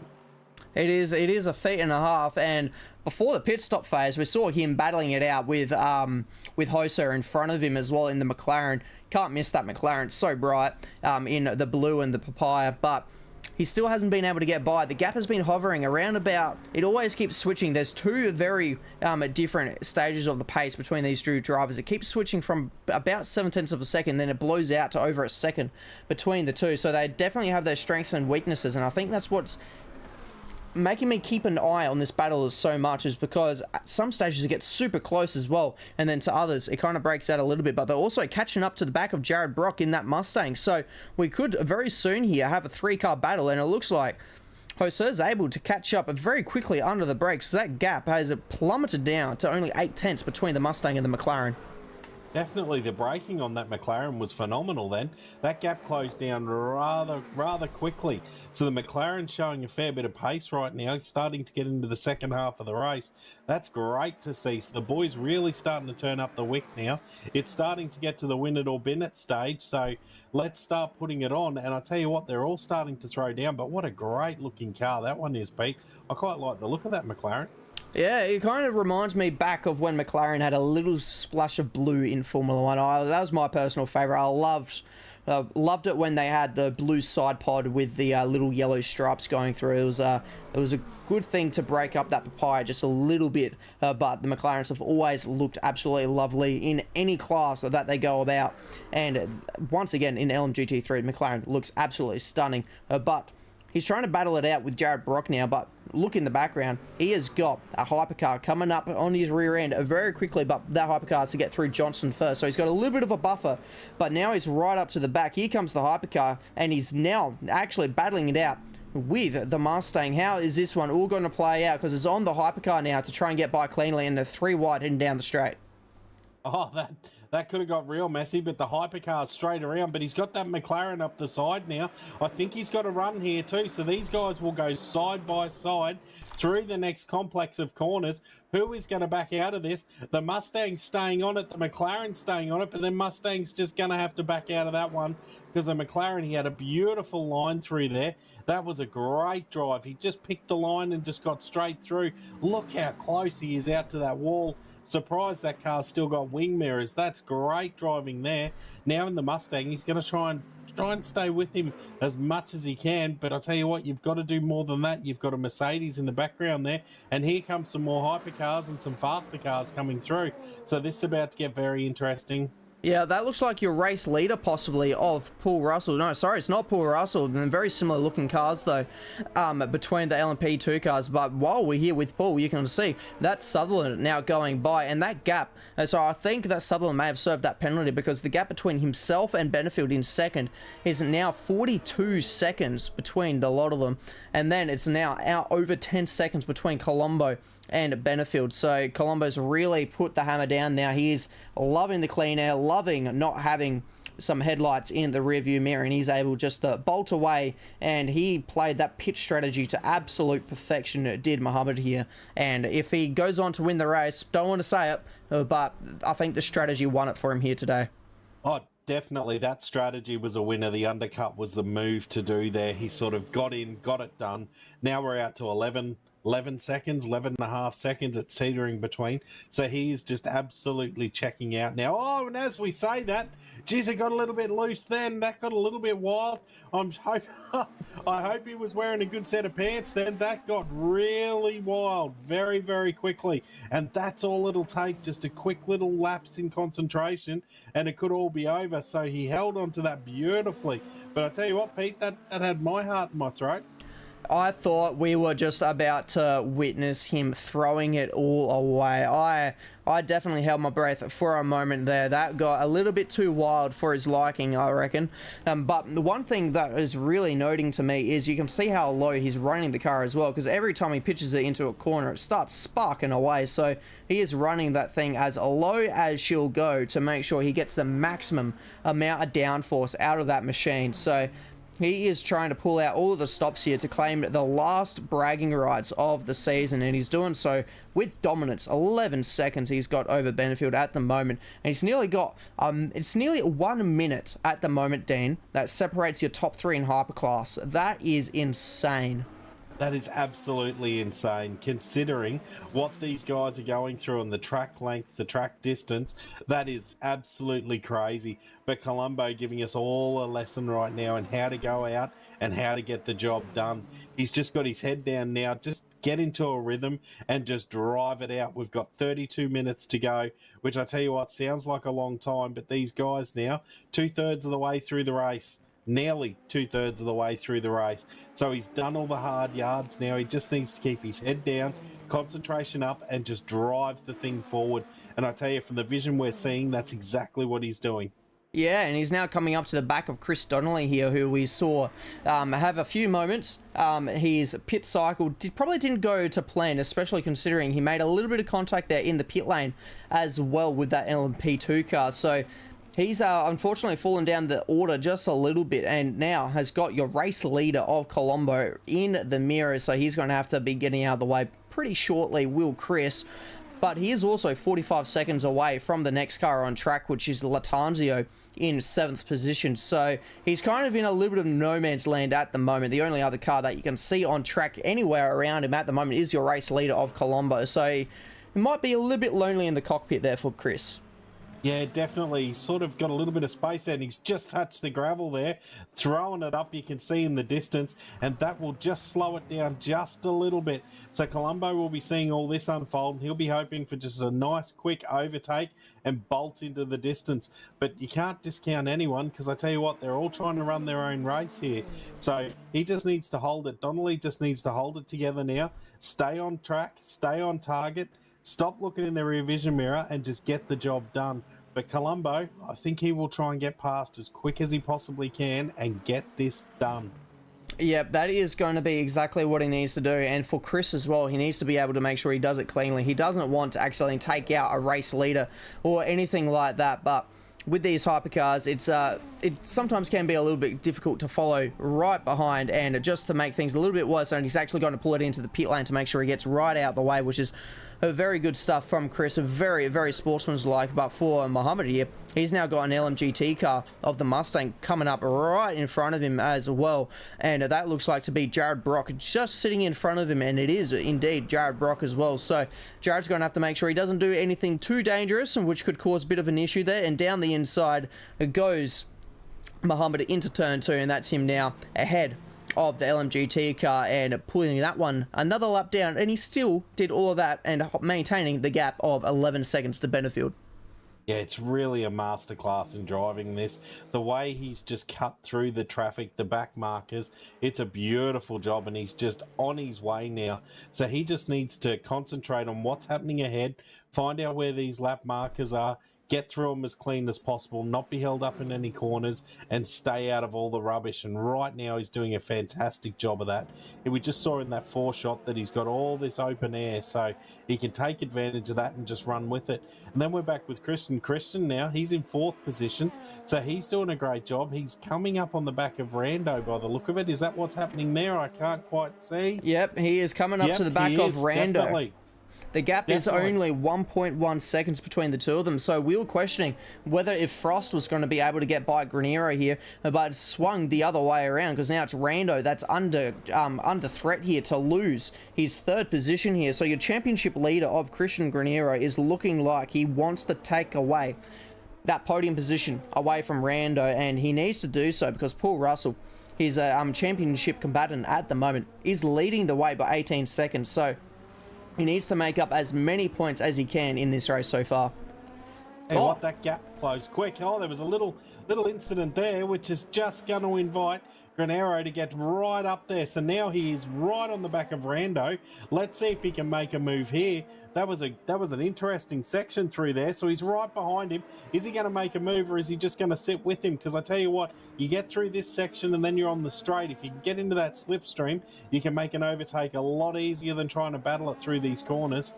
It is a feat and a half. And before the pit stop phase, we saw him battling it out with Hoser in front of him as well in the McLaren. Can't miss that McLaren. It's so bright in the blue and the papaya. But he still hasn't been able to get by. The gap has been hovering around about, it always keeps switching. There's two very different stages of the pace between these two drivers. It keeps switching from about 7/10 of a second, then it blows out to over a second between the two. So they definitely have their strengths and weaknesses, and I think that's what's making me keep an eye on this battle so much, is because at some stages it gets super close as well, and then to others it kind of breaks out a little bit. But they're also catching up to the back of Jared Brock in that Mustang, so we could very soon here have a 3-car battle, and it looks like Joser's able to catch up very quickly under the brakes. So that gap has plummeted down to only 8/10 between the Mustang and the McLaren. Definitely the braking on that McLaren was phenomenal then. That gap closed down rather quickly. So the McLaren's showing a fair bit of pace right now, starting to get into the second half of the race. That's great to see. So the boys really starting to turn up the wick now. It's starting to get to the win it or bin it stage. So let's start putting it on. And I tell you what, they're all starting to throw down. But what a great looking car that one is, Pete. I quite like the look of that McLaren. Yeah, it kind of reminds me back of when McLaren had a little splash of blue in Formula One. That was my personal favourite. I loved it when they had the blue side pod with the little yellow stripes going through. It was a good thing to break up that papaya just a little bit. But the McLarens have always looked absolutely lovely in any class that they go about. And once again, in LMGT3, McLaren looks absolutely stunning. But he's trying to battle it out with Jared Brock now, but look in the background. He has got a hypercar coming up on his rear end very quickly, but that hypercar has to get through Johnson first. So he's got a little bit of a buffer, but now he's right up to the back. Here comes the hypercar, and he's now actually battling it out with the Mustang. How is this one all going to play out? Because it's on the hypercar now to try and get by cleanly, and they're 3 wide heading down the straight. Oh, that could have got real messy, but the hypercar's straight around. But he's got that McLaren up the side now. I think he's got a run here too. So these guys will go side by side through the next complex of corners. Who is going to back out of this? The Mustang's staying on it. The McLaren's staying on it. But then Mustang's just going to have to back out of that one, because the McLaren, he had a beautiful line through there. That was a great drive. He just picked the line and just got straight through. Look how close he is out to that wall. Surprised that car's still got wing mirrors. That's great driving there. Now in the Mustang, he's going to try and stay with him as much as he can. But I'll tell you what, you've got to do more than that. You've got a Mercedes in the background there. And here comes some more hypercars and some faster cars coming through. So this is about to get very interesting. Yeah, that looks like your race leader possibly of Paul Russell. No, sorry, it's not Paul Russell. They're very similar looking cars though, between the LMP2 cars. But while we're here with Paul, you can see that Sutherland now going by, and that gap. So I think that Sutherland may have served that penalty, because the gap between himself and Benefield in second is now 42 seconds between the lot of them. And then it's now out over 10 seconds between Colombo and Benefield. So Colombo's really put the hammer down now. He is loving the clean air, loving not having some headlights in the rearview mirror, and he's able just to bolt away, and he played that pitch strategy to absolute perfection, did Muhammad here. And if he goes on to win the race, don't want to say it, but I think the strategy won it for him here today. Oh, definitely. That strategy was a winner. The undercut was the move to do there. He sort of got in, got it done. Now we're out to 11 seconds, 11 and a half seconds. It's teetering between. So he's just absolutely checking out now. Oh, and as we say that, geez, it got a little bit loose then. That got a little bit wild. I hope he was wearing a good set of pants then. That got really wild very, very quickly. And that's all it'll take, just a quick little lapse in concentration, and it could all be over. So he held on to that beautifully. But I tell you what, Pete, that had my heart in my throat. I thought we were just about to witness him throwing it all away. I definitely held my breath for a moment there. That got a little bit too wild for his liking, I reckon. But the one thing that is really noting to me is you can see how low he's running the car as well, because every time he pitches it into a corner, it starts sparking away. So he is running that thing as low as she'll go to make sure he gets the maximum amount of downforce out of that machine. So he is trying to pull out all of the stops here to claim the last bragging rights of the season, and he's doing so with dominance. 11 seconds he's got over Benefield at the moment, and he's nearly got it's nearly 1 minute at the moment, Dean, that separates your top three in hyperclass. That is insane. That is absolutely insane, considering what these guys are going through on the track length, the track distance. That is absolutely crazy. But Colombo giving us all a lesson right now in how to go out and how to get the job done. He's just got his head down now. Just get into a rhythm and just drive it out. We've got 32 minutes to go, which I tell you what, sounds like a long time, but these guys now, 2/3 of the way through the race. Nearly 2/3 of the way through the race. So he's done all the hard yards now. He just needs to keep his head down, concentration up, and just drive the thing forward. And I tell you, from the vision we're seeing, that's exactly what he's doing. Yeah, and he's now coming up to the back of Chris Donnelly here, who we saw have a few moments. His pit cycle probably didn't go to plan, especially considering he made a little bit of contact there in the pit lane as well with that LMP2 car. So he's unfortunately fallen down the order just a little bit, and now has got your race leader of Colombo in the mirror, so he's going to have to be getting out of the way pretty shortly, will Chris. But he is also 45 seconds away from the next car on track, which is Latanzio in 7th position. So he's kind of in a little bit of no man's land at the moment. The only other car that you can see on track anywhere around him at the moment is your race leader of Colombo. So it might be a little bit lonely in the cockpit there for Chris. Yeah, definitely. He's sort of got a little bit of space, and he's just touched the gravel there, throwing it up. You can see in the distance, and that will just slow it down just a little bit. So Colombo will be seeing all this unfold. He'll be hoping for just a nice quick overtake and bolt into the distance. But you can't discount anyone, because I tell you what, they're all trying to run their own race here. So he just needs to hold it. Donnelly just needs to hold it together now. Stay on track, stay on target. Stop looking in the rear vision mirror and just get the job done. But Colombo, I think he will try and get past as quick as he possibly can and get this done. Yep, that is going to be exactly what he needs to do. And for Chris as well, he needs to be able to make sure he does it cleanly. He doesn't want to actually take out a race leader or anything like that. But with these hypercars, it sometimes can be a little bit difficult to follow right behind, and just to make things a little bit worse, and he's actually going to pull it into the pit lane to make sure he gets right out the way, which is very good stuff from Chris, very, very sportsmanlike. But for Muhammad here, he's now got an LMGT car of the Mustang coming up right in front of him as well, and that looks like to be Jared Brock just sitting in front of him, and it is indeed Jared Brock as well. So Jared's going to have to make sure he doesn't do anything too dangerous, and which could cause a bit of an issue there. And down the inside goes Muhammad into turn 2, and that's him now ahead of the LMGT car and pulling that one another lap down, and he still did all of that and maintaining the gap of 11 seconds to Benefield. Yeah, it's really a masterclass in driving this. The way he's just cut through the traffic, the back markers, it's a beautiful job, and he's just on his way now. So he just needs to concentrate on what's happening ahead, find out where these lap markers are, get through them as clean as possible, not be held up in any corners, and stay out of all the rubbish. And right now he's doing a fantastic job of that. And we just saw in that 4 shot that he's got all this open air, so he can take advantage of that and just run with it. And then we're back with Christian now. He's in 4th position, so he's doing a great job. He's coming up on the back of Rando by the look of it. Is that what's happening there? I can't quite see. Yep, he is coming up to the back of Rando. Definitely. The gap is only 1.1 seconds between the two of them, so we were questioning whether if Frost was going to be able to get by Graniero here, but it swung the other way around because now it's Rando that's under threat here to lose his 3rd position here. So your championship leader of Christian Graniero is looking like he wants to take away that podium position away from Rando, and he needs to do so because Paul Russell, his championship combatant at the moment, is leading the way by 18 seconds. So he needs to make up as many points as he can in this race so far. And what, that gap closed quick. Oh, there was a little incident there, which is just going to invite Graniero to get right up there. So now he is right on the back of Rando. Let's see if he can make a move here. That was an interesting section through there. So he's right behind him. Is he going to make a move, or is he just going to sit with him? Because I tell you what, you get through this section and then you're on the straight. If you can get into that slipstream, you can make an overtake a lot easier than trying to battle it through these corners.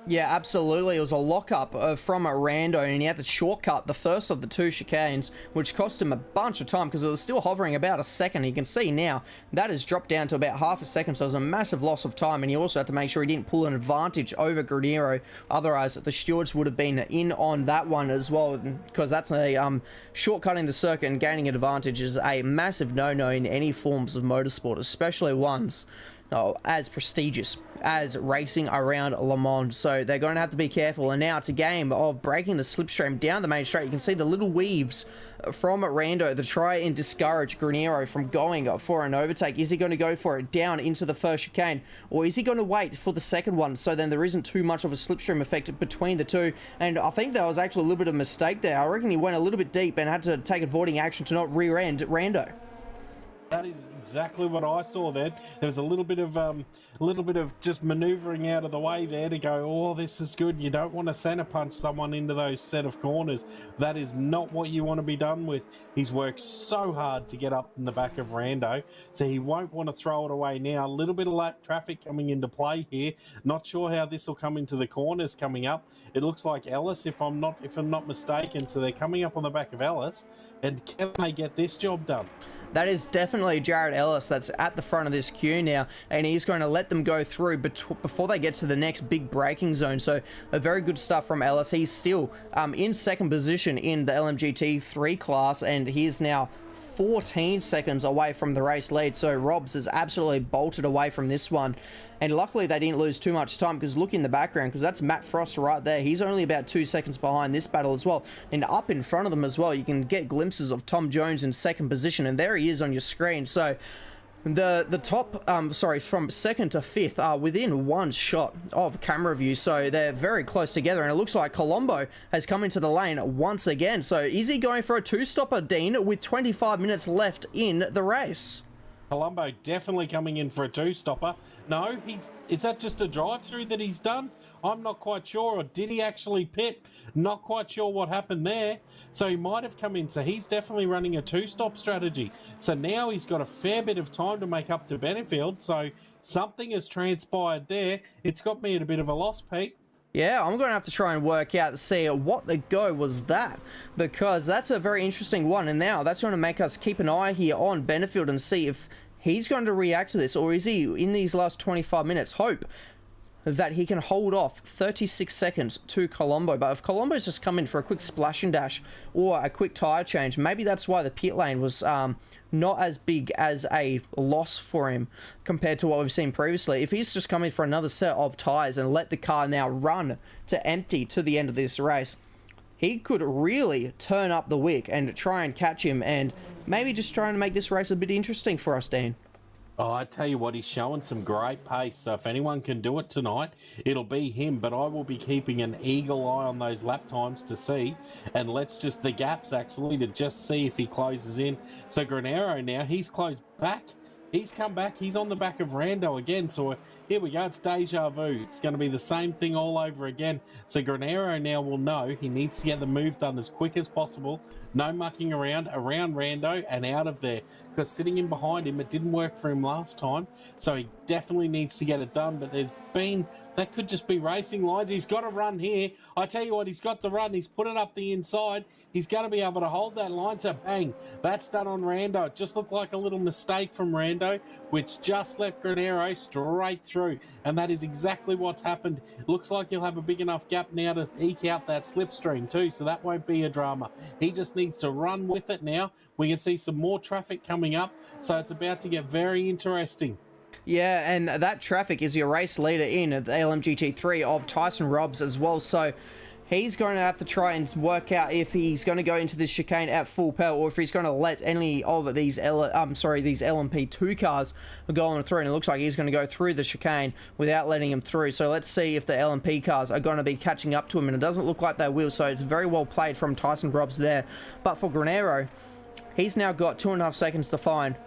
Yeah, absolutely. It was a lockup from Rando, and he had to shortcut the first of the 2 chicanes, which cost him a bunch of time because it was still hovering about a second. You can see now that has dropped down to about half a second, so it was a massive loss of time, and he also had to make sure he didn't pull an advantage over Graniero. Otherwise, the stewards would have been in on that one as well, because that's a shortcutting the circuit and gaining an advantage is a massive no-no in any forms of motorsport, especially ones as prestigious as racing around Le Mans. So they're going to have to be careful. And now it's a game of breaking the slipstream down the main straight. You can see the little weaves from Rando to try and discourage Graniero from going for an overtake. Is he going to go for it down into the first chicane, or is he going to wait for the second one so then there isn't too much of a slipstream effect between the two? And I think that was actually a little bit of a mistake there. I reckon he went a little bit deep and had to take avoiding action to not rear-end Rando. That is exactly what I saw then. There was a little bit of just maneuvering out of the way there to go, oh, this is good. You don't want to center punch someone into those set of corners. That is not what you want to be done with. He's worked so hard to get up in the back of Rando, so he won't want to throw it away now. A little bit of lap traffic coming into play here. Not sure how this will come into the corners coming up. It looks like Ellis, if I'm not mistaken. So they're coming up on the back of Ellis, and can they get this job done? That is definitely Jared Ellis that's at the front of this queue now, and he's going to let them go through before they get to the next big braking zone. So a very good stuff from Ellis. He's still in 2nd position in the LMGT3 class, and he's now 14 seconds away from the race lead. So Robs has absolutely bolted away from this one. And luckily they didn't lose too much time, because look in the background, because that's Matt Frost right there. He's only about 2 seconds behind this battle as well. And up in front of them as well, you can get glimpses of Tom Jones in 2nd position, and there he is on your screen. So the top, from 2nd to 5th are within 1 shot of camera view, so they're very close together. And it looks like Colombo has come into the lane once again. So is he going for a 2-stopper, Dean, with 25 minutes left in the race? Colombo definitely coming in for a 2-stopper. No, is that just a drive-through that he's done? I'm not quite sure. Or did he actually pit? Not quite sure what happened there. So he might have come in. So he's definitely running a 2-stop strategy. So now he's got a fair bit of time to make up to Benefield. So something has transpired there. It's got me at a bit of a loss, Pete. Yeah, I'm going to have to try and work out to see what the go was that, because that's a very interesting one. And now that's going to make us keep an eye here on Benefield and see if he's going to react to this, or is he, in these last 25 minutes, hope that he can hold off 36 seconds to Colombo. But if Colombo's just come in for a quick splash and dash or a quick tyre change, maybe that's why the pit lane was not as big as a loss for him compared to what we've seen previously. If he's just come in for another set of tyres and let the car now run to empty to the end of this race, he could really turn up the wick and try and catch him, and maybe just trying to make this race a bit interesting for us, Dean. Oh, I tell you what, he's showing some great pace. So if anyone can do it tonight, it'll be him. But I will be keeping an eagle eye on those lap times to see. And the gaps actually, to just see if he closes in. So Graniero now, he's closed back He's come back. He's on the back of Rando again. So here we go. It's deja vu. It's going to be the same thing all over again. So Granero now will know he needs to get the move done as quick as possible. No mucking around Rando and out of there. Because sitting in behind him, it didn't work for him last time. So he definitely needs to get it done. But that could just be racing lines. He's got to run here. I tell you what, he's got to run. He's put it up the inside. He's going to be able to hold that line. So bang, that's done on Rando. It just looked like a little mistake from Rando, which just let Granero straight through. And that is exactly what's happened. It looks like he'll have a big enough gap now to eke out that slipstream too. So that won't be a drama. He just needs to run with it now. We can see some more traffic coming up. So it's about to get very interesting. Yeah, and that traffic is your race leader in the LMGT3 of Tyson Robbs as well. So he's going to have to try and work out if he's going to go into this chicane at full pedal or if he's going to let any of these LMP2 cars go on through. And it looks like he's going to go through the chicane without letting him through. So let's see if the LMP cars are going to be catching up to him. And it doesn't look like they will. So it's very well played from Tyson Robbs there. But for Granero, he's now got 2.5 seconds to find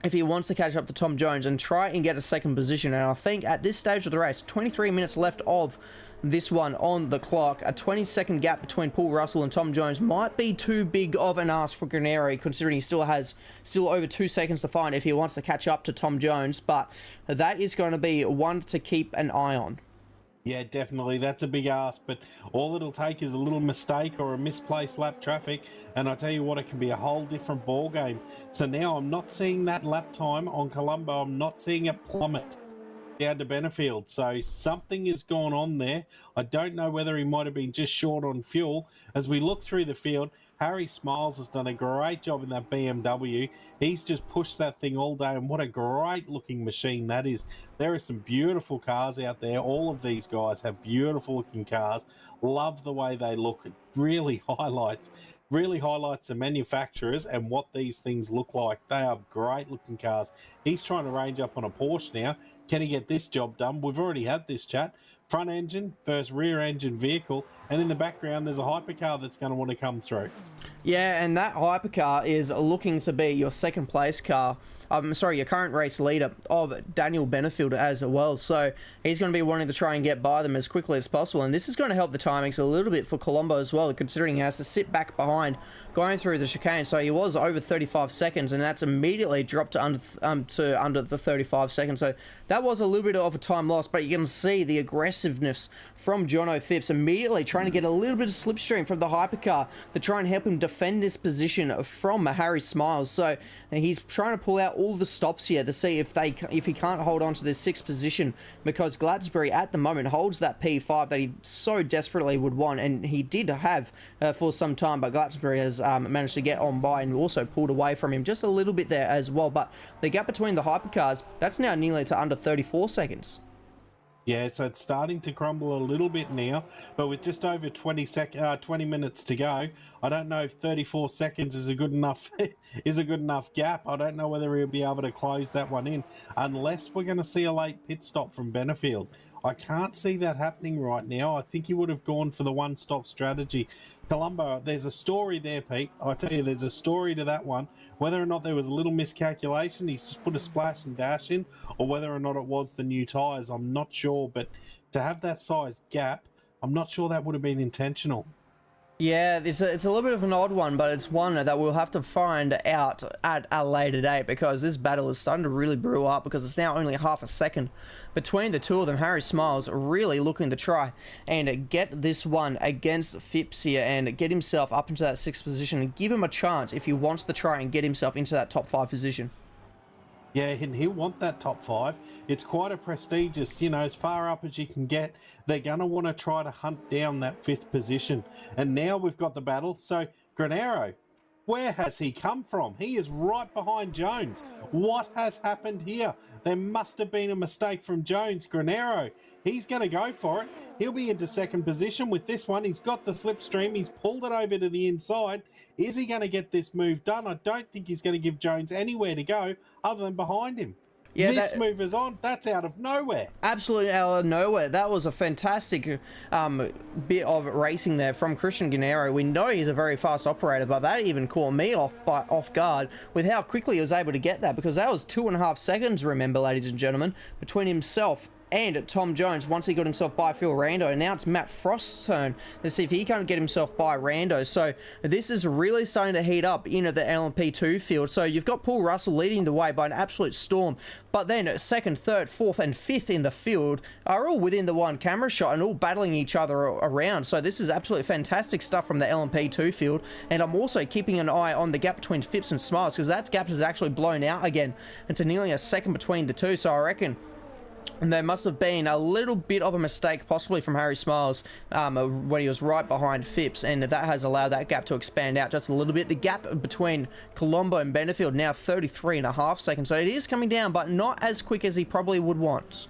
if he wants to catch up to Tom Jones and try and get a second position. And I think at this stage of the race, 23 minutes left of this one on the clock, a 20-second gap between Paul Russell and Tom Jones might be too big of an ask for Granero, considering he still has over 2 seconds to find if he wants to catch up to Tom Jones. But that is going to be one to keep an eye on. Yeah, definitely. That's a big ask, but all it'll take is a little mistake or a misplaced lap traffic, and I tell you what, it can be a whole different ball game. So now I'm not seeing that lap time on Colombo. I'm not seeing it plummet down to Benefield. So something is going on there. I don't know whether he might have been just short on fuel. As we look through the field, Harry Smiles has done a great job in that BMW. He's just pushed that thing all day, and what a great looking machine that is. There are some beautiful cars out there. All of these guys have beautiful looking cars. Love the way they look. It really highlights the manufacturers and what these things look like. They are great looking cars. He's trying to range up on a Porsche now. Can he get this job done? We've already had this chat. Front engine versus rear engine vehicle, and in the background there's a hypercar that's going to want to come through. Yeah, and that hypercar is looking to be your second place car. Your current race leader of Daniel Benefield as well. So he's going to be wanting to try and get by them as quickly as possible. And this is going to help the timings a little bit for Colombo as well, considering he has to sit back behind going through the chicane. So he was over 35 seconds, and that's immediately dropped to under the 35 seconds. So that was a little bit of a time loss, but you can see the aggressiveness from Jono Phipps immediately trying to get a little bit of slipstream from the hypercar to try and help him defend this position from Harry Smiles. So he's trying to pull out all the stops here to see if he can't hold on to this sixth position, because Gladsbury at the moment holds that P5 that he so desperately would want, and he did have for some time, but Gladsbury has managed to get on by and also pulled away from him just a little bit there as well. But the gap between the hypercars, that's now nearly to under 34 seconds. Yeah, so it's starting to crumble a little bit now, but with just over 20 minutes to go, I don't know if 34 seconds is a good enough gap. I don't know whether he'll be able to close that one in unless we're going to see a late pit stop from Benefield. I can't see that happening right now. I think he would have gone for the one-stop strategy. Colombo, there's a story there, Pete. I tell you, there's a story to that one. Whether or not there was a little miscalculation, he's just put a splash and dash in, or whether or not it was the new tyres, I'm not sure. But to have that size gap, I'm not sure that would have been intentional. Yeah, it's a little bit of an odd one, but it's one that we'll have to find out at a later date, because this battle is starting to really brew up, because it's now only half a second between the two of them. Harry Smiles really looking to try and get this one against Phipps here and get himself up into that sixth position and give him a chance if he wants to try and get himself into that top 5 position. Yeah, and he'll want that top 5. It's quite a prestigious, as far up as you can get. They're going to want to try to hunt down that 5th position. And now we've got the battle. So, Granero, where has he come from? He is right behind Jones. What has happened here? There must have been a mistake from Jones. Granero, he's going to go for it. He'll be into second position with this one. He's got the slipstream. He's pulled it over to the inside. Is he going to get this move done? I don't think he's going to give Jones anywhere to go other than behind him. Yeah, this mover's on. That's out of nowhere. Absolutely out of nowhere. That was a fantastic bit of racing there from Christian Guerrero. We know he's a very fast operator, but that even caught me off guard with how quickly he was able to get that, because that was 2.5 seconds, remember, ladies and gentlemen, between himself and Tom Jones once he got himself by Phil Rando. And now it's Matt Frost's turn to see if he can't get himself by Rando. So this is really starting to heat up into the LMP2 field. So you've got Paul Russell leading the way by an absolute storm, but then second, third, fourth and fifth in the field are all within the one camera shot and all battling each other around. So this is absolutely fantastic stuff from the LMP2 field. And I'm also keeping an eye on the gap between Phipps and Smiles, because that gap has actually blown out again into nearly a second between the two. So I reckon and there must have been a little bit of a mistake possibly from Harry Smiles when he was right behind Phipps, and that has allowed that gap to expand out just a little bit. The gap between Colombo and Benefield now 33.5 seconds, so it is coming down, but not as quick as he probably would want.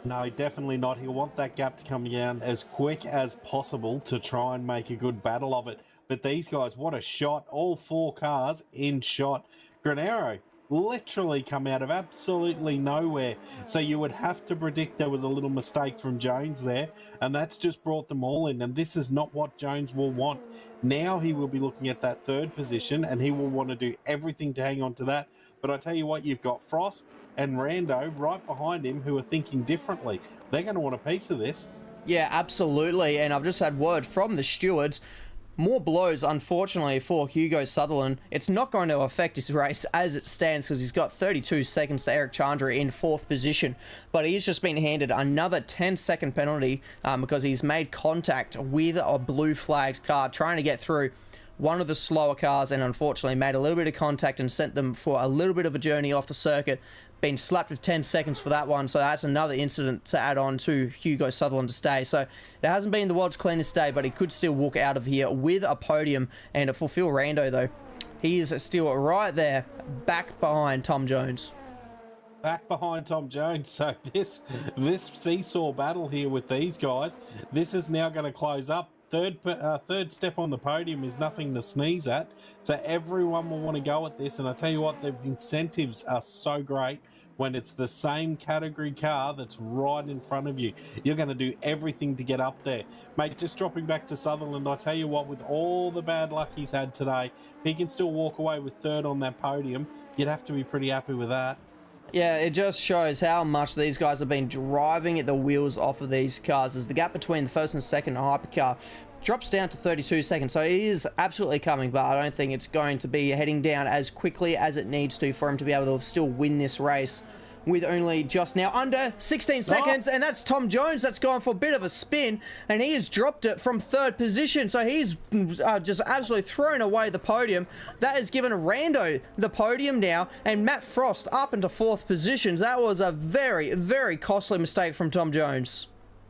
No, definitely not. He'll want that gap to come down as quick as possible to try and make a good battle of it. But these guys, what a shot. All 4 cars in shot. Granero literally come out of absolutely nowhere. So you would have to predict there was a little mistake from Jones there, and that's just brought them all in. And this is not what Jones will want. Now he will be looking at that 3rd position, and he will want to do everything to hang on to that. But I tell you what, you've got Frost and Rando right behind him who are thinking differently. They're going to want a piece of this. Yeah, absolutely. And I've just had word from the stewards. More blows, unfortunately, for Hugo Sutherland. It's not going to affect his race as it stands, because he's got 32 seconds to Eric Chandra in 4th position. But he's just been handed another 10-second penalty because he's made contact with a blue flagged car trying to get through one of the slower cars, and unfortunately made a little bit of contact and sent them for a little bit of a journey off the circuit. Been slapped with 10 seconds for that one, so that's another incident to add on to Hugo Sutherland to stay. So it hasn't been the world's cleanest day, but he could still walk out of here with a podium. And for Phil Rando, though, he is still right there, back behind Tom Jones. Back behind Tom Jones. So this seesaw battle here with these guys, this is now going to close up. Third step on the podium is nothing to sneeze at. So everyone will want to go at this. And I tell you what, the incentives are so great when it's the same category car that's right in front of you. You're going to do everything to get up there. Mate, just dropping back to Sutherland, I tell you what, with all the bad luck he's had today, if he can still walk away with 3rd on that podium, you'd have to be pretty happy with that. Yeah, it just shows how much these guys have been driving the wheels off of these cars, as the gap between the 1st and 2nd hypercar drops down to 32 seconds. So it is absolutely coming, but I don't think it's going to be heading down as quickly as it needs to for him to be able to still win this race with only just now under 16 seconds. And that's Tom Jones that's gone for a bit of a spin, and he has dropped it from 3rd position. So he's just absolutely thrown away the podium. That has given Rando the podium now, and Matt Frost up into 4th position. That was a very, very costly mistake from Tom Jones.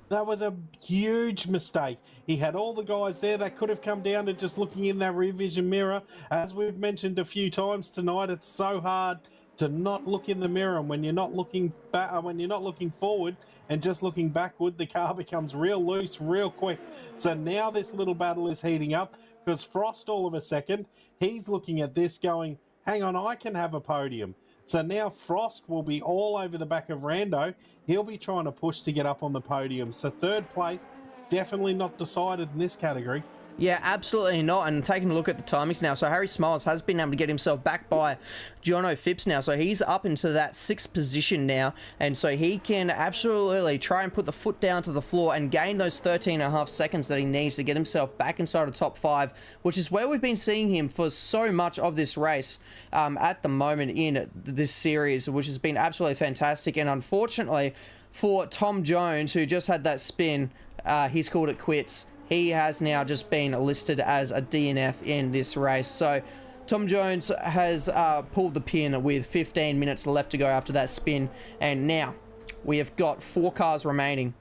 That was a huge mistake. He had all the guys there that could have come down to just looking in that rear vision mirror. As we've mentioned a few times tonight, it's so hard to not look in the mirror, and when you're not looking back, when you're not looking forward and just looking backward, the car becomes real loose real quick. So now this little battle is heating up, because Frost, all of a second, he's looking at this going, hang on, I can have a podium. So now Frost will be all over the back of Rando. He'll be trying to push to get up on the podium. So 3rd place, definitely not decided in this category. Yeah, absolutely not. And taking a look at the timings now, so Harry Smiles has been able to get himself back by Jono Phipps now, so he's up into that 6th position now, and so he can absolutely try and put the foot down to the floor and gain those 13.5 seconds that he needs to get himself back inside the top 5, which is where we've been seeing him for so much of this race at the moment in this series, which has been absolutely fantastic. And unfortunately for Tom Jones, who just had that spin, he's called it quits. He has now just been listed as a DNF in this race. So Tom Jones has pulled the pin with 15 minutes left to go after that spin. And now we have got 4 cars remaining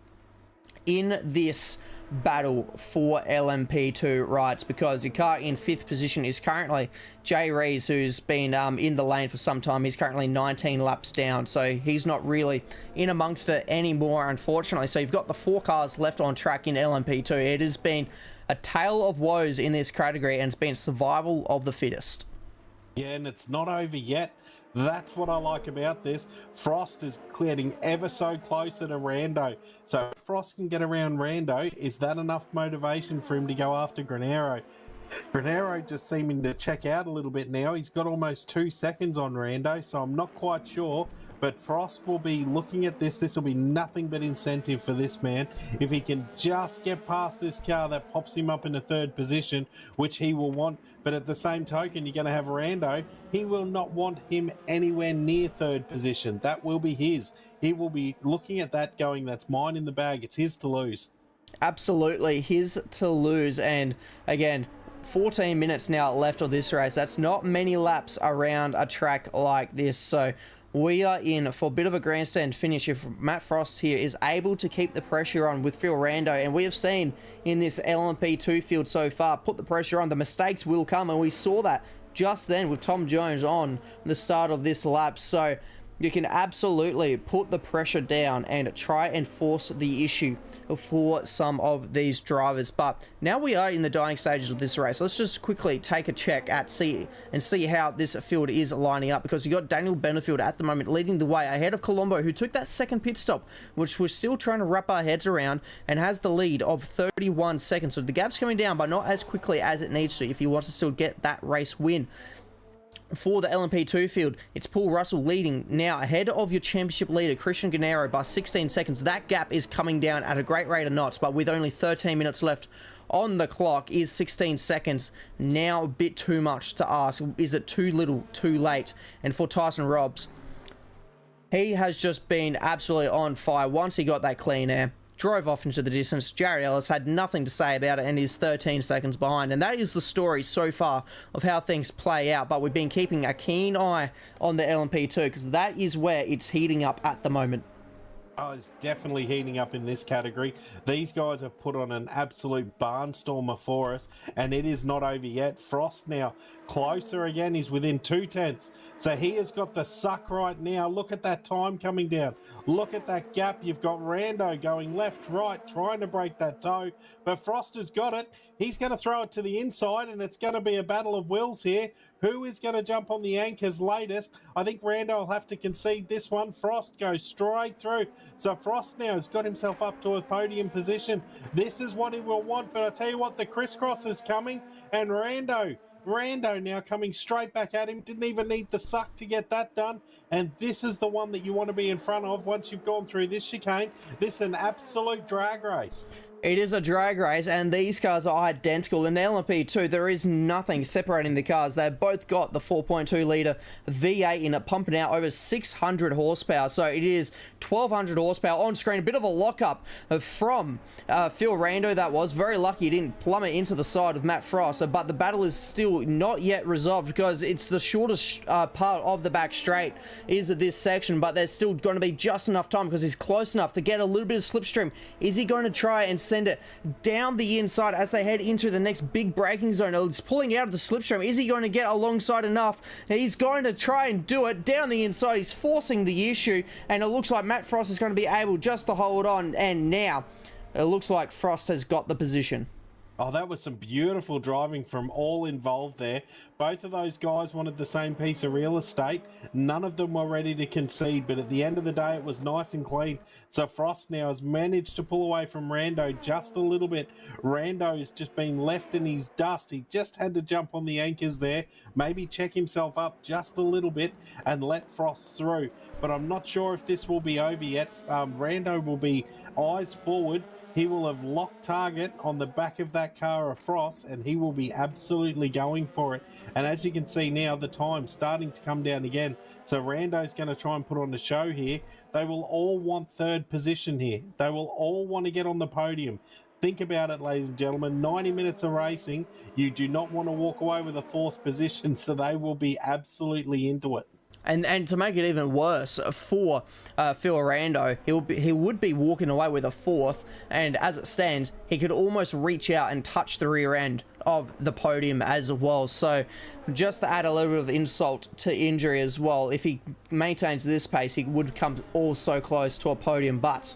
in this battle for LMP2 rights, because the car in 5th position is currently Jay Rees, who's been in the lane for some time. He's currently 19 laps down, so he's not really in amongst it anymore, unfortunately. So you've got the 4 cars left on track in LMP2. It has been a tale of woes in this category, and it's been survival of the fittest. Yeah, and it's not over yet. That's what I like about this. Frost is getting ever so closer to Rando. So if Frost can get around Rando, is that enough motivation for him to go after Granero? Granero just seeming to check out a little bit now. He's got almost 2 seconds on Rando, so I'm not quite sure. But Frost will be looking at this. This will be nothing but incentive for this man. If he can just get past this car that pops him up in a 3rd position, which he will want. But at the same token, you're going to have Rando. He will not want him anywhere near 3rd position. That will be his. He will be looking at that going, that's mine in the bag. It's his to lose. Absolutely his to lose. And again, 14 minutes now left of this race. That's not many laps around a track like this. So we are in for a bit of a grandstand finish if Matt Frost here is able to keep the pressure on with Phil Rando. And we have seen in this LMP2 field so far, put the pressure on, the mistakes will come. And we saw that just then with Tom Jones on the start of this lap. So you can absolutely put the pressure down and try and force the issue for some of these drivers. But now we are in the dying stages of this race. Let's just quickly take a check at see how this field is lining up, because you got Daniel Benefield at the moment leading the way ahead of Colombo, who took that 2nd pit stop, which we're still trying to wrap our heads around, and has the lead of 31 seconds. So the gap's coming down, but not as quickly as it needs to if he wants to still get that race win. For the LMP2 field, it's Paul Russell leading now ahead of your championship leader Christian Granero by 16 seconds. That gap is coming down at a great rate of knots, but with only 13 minutes left on the clock, is 16 seconds now a bit too much to ask? Is it too little, too late? And for Tyson Robbs, he has just been absolutely on fire. Once he got that clean air, drove off into the distance. Jared Ellis had nothing to say about it and is 13 seconds behind. And that is the story so far of how things play out. But we've been keeping a keen eye on the LMP2 because that is where it's heating up at the moment. Oh, it's definitely heating up in this category. These guys have put on an absolute barnstormer for us, and it is not over yet. Frost now closer again. He's within 2/10. So he has got the suck right now. Look at that time coming down. Look at that gap. You've got Rando going left, right, trying to break that toe, but Frost has got it. He's going to throw it to the inside, and it's going to be a battle of wills here. Who is going to jump on the anchors latest? I think Rando will have to concede this one. Frost goes straight through. So Frost now has got himself up to a podium position. This is what he will want, but I tell you what, the crisscross is coming, and Rando now coming straight back at him. Didn't even need the suck to get that done. And this is the one that you want to be in front of once you've gone through this chicane. This is an absolute drag race. It is a drag race, and these cars are identical. In LMP2, there is nothing separating the cars. They've both got the 4.2 litre V8 in it, pumping out over 600 horsepower. So it is 1,200 horsepower on screen. A bit of a lockup from Phil Rando. That was very lucky he didn't plummet into the side of Matt Frost. But the battle is still not yet resolved because it's the shortest part of the back straight is this section. But there's still going to be just enough time because he's close enough to get a little bit of slipstream. Is he going to try and send it down the inside as they head into the next big braking zone? It's pulling out of the slipstream. Is he going to get alongside enough? He's going to try and do it down the inside. He's forcing the issue, and it looks like Matt Frost is going to be able just to hold on, and now it looks like Frost has got the position. Oh, that was some beautiful driving from all involved there. Both of those guys wanted the same piece of real estate. None of them were ready to concede, but at the end of the day, it was nice and clean. So Frost now has managed to pull away from Rando just a little bit. Rando has just been left in his dust. He just had to jump on the anchors there, maybe check himself up just a little bit and let Frost through. But I'm not sure if this will be over yet. Rando will be eyes forward. He will have locked target on the back of that car of Frost, and he will be absolutely going for it. And as you can see now, the time's starting to come down again. So Rando's going to try and put on the show here. They will all want 3rd position here. They will all want to get on the podium. Think about it, ladies and gentlemen. 90 minutes of racing. You do not want to walk away with a 4th position, so they will be absolutely into it. And to make it even worse for Phil Rando, he would be walking away with a 4th, and as it stands, he could almost reach out and touch the rear end of the podium as well. So just to add a little bit of insult to injury as well, if he maintains this pace, he would come all so close to a podium, but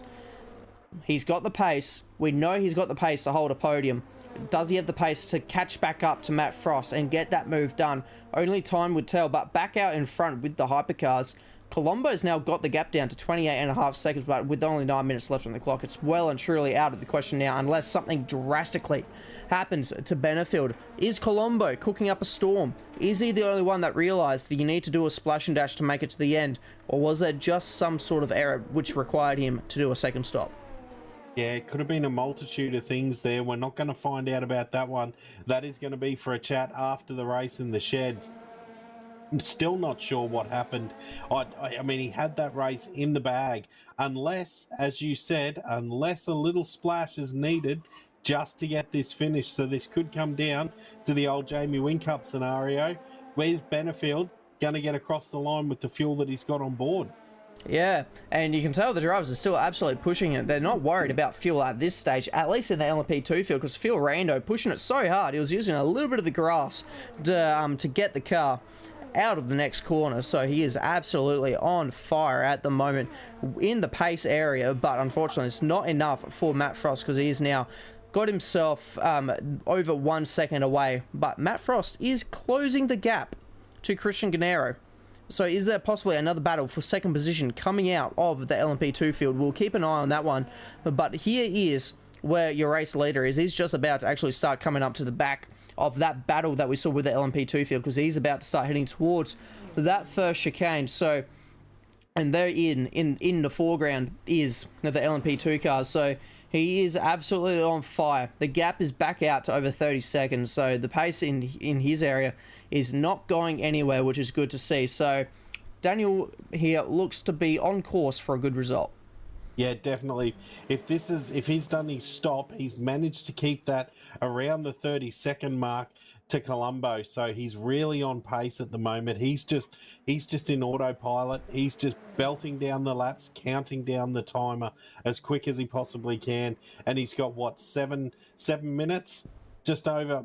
he's got the pace. We know he's got the pace to hold a podium. Does he have the pace to catch back up to Matt Frost and get that move done? Only time would tell, but back out in front with the hypercars, Colombo's now got the gap down to 28.5 seconds, but with only 9 minutes left on the clock, it's well and truly out of the question now, unless something drastically happens to Benefield. Is Colombo cooking up a storm? Is he the only one that realised that you need to do a splash and dash to make it to the end? Or was there just some sort of error which required him to do a second stop? Yeah, it could have been a multitude of things there. We're not going to find out about that one. That is going to be for a chat after the race in the sheds. I'm still not sure what happened. I mean, he had that race in the bag. Unless, as you said, unless a little splash is needed just to get this finished. So this could come down to the old Jamie Whincup scenario. Where's Benefield going to get across the line with the fuel that he's got on board? Yeah, and you can tell the drivers are still absolutely pushing it. They're not worried about fuel at this stage, at least in the LMP2 field, because Phil Rando pushing it so hard, he was using a little bit of the grass to get the car out of the next corner. So he is absolutely on fire at the moment in the pace area, but unfortunately it's not enough for Matt Frost, because he is now got himself over 1 second away. But Matt Frost is closing the gap to Christian Gennaro. So is there possibly another battle for second position coming out of the LMP2 field? We'll keep an eye on that one. But here is where your race leader is. He's just about to actually start coming up to the back of that battle that we saw with the LMP2 field, because he's about to start heading towards that first chicane. So, and there in the foreground is the LMP2 cars. So he is absolutely on fire. The gap is back out to over 30 seconds. So the pace in his area is not going anywhere, which is good to see. So Daniel here looks to be on course for a good result. Yeah, definitely. If he's done his stop, he's managed to keep that around the 30-second mark to Colombo. So he's really on pace at the moment. He's just in autopilot. He's just belting down the laps, counting down the timer as quick as he possibly can. And he's got what, seven minutes? Just over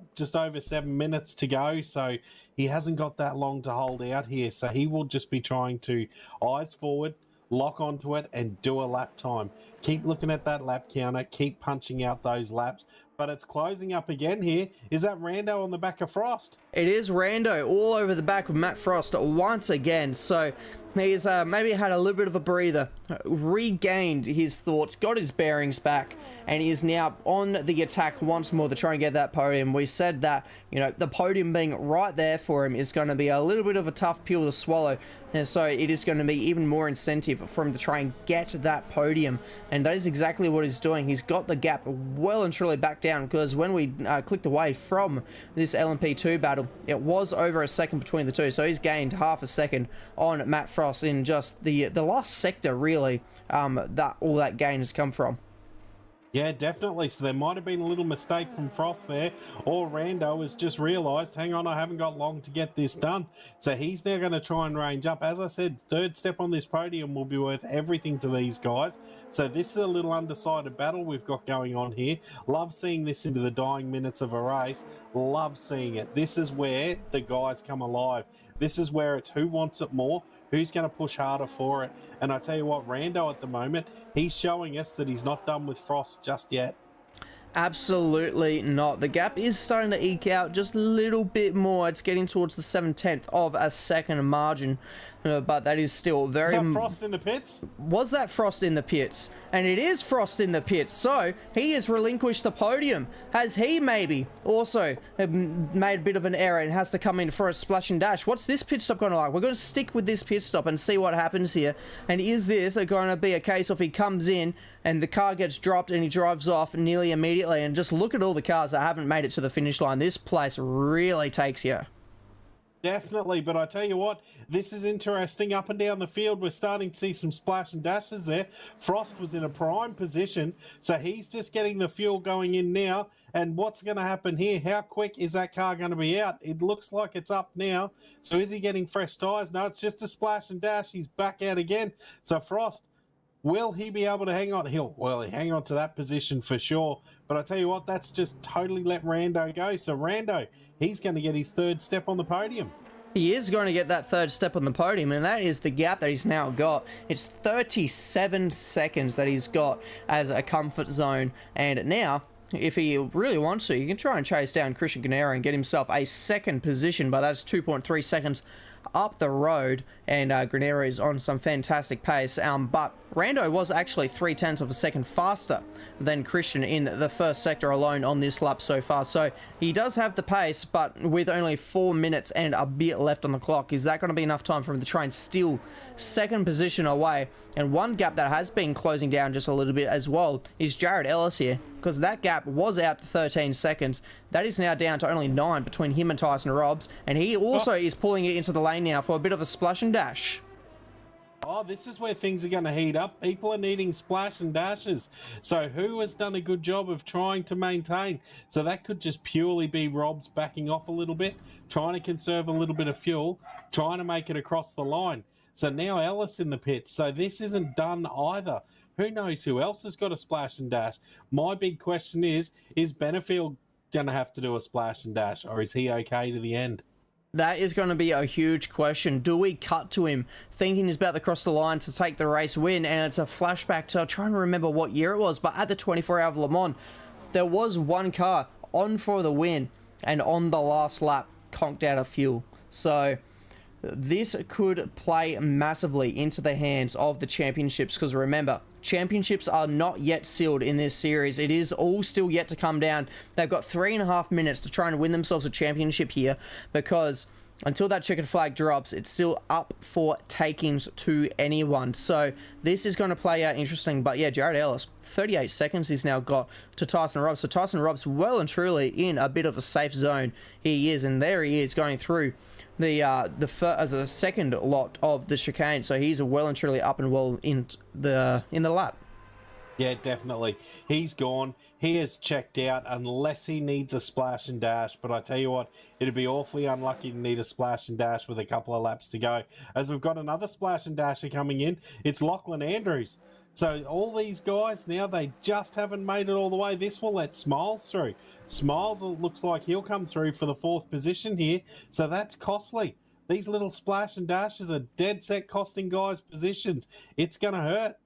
7 minutes to go, so he hasn't got that long to hold out here. So he will just be trying to eyes forward, lock onto it, and do a lap time. Keep looking at that lap counter, keep punching out those laps. But it's closing up again here. Is that Rando on the back of Frost? It is Rando all over the back of Matt Frost once again. So he's maybe had a little bit of a breather, regained his thoughts, got his bearings back, and is now on the attack once more to try and get that podium. We said that, you know, the podium being right there for him is going to be a little bit of a tough pill to swallow. And so it is going to be even more incentive for him to try and get that podium. And that is exactly what he's doing. He's got the gap well and truly back down, because when we clicked away from this LMP2 battle, it was over a second between the two. So he's gained half a second on Matt Frost in just the last sector, really, that all that gain has come from. Yeah, definitely. So there might have been a little mistake from Frost there, or Rando has just realised, hang on, I haven't got long to get this done. So he's now going to try and range up. As I said, third step on this podium will be worth everything to these guys. So this is a little undecided battle we've got going on here. Love seeing this into the dying minutes of a race. Love seeing it. This is where the guys come alive. This is where it's who wants it more, who's going to push harder for it. And I tell you what, Rando at the moment, he's showing us that he's not done with Frost just yet. Absolutely not. The gap is starting to eke out just a little bit more. It's getting towards the 7/10 of a second margin, but that is still very... Is that Frost in the pits? Was that Frost in the pits? And it is Frost in the pits, so he has relinquished the podium. Has he maybe also made a bit of an error and has to come in for a splash and dash? What's this pit stop going to like? We're going to stick with this pit stop and see what happens here. And is this going to be a case of he comes in and the car gets dropped and he drives off nearly immediately? And just look at all the cars that haven't made it to the finish line. This place really takes you. Definitely, but I tell you what, this is interesting. Up and down the field, we're starting to see some splash and dashes there. Frost was in a prime position, so he's just getting the fuel going in now. And what's going to happen here? How quick is that car going to be out? It looks like it's up now. So is he getting fresh tyres? No, it's just a splash and dash. He's back out again. So Frost, will he be able to hang on? He'll hang on to that position for sure. But I tell you what, that's just totally let Rando go. So Rando, he's going to get his third step on the podium. He is going to get that third step on the podium, and that is the gap that he's now got. It's 37 seconds that he's got as a comfort zone, and now if he really wants to, he can try and chase down Christian Granero and get himself a second position, but that's 2.3 seconds up the road, and Granero is on some fantastic pace, but Rando was actually 0.3 of a second faster than Christian in the first sector alone on this lap so far, so he does have the pace, but with only 4 minutes and a bit left on the clock, is that going to be enough time for him to try and steal second position away? And one gap that has been closing down just a little bit as well is Jared Ellis here, because that gap was out to 13 seconds. That is now down to only 9 between him and Tyson Robbs, and he also is pulling it into the lane now for a bit of a splash and dash. Oh, this is where things are going to heat up. People are needing splash and dashes. So who has done a good job of trying to maintain? So that could just purely be Robbs backing off a little bit, trying to conserve a little bit of fuel, trying to make it across the line. So now Ellis in the pits. So this isn't done either. Who knows who else has got a splash and dash? My big question is Benefield going to have to do a splash and dash, or is he okay to the end? That is going to be a huge question. Do we cut to him thinking he's about to cross the line to take the race win? And it's a flashback to, I'm trying to remember what year it was, but at the 24 Hour of Le Mans, there was one car on for the win, and on the last lap, conked out of fuel. So this could play massively into the hands of the championships, because remember, championships are not yet sealed in this series. It is all still yet to come down. They've got 3.5 minutes to try and win themselves a championship here, because until that checkered flag drops, it's still up for takings to anyone. So this is going to play out interesting. But yeah, Jared Ellis, 38 seconds he's now got to Tyson Robbs. So Tyson Robbs well and truly in a bit of a safe zone. He is, and there he is going through the second lot of the chicane. So he's well and truly up and well in the lap. Yeah, definitely. He's gone. He has checked out unless he needs a splash and dash. But I tell you what, it'd be awfully unlucky to need a splash and dash with a couple of laps to go. As we've got another splash and dasher coming in, it's Lachlan Andrews. So all these guys now, they just haven't made it all the way. This will let Smiles through. Smiles looks like he'll come through for the 4th position here. So that's costly. These little splash and dashes are dead set costing guys positions. It's going to hurt.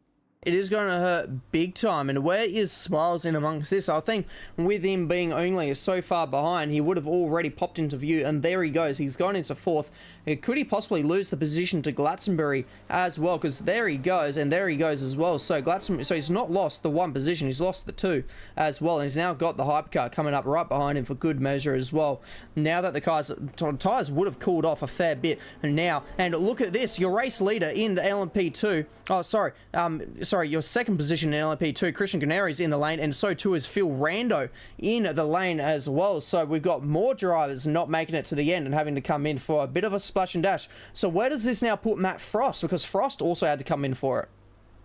It is going to hurt big time. And where is Smiles in amongst this? I think with him being only so far behind, he would have already popped into view. And there he goes. He's gone into 4th. Could he possibly lose the position to Glastonbury as well? Because there he goes, and there he goes as well. So so he's not lost the 1 position. He's lost the 2 as well. And he's now got the hypercar coming up right behind him for good measure as well. Now that the tyres would have cooled off a fair bit. And look at this. Your race leader in the LMP2. Oh, sorry, your second position in LMP2, Christian Granero is in the lane, and so too is Phil Rando in the lane as well. So we've got more drivers not making it to the end and having to come in for a bit of a splash and dash. So where does this now put Matt Frost? Because Frost also had to come in for it.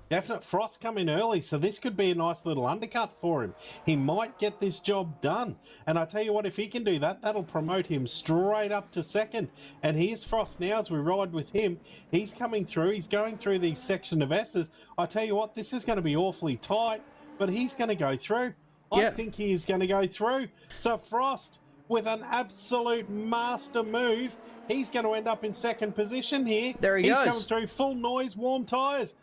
Definite Frost come in early, so this could be a nice little undercut for him. He might get this job done. And I tell you what, if he can do that, that'll promote him straight up to 2nd. And here's Frost now as we ride with him. He's coming through. He's going through these section of S's. I tell you what, this is going to be awfully tight, but he's going to go through. I think he is going to go through. So Frost, with an absolute master move, he's going to end up in 2nd position here. There he goes. He's coming through full noise, warm tyres.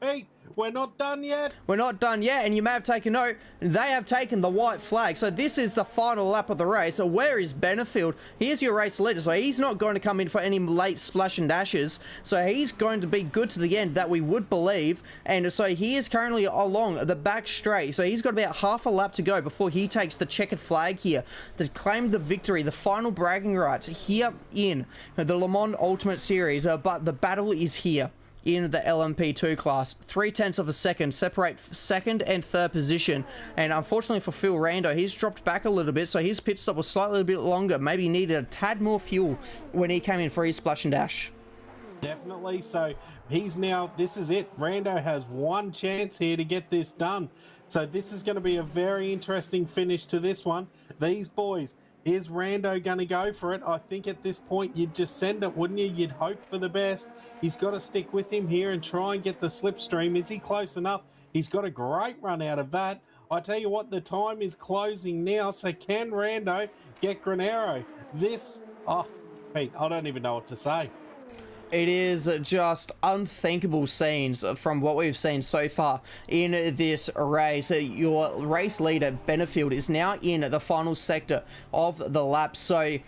Pete, we're not done yet. We're not done yet, and you may have taken note, they have taken the white flag. So this is the final lap of the race. So where is Benefield? Here's your race leader. So he's not going to come in for any late splash and dashes. So he's going to be good to the end, that we would believe. And so he is currently along the back straight. So he's got about half a lap to go before he takes the checkered flag here to claim the victory, the final bragging rights here in the Le Mans Ultimate Series. But the battle is here in the LMP2 class. 0.3 of a second separate 2nd and 3rd position, and unfortunately for Phil Rando, he's dropped back a little bit, so his pit stop was slightly a bit longer. Maybe he needed a tad more fuel when he came in for his splash and dash. Definitely. So he's now, this is it. Rando has 1 chance here to get this done. So this is going to be a very interesting finish to this one. These boys, is Rando going to go for it? I think at this point you'd just send it, wouldn't you? You'd hope for the best. He's got to stick with him here and try and get the slipstream. Is he close enough? He's got a great run out of that. I tell you what, the time is closing now. So can Rando get Granero? Pete, I don't even know what to say. It is just unthinkable scenes from what we've seen so far in this race. Your race leader, Benefield, is now in the final sector of the lap. So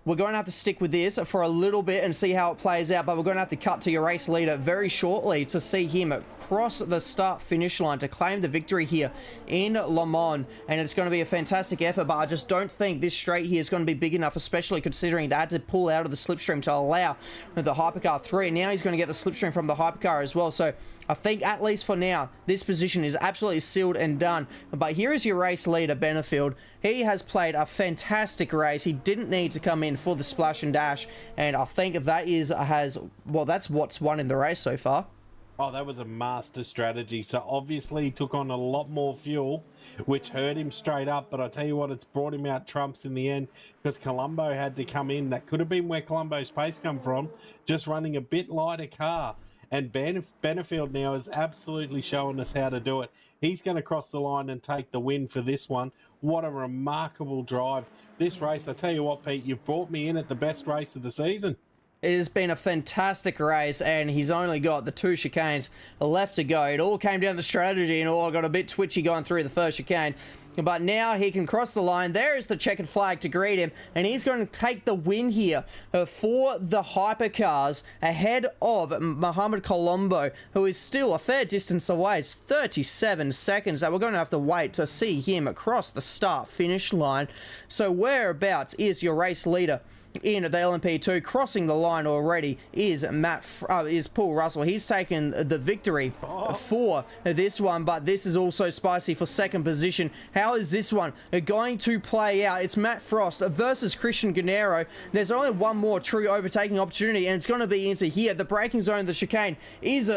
we're going to have to stick with this for a little bit and see how it plays out, but we're going to have to cut to your race leader very shortly to see him cross the start-finish line to claim the victory here in Le Mans, and it's going to be a fantastic effort, but I just don't think this straight here is going to be big enough, especially considering they had to pull out of the slipstream to allow the hypercar through. Now he's going to get the slipstream from the hypercar as well, so I think, at least for now, this position is absolutely sealed and done. But here is your race leader, Benefield. He has played a fantastic race. He didn't need to come in for the splash and dash, and I think that's what's won in the race so far. Oh, that was a master strategy. So obviously he took on a lot more fuel, which hurt him straight up. But I tell you what, it's brought him out trumps in the end, because Colombo had to come in. That could have been where Colombo's pace come from, just running a bit lighter car. And Benefield now is absolutely showing us how to do it. He's going to cross the line and take the win for this one. What a remarkable drive. This race, I tell you what, Pete, you've brought me in at the best race of the season. It has been a fantastic race, and he's only got the 2 chicanes left to go. It all came down to strategy, and all got a bit twitchy going through the first chicane. But now he can cross the line. There is the checkered flag to greet him, and he's going to take the win here for the hypercars ahead of Mohamed Colombo, who is still a fair distance away. It's 37 seconds that we're going to have to wait to see him across the start-finish line. So whereabouts is your race leader in the LMP2? Crossing the line already is Paul Russell. He's taken the victory for this one, but this is also spicy for second position. How is this one going to play out? It's Matt Frost versus Christian Gennaro. There's only one more true overtaking opportunity, and it's going to be into here. The braking zone, the chicane, is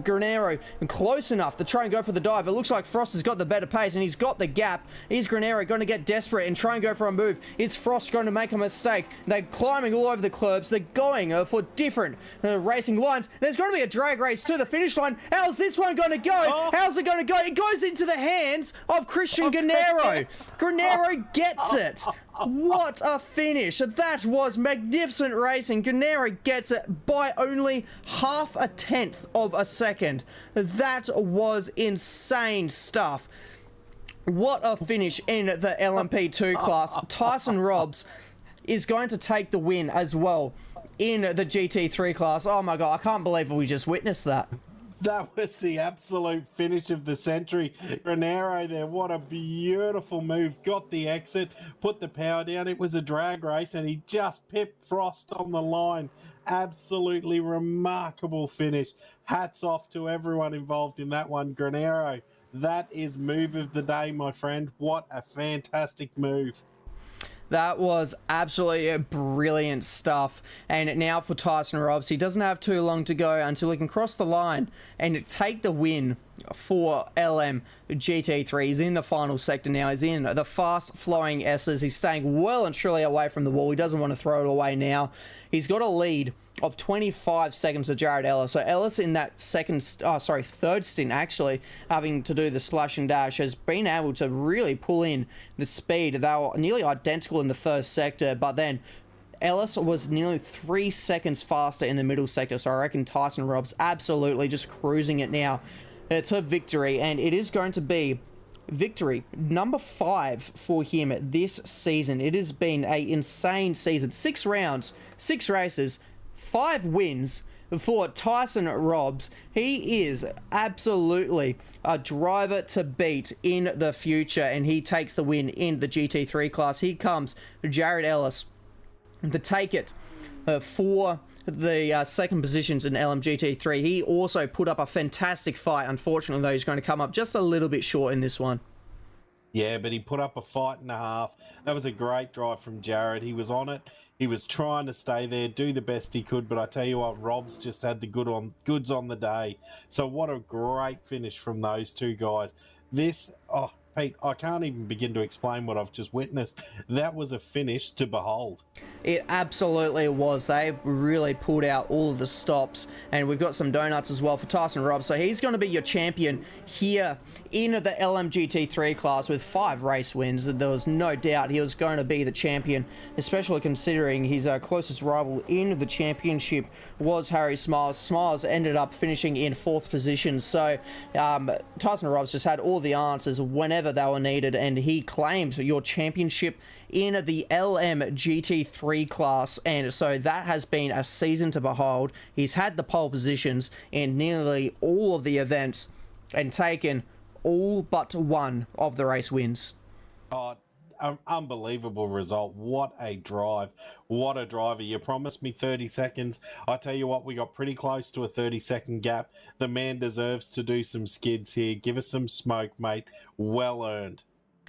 Gennaro close enough to try and go for the dive. It looks like Frost has got the better pace, and he's got the gap. Is Gennaro going to get desperate and try and go for a move? Is Frost going to make a mistake? They're climbing all over the curbs. They're going for different racing lines. There's going to be a drag race to the finish line. How's this one going to go? How's it going to go? It goes into the hands of Christian Gennaro. Gennaro gets it. What a finish. That was magnificent racing. Gennaro gets it by only 0.5 of a second. That was insane stuff. What a finish in the LMP2 class. Tyson Robbs is going to take the win as well in the GT3 class. Oh my god, I can't believe we just witnessed that. That was the absolute finish of the century. Gennaro there, what a beautiful move. Got the exit, put the power down. It was a drag race, and he just pipped Frost on the line. Absolutely remarkable finish. Hats off to everyone involved in that one. Gennaro, that is move of the day, my friend. What a fantastic move. That was absolutely brilliant stuff. And now for Tyson Robbs, he doesn't have too long to go until he can cross the line and take the win for LM GT3. He's in the final sector now. He's in the fast-flowing S's. He's staying well and truly away from the wall. He doesn't want to throw it away now. He's got a lead of 25 seconds of Jared Ellis. So Ellis in that third stint actually, having to do the splash and dash, has been able to really pull in the speed. They were nearly identical in the first sector, but then Ellis was nearly 3 seconds faster in the middle sector. So I reckon Tyson Robbs absolutely just cruising it now to victory, and it is going to be victory number 5 for him this season. It has been an insane season. 6 rounds, 6 races, 5 wins for Tyson Robbs. He is absolutely a driver to beat in the future, and he takes the win in the GT3 class. Here comes Jared Ellis to take it for the second positions in LMGT3. He also put up a fantastic fight. Unfortunately, though, he's going to come up just a little bit short in this one. Yeah, but he put up a fight and a half. That was a great drive from Jared. He was on it. He was trying to stay there, do the best he could. But I tell you what, Rob's just had the goods on the day. So what a great finish from those two guys. This, Pete, I can't even begin to explain what I've just witnessed. That was a finish to behold. It absolutely was. They really pulled out all of the stops, and we've got some donuts as well for Tyson Robb. So he's going to be your champion here in the LMGT3 class with 5 race wins. There was no doubt he was going to be the champion, especially considering his closest rival in the championship was Harry Smiles. Smiles ended up finishing in 4th position. So Tyson Robb's just had all the answers whenever they were needed, and he claimed your championship in the LMGT3 class, and so that has been a season to behold. He's had the pole positions in nearly all of the events and taken all but one of the race wins. Oh, unbelievable result. What a drive. What a driver. You promised me 30 seconds. I tell you what, we got pretty close to a 30-second gap. The man deserves to do some skids here. Give us some smoke, mate. Well earned.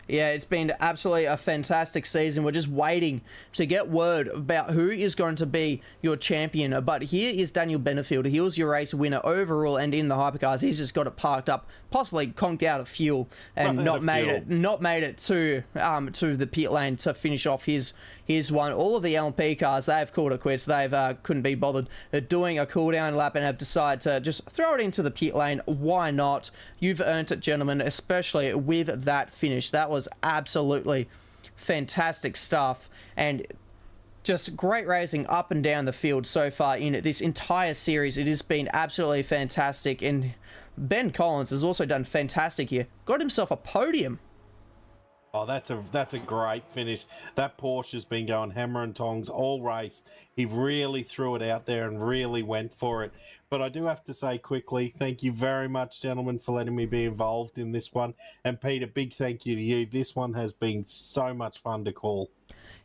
Yeah, it's been absolutely a fantastic season. We're just waiting to get word about who is going to be your champion. But here is Daniel Benefield. He was your race winner overall and in the hypercars. He's just got it parked up, possibly conked out of fuel, and not made it to the pit lane to finish off his one. All of the LMP cars, they've called it quits. They've couldn't be bothered doing a cool down lap and have decided to just throw it into the pit lane. Why not? You've earned it, gentlemen, especially with that finish. That was absolutely fantastic stuff, and just great racing up and down the field so far in this entire series. It has been absolutely fantastic, and Ben Collins has also done fantastic here. Got himself a podium. Oh, that's a great finish. That Porsche has been going hammer and tongs all race. He really threw it out there and really went for it. But I do have to say quickly, thank you very much, gentlemen, for letting me be involved in this one. And Pete, a big thank you to you. This one has been so much fun to call.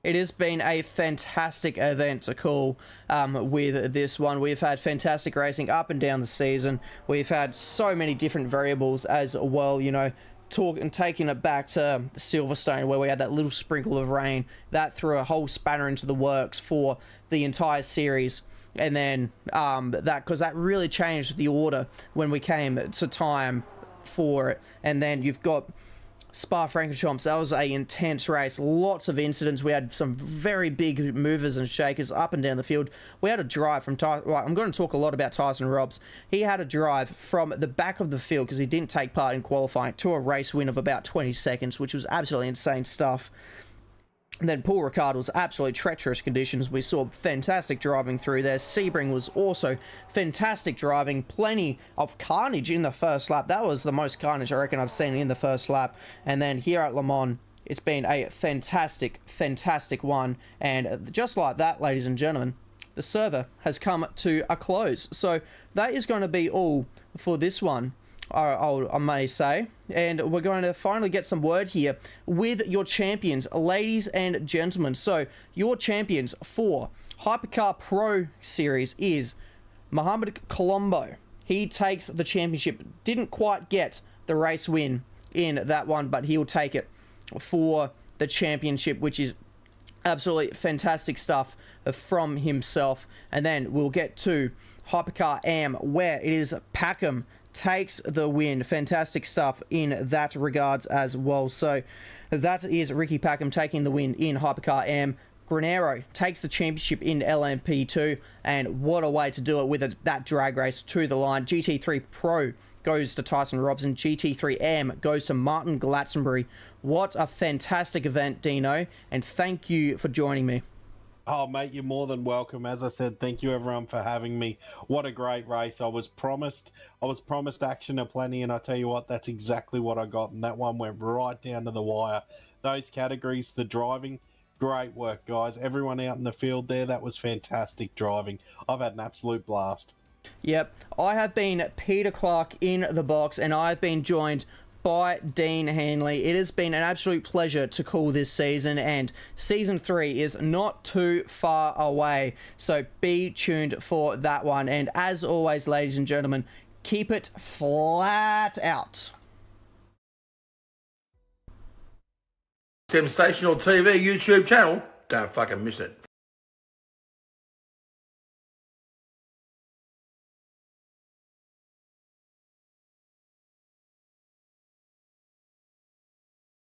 It has been a fantastic event to call with this one. We've had fantastic racing up and down the season. We've had so many different variables as well, you know, taking it back to Silverstone, where we had that little sprinkle of rain that threw a whole spanner into the works for the entire series, and then because that really changed the order when we came to time for it. And then you've got Spa-Francorchamps. That was a intense race, lots of incidents. We had some very big movers and shakers up and down the field. We had a drive from I'm going to talk a lot about Tyson Robbs. He had a drive from the back of the field because he didn't take part in qualifying to a race win of about 20 seconds, which was absolutely insane stuff. And then Paul Ricard was absolutely treacherous conditions. We saw fantastic driving through there. Sebring was also fantastic driving. Plenty of carnage in the first lap. That was the most carnage I reckon I've seen in the first lap. And then here at Le Mans, it's been a fantastic, fantastic one. And just like that, ladies and gentlemen, the server has come to a close. So that is going to be all for this one, I may say, and we're going to finally get some word here with your champions, ladies and gentlemen. So your champions for Hypercar Pro Series is Mohamed Colombo. He takes the championship. Didn't quite get the race win in that one, but he'll take it for the championship, which is absolutely fantastic stuff from himself. And then we'll get to Hypercar Am, where it is Packham takes the win. Fantastic stuff in that regards as well. So that is Ricky Packham taking the win in Hypercar Am. Granero takes the championship in LMP2, and what a way to do it with that drag race to the line. GT3 Pro goes to Tyson Robbs, and GT3 M goes to Martin Glatzenbury. What a fantastic event, Dino, and thank you for joining me. Oh, mate, you're more than welcome. As I said, thank you everyone for having me. What a great race. I was promised action aplenty, and I tell you what, that's exactly what I got, and that one went right down to the wire. Those categories, the driving, great work, guys. Everyone out in the field there, that was fantastic driving. I've had an absolute blast. Yep, I have been Peter Clark in the box, and I've been joined by Dean Hanley. It has been an absolute pleasure to call this season, and season 3 is not too far away, so be tuned for that one. And as always, ladies and gentlemen, keep it flat out. Sensational TV YouTube channel, don't fucking miss it.